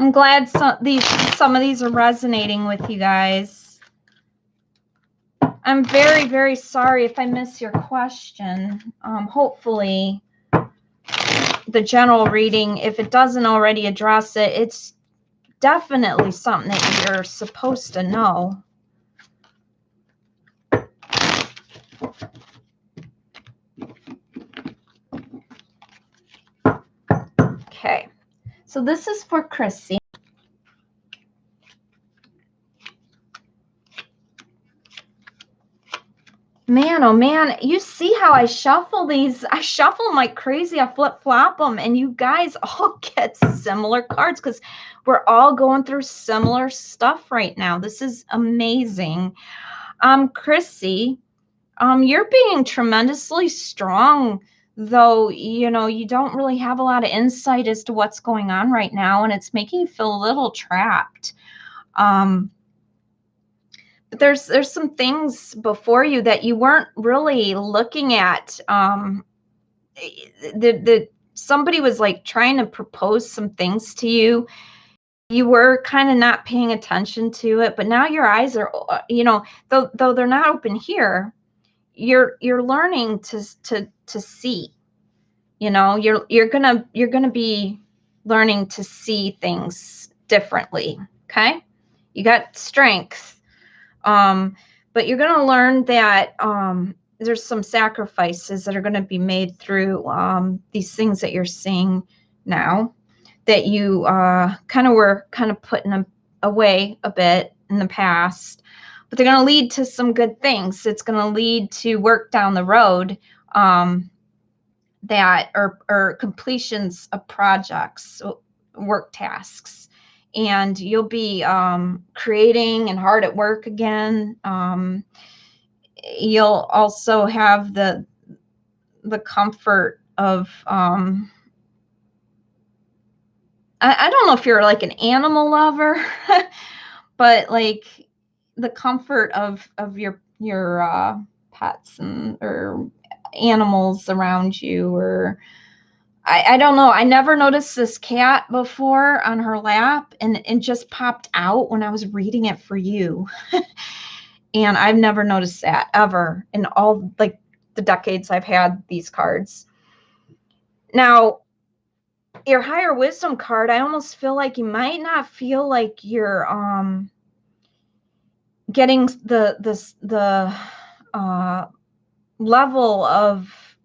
[SPEAKER 1] I'm glad some of these are resonating with you guys. I'm very, very sorry if I miss your question. Hopefully, the general reading, if it doesn't already address it, it's definitely something that you're supposed to know. Okay, so this is for Chrissy. Man, oh man, you see how I shuffle these? I shuffle them like crazy. I flip-flop them, and you guys all get similar cards because we're all going through similar stuff right now. This is amazing. Chrissy, you're being tremendously strong, though, you don't really have a lot of insight as to what's going on right now, and it's making you feel a little trapped. But there's some things before you that you weren't really looking at. Somebody was like trying to propose some things to you. you were kind of not paying attention to it, but now your eyes are, you know, though they're not open here, you're learning to see. You know, you're gonna be learning to see things differently. Okay, you got strength, but you're gonna learn that there's some sacrifices that are gonna be made through these things that you're seeing now, that you were putting away a bit in the past, but they're going to lead to some good things. It's going to lead to work down the road, that or completions of projects, work tasks, and you'll be creating and hard at work again. You'll also have the comfort of I don't know if you're like an animal lover, but like the comfort of your pets or animals around you, or I don't know. I never noticed this cat before on her lap, and it just popped out when I was reading it for you. And I've never noticed that ever in all like the decades I've had these cards. Now, your higher wisdom card, I almost feel like you might not feel like you're getting the level of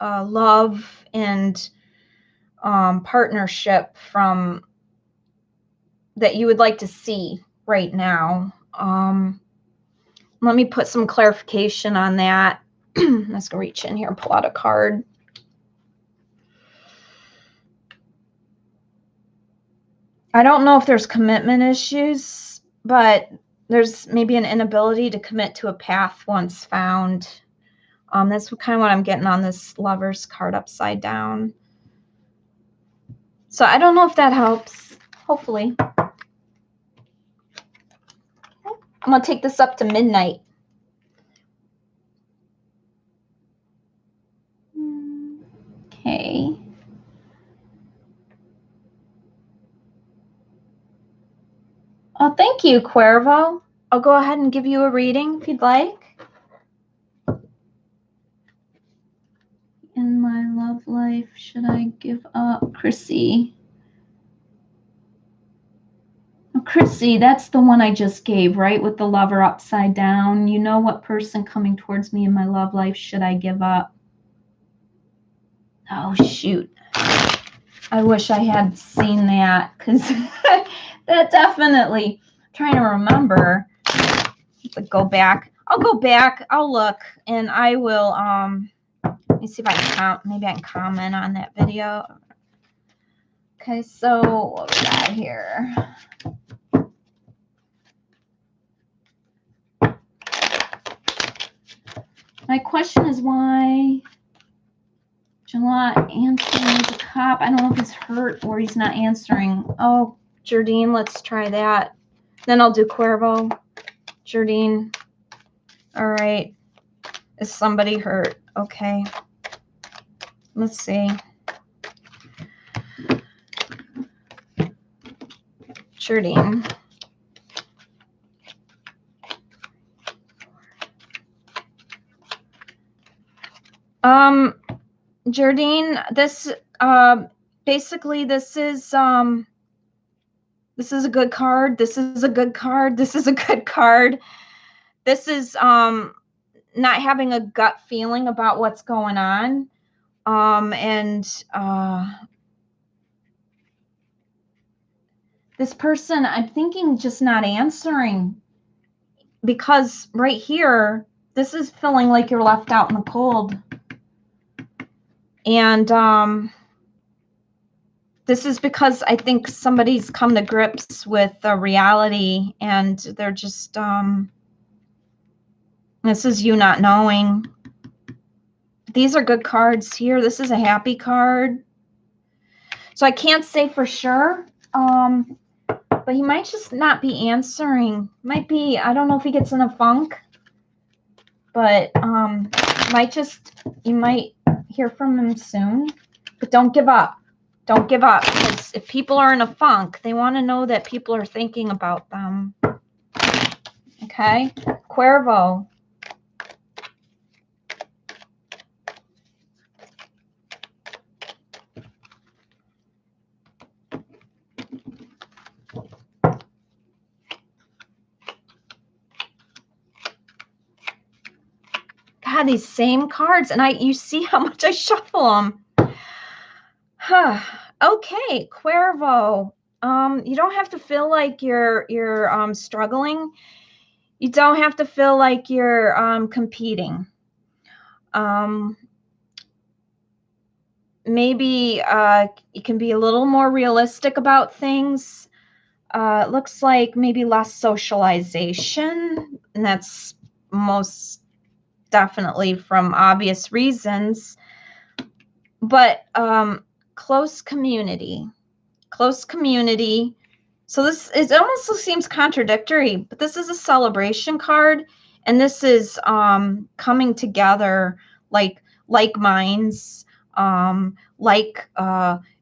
[SPEAKER 1] love and partnership from that you would like to see right now. Let me put some clarification on that. Let's go reach in here and pull out a card. I don't know if there's commitment issues, but there's maybe an inability to commit to a path once found. That's kind of what I'm getting on this Lover's card upside down. So I don't know if that helps. Hopefully. I'm going to take this up to midnight. Okay. Oh, thank you, Cuervo. I'll go ahead and give you a reading if you'd like. In my love life, should I give up? Chrissy. Oh, Chrissy, that's the one I just gave, right? With the Lover upside down. You know what person coming towards me in my love life should I give up? Oh, shoot. I wish I had seen that, because that definitely, I'm trying to remember. But go back. I'll go back. I'll look, and I will, let me see if I can, maybe I can comment on that video. Okay, so what we got here? My question is why Jalot answering the cop. I don't know if he's hurt or he's not answering. Oh, Jardine, let's try that. Then I'll do Cuervo. Jardine. All right. Is somebody hurt? Okay. Let's see. Jardine. Jardine, this basically this is a good card. This is a good card. This is a good card. This is not having a gut feeling about what's going on. This person, I'm thinking, just not answering, because right here, this is feeling like you're left out in the cold. And this is because I think somebody's come to grips with the reality, and they're just, this is you not knowing. These are good cards here. This is a happy card. So I can't say for sure, but he might just not be answering. Might be, I don't know if he gets in a funk, but you might hear from him soon. But don't give up. Don't give up, because if people are in a funk, they want to know that people are thinking about them. Okay? Cuervo. God, these same cards, and you see how much I shuffle them. Huh. Okay, Cuervo. You don't have to feel like you're struggling. You don't have to feel like you're competing. Maybe you can be a little more realistic about things. It looks like maybe less socialization, and that's most definitely from obvious reasons. But close community. So this, it almost seems contradictory, but this is a celebration card, and this is coming together like minds, like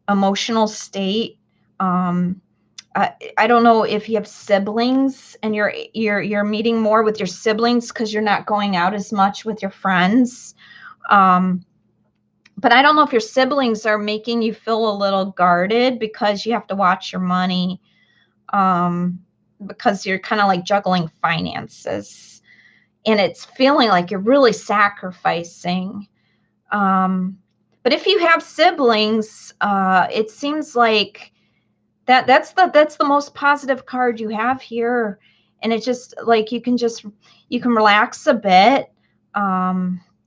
[SPEAKER 1] emotional state. I don't know if you have siblings and you're meeting more with your siblings because you're not going out as much with your friends. But I don't know if your siblings are making you feel a little guarded because you have to watch your money, because you're kind of like juggling finances, and it's feeling like you're really sacrificing. But if you have siblings, it seems like that's the most positive card you have here, and it's just like you can relax a bit,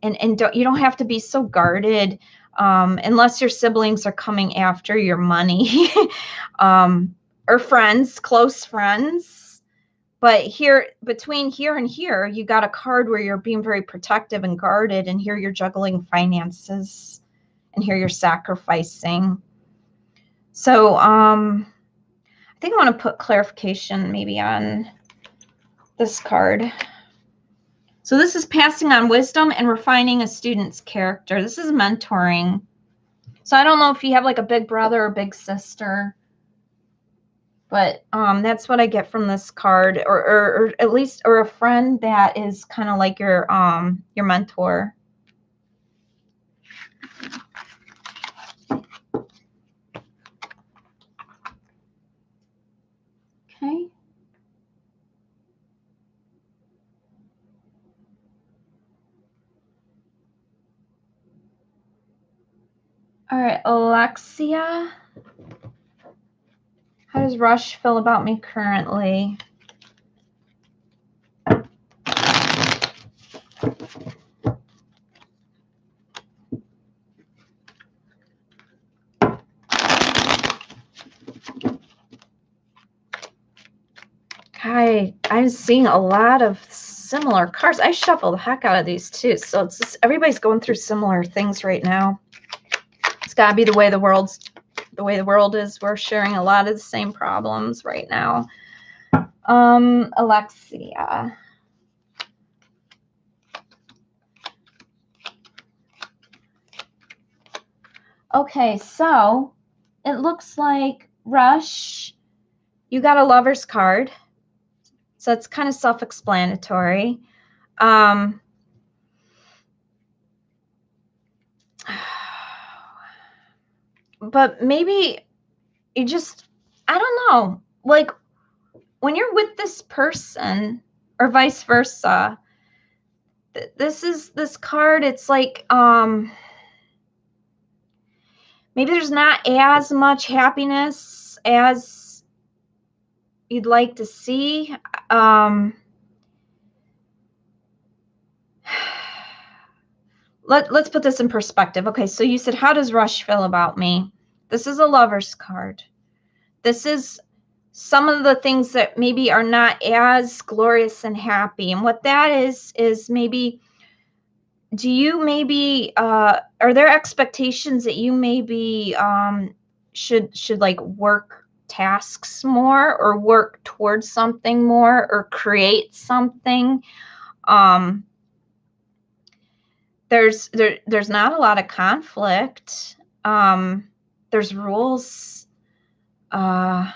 [SPEAKER 1] and you don't have to be so guarded, unless your siblings are coming after your money, or friends, close friends. But here, between here and here, you got a card where you're being very protective and guarded, and here you're juggling finances, and here you're sacrificing. So I think I want to put clarification maybe on this card. So this is passing on wisdom and refining a student's character. This is mentoring. So I don't know if you have like a big brother or big sister, but that's what I get from this card, or at least, or a friend that is kind of like your mentor. Okay. All right, Alexia. How does Rush feel about me currently? I'm seeing a lot of similar cards. I shuffle the heck out of these too. So it's just, everybody's going through similar things right now. It's got to be the way the world is. We're sharing a lot of the same problems right now. Alexia. Okay, so it looks like, Rush, you got a Lover's card. So it's kind of self-explanatory. But maybe you just, I don't know, like when you're with this person or vice versa, this card, it's like, maybe there's not as much happiness as you'd like to see. Let's put this in perspective. Okay, so you said, how does Rush feel about me? This is a Lover's card. This is some of the things that maybe are not as glorious and happy. And what that is maybe, do you maybe, are there expectations that you maybe should like work tasks more, or work towards something more, or create something? There's not a lot of conflict. there's rules. Are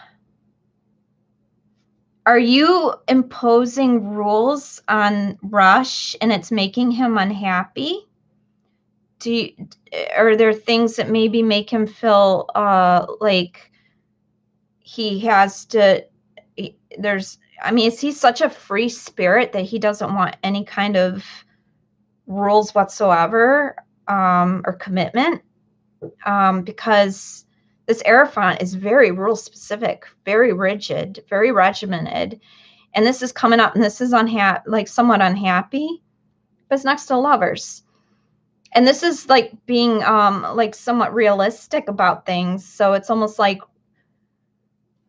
[SPEAKER 1] you imposing rules on Rush and it's making him unhappy? Are there things that maybe make him feel like he has to, I mean, is he such a free spirit that he doesn't want any kind of rules whatsoever, or commitment? Because this Hierophant is very rule specific, very rigid, very regimented. And this is coming up, and this is like somewhat unhappy, but it's next to Lovers. And this is like being like somewhat realistic about things. So it's almost like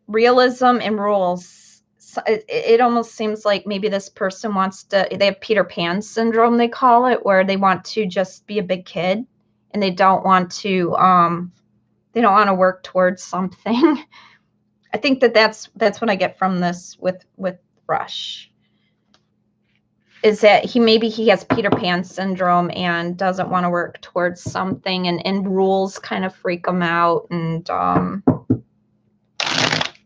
[SPEAKER 1] realism and rules. So it almost seems like maybe this person wants to, they have Peter Pan syndrome, they call it, where they want to just be a big kid and they don't want to work towards something. I think that's what I get from this with Rush, is that he has Peter Pan syndrome and doesn't want to work towards something, and rules kind of freak him out, and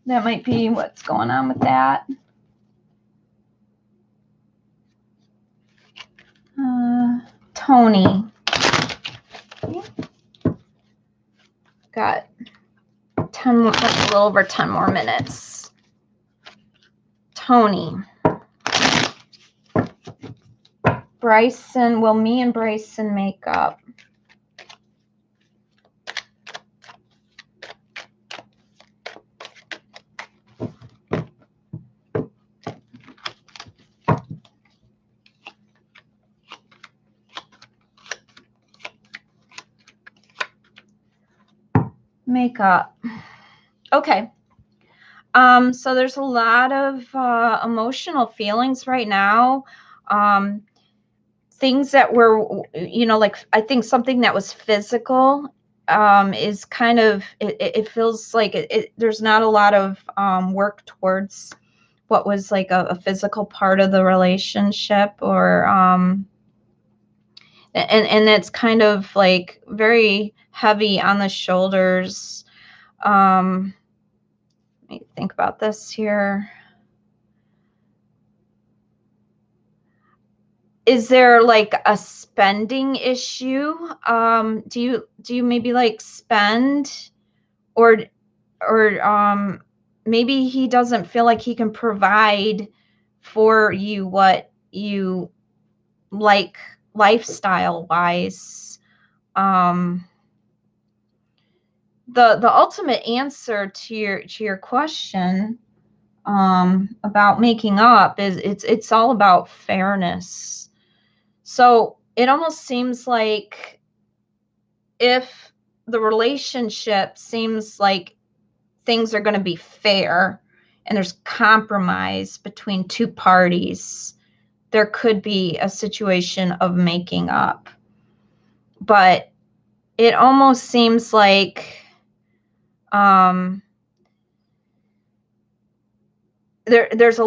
[SPEAKER 1] that might be what's going on with that. Tony. Got 10 more, a little over 10 more minutes. Tony. Bryson, will me and Bryson make up? Make up. Okay. So there's a lot of emotional feelings right now. Things that were, like, I think something that was physical is kind of, it feels like there's not a lot of work towards what was like a physical part of the relationship, or and it's kind of like very heavy on the shoulders. Let me think about this here. Is there like a spending issue? Do you maybe like spend, or maybe he doesn't feel like he can provide for you what you like lifestyle wise? The ultimate answer to your question about making up is it's all about fairness. So it almost seems like if the relationship seems like things are going to be fair and there's compromise between two parties, there could be a situation of making up. But it almost seems like there's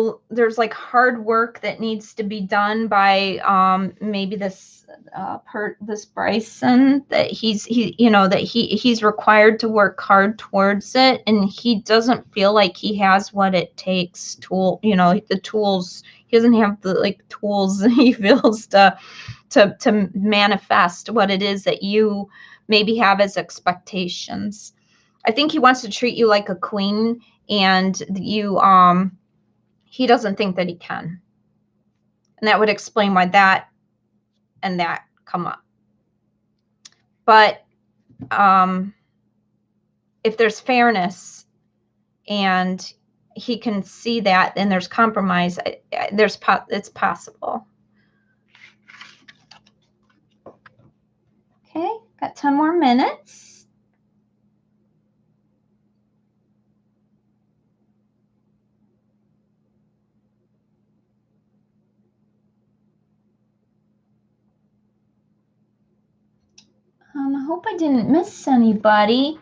[SPEAKER 1] like hard work that needs to be done by maybe this Bryson, that he's required to work hard towards it, and he doesn't feel like he has what it takes the tools. He doesn't have the tools he feels to manifest what it is that you maybe have as expectations. I think he wants to treat you like a queen, and he doesn't think that he can. And that would explain why that and that come up. But if there's fairness and he can see that, and there's compromise, it's possible. Okay, got 10 more minutes. I hope I didn't miss anybody.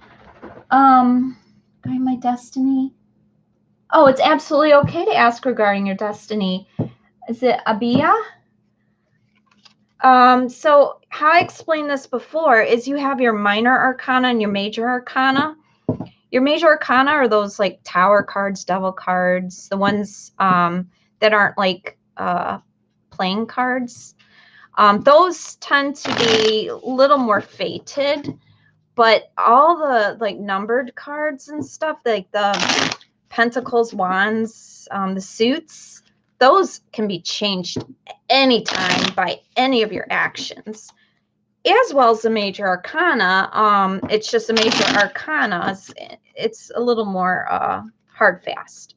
[SPEAKER 1] Regarding my destiny. Oh, it's absolutely okay to ask regarding your destiny. Is it Abia? So how I explained this before is you have your minor arcana and your major arcana. Your major arcana are those like tower cards, devil cards, the ones that aren't like playing cards. Those tend to be a little more fated, but all the like numbered cards and stuff, like the pentacles, wands, the suits, those can be changed anytime by any of your actions, as well as the major arcana. It's just a major arcana. It's a little more hard fast.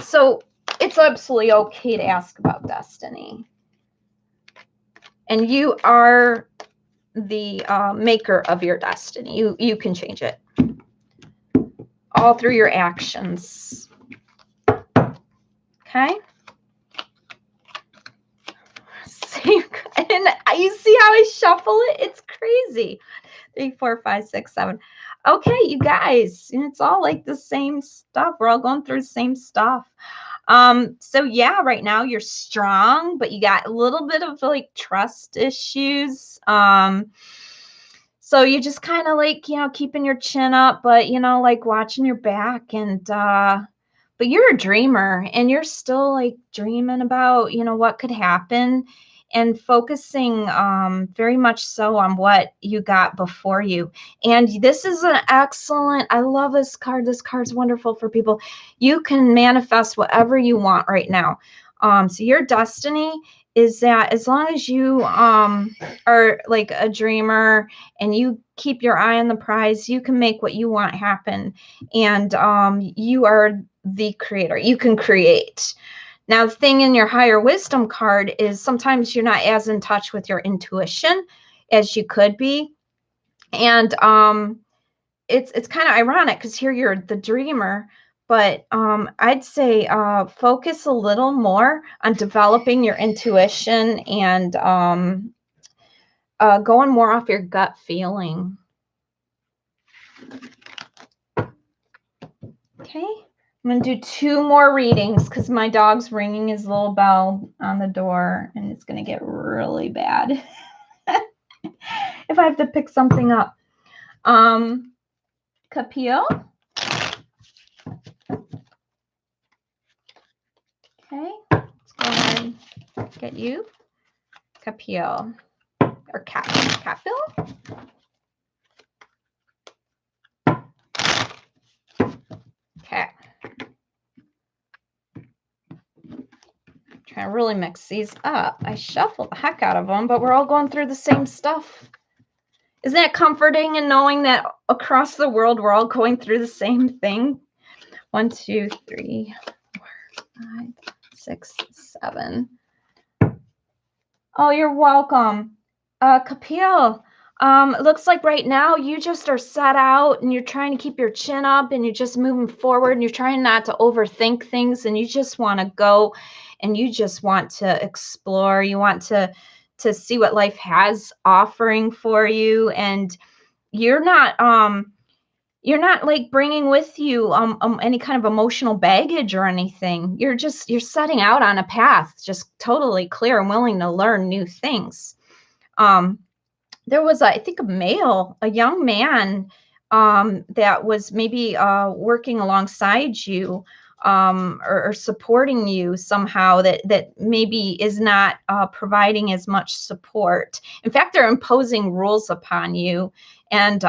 [SPEAKER 1] So it's absolutely okay to ask about destiny. And you are the maker of your destiny. You can change it all through your actions. Okay. And you see how I shuffle it? It's crazy. 3, 4, 5, 6, 7. Okay, you guys, it's all like the same stuff. We're all going through the same stuff. So yeah, right now you're strong, but you got a little bit of like trust issues. So you just kind of like, keeping your chin up, but like watching your back, and but you're a dreamer, and you're still like dreaming about, what could happen, and focusing very much so on what you got before you. And this is an excellent, I love this card. This card's wonderful for people. You can manifest whatever you want right now. So your destiny is that as long as you are like a dreamer and you keep your eye on the prize, you can make what you want happen. And you are the creator. You can create. Now, the thing in your higher wisdom card is sometimes you're not as in touch with your intuition as you could be. And it's kind of ironic because here you're the dreamer, but I'd say focus a little more on developing your intuition and going more off your gut feeling. Okay. I'm going to do 2 more readings because my dog's ringing his little bell on the door, and it's going to get really bad if I have to pick something up. Capio. Okay. Let's go ahead and get you. Capio. Or Capil. Okay. Trying to really mix these up. I shuffled the heck out of them, but we're all going through the same stuff. Isn't that comforting in knowing that across the world we're all going through the same thing? 1, 2, 3, 4, 5, 6, 7. Oh, you're welcome. Capil. It looks like right now you just are set out and you're trying to keep your chin up and you're just moving forward and you're trying not to overthink things, and you just want to go and you just want to explore. You want to see what life has offering for you, and you're not like bringing with you any kind of emotional baggage or anything. You're setting out on a path, just totally clear and willing to learn new things. There was, I think, a young man that was maybe working alongside you or supporting you somehow that maybe is not providing as much support. In fact, they're imposing rules upon you. And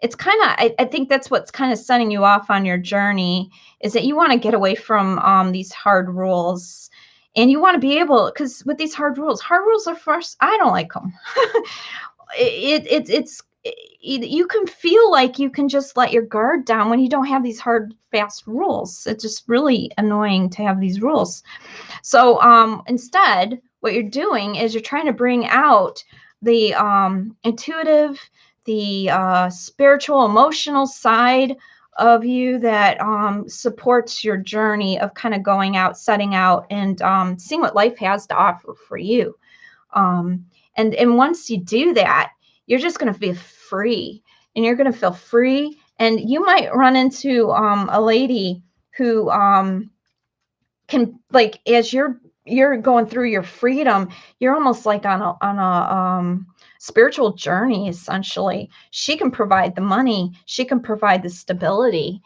[SPEAKER 1] it's kind of, I think that's what's kind of setting you off on your journey, is that you want to get away from these hard rules. And you want to be able, because with these hard rules are first, I don't like them. You can feel like you can just let your guard down when you don't have these hard, fast rules. It's just really annoying to have these rules. So instead, what you're doing is you're trying to bring out the intuitive, the spiritual, emotional side of you that supports your journey of kind of going out, setting out, and seeing what life has to offer for you. And once you do that, you're just going to feel free, and you're going to feel free. And you might run into a lady who can, like, as you're you're going through your freedom. You're almost like on a spiritual journey, essentially. She can provide the money. She can provide the stability.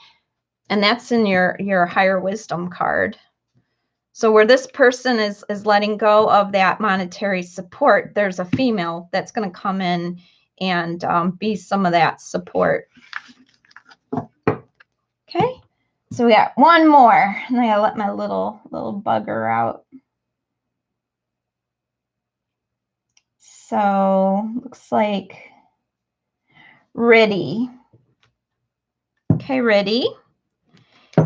[SPEAKER 1] And that's in your higher wisdom card. So where this person is letting go of that monetary support, there's a female that's going to come in and be some of that support. Okay, so we got one more, and I gotta let my little bugger out. So looks like Riddy. Okay, Riddy,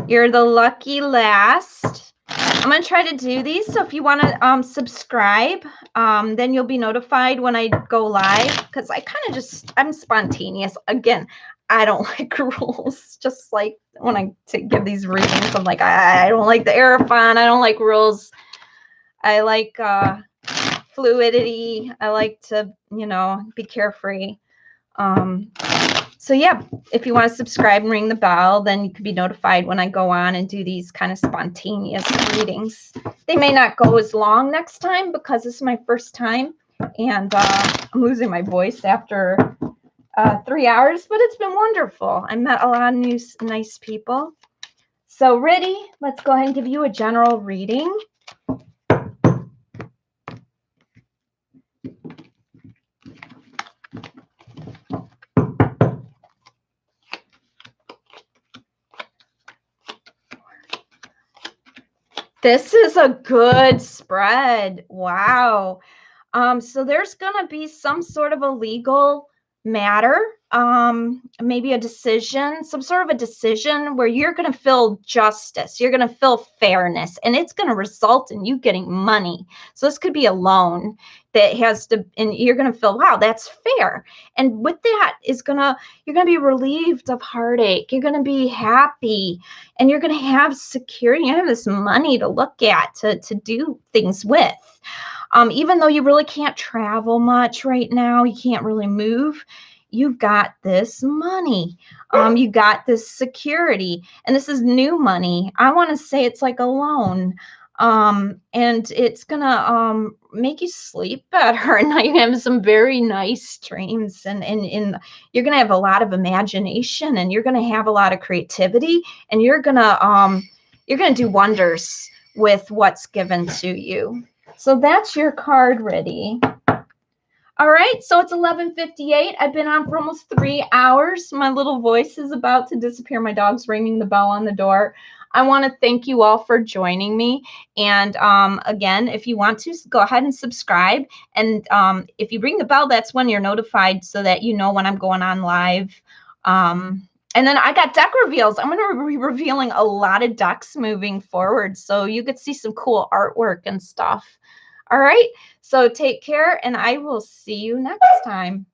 [SPEAKER 1] you're the lucky last. I'm going to try to do these. So if you want to subscribe, then you'll be notified when I go live, because I kind of I'm spontaneous. Again, I don't like rules. Just like when I give these readings, I'm like, I don't like the Aerophon. I don't like rules. I like fluidity. I like to, be carefree. So yeah, if you want to subscribe and ring the bell, then you can be notified when I go on and do these kind of spontaneous readings. They may not go as long next time because this is my first time, and I'm losing my voice after 3 hours, but it's been wonderful. I met a lot of new nice people. So Riddy, let's go ahead and give you a general reading. This is a good spread. Wow. So there's going to be some sort of a legal matter, maybe a decision, some sort of a decision where you're going to feel justice. You're going to feel fairness, and it's going to result in you getting money. So this could be a loan that has to, and you're going to feel, wow, that's fair. And with that you're going to be relieved of heartache. You're going to be happy, and you're going to have security. You have this money to look at, to do things with. Even though you really can't travel much right now, you can't really move, you've got this money. You got this security, and this is new money. I want to say it's like a loan. And it's gonna make you sleep better, and you're gonna have some very nice dreams, and you're gonna have a lot of imagination, and you're gonna have a lot of creativity, and you're gonna do wonders with what's given to you. So that's your card, Riddy. All right, so it's 11:58. I've been on for almost 3 hours. My little voice is about to disappear. My dog's ringing the bell on the door. I want to thank you all for joining me. And again, if you want to, go ahead and subscribe. And if you ring the bell, that's when you're notified, so that you know when I'm going on live. And then I got deck reveals. I'm going to be revealing a lot of decks moving forward, so you could see some cool artwork and stuff. All right, so take care, and I will see you next time.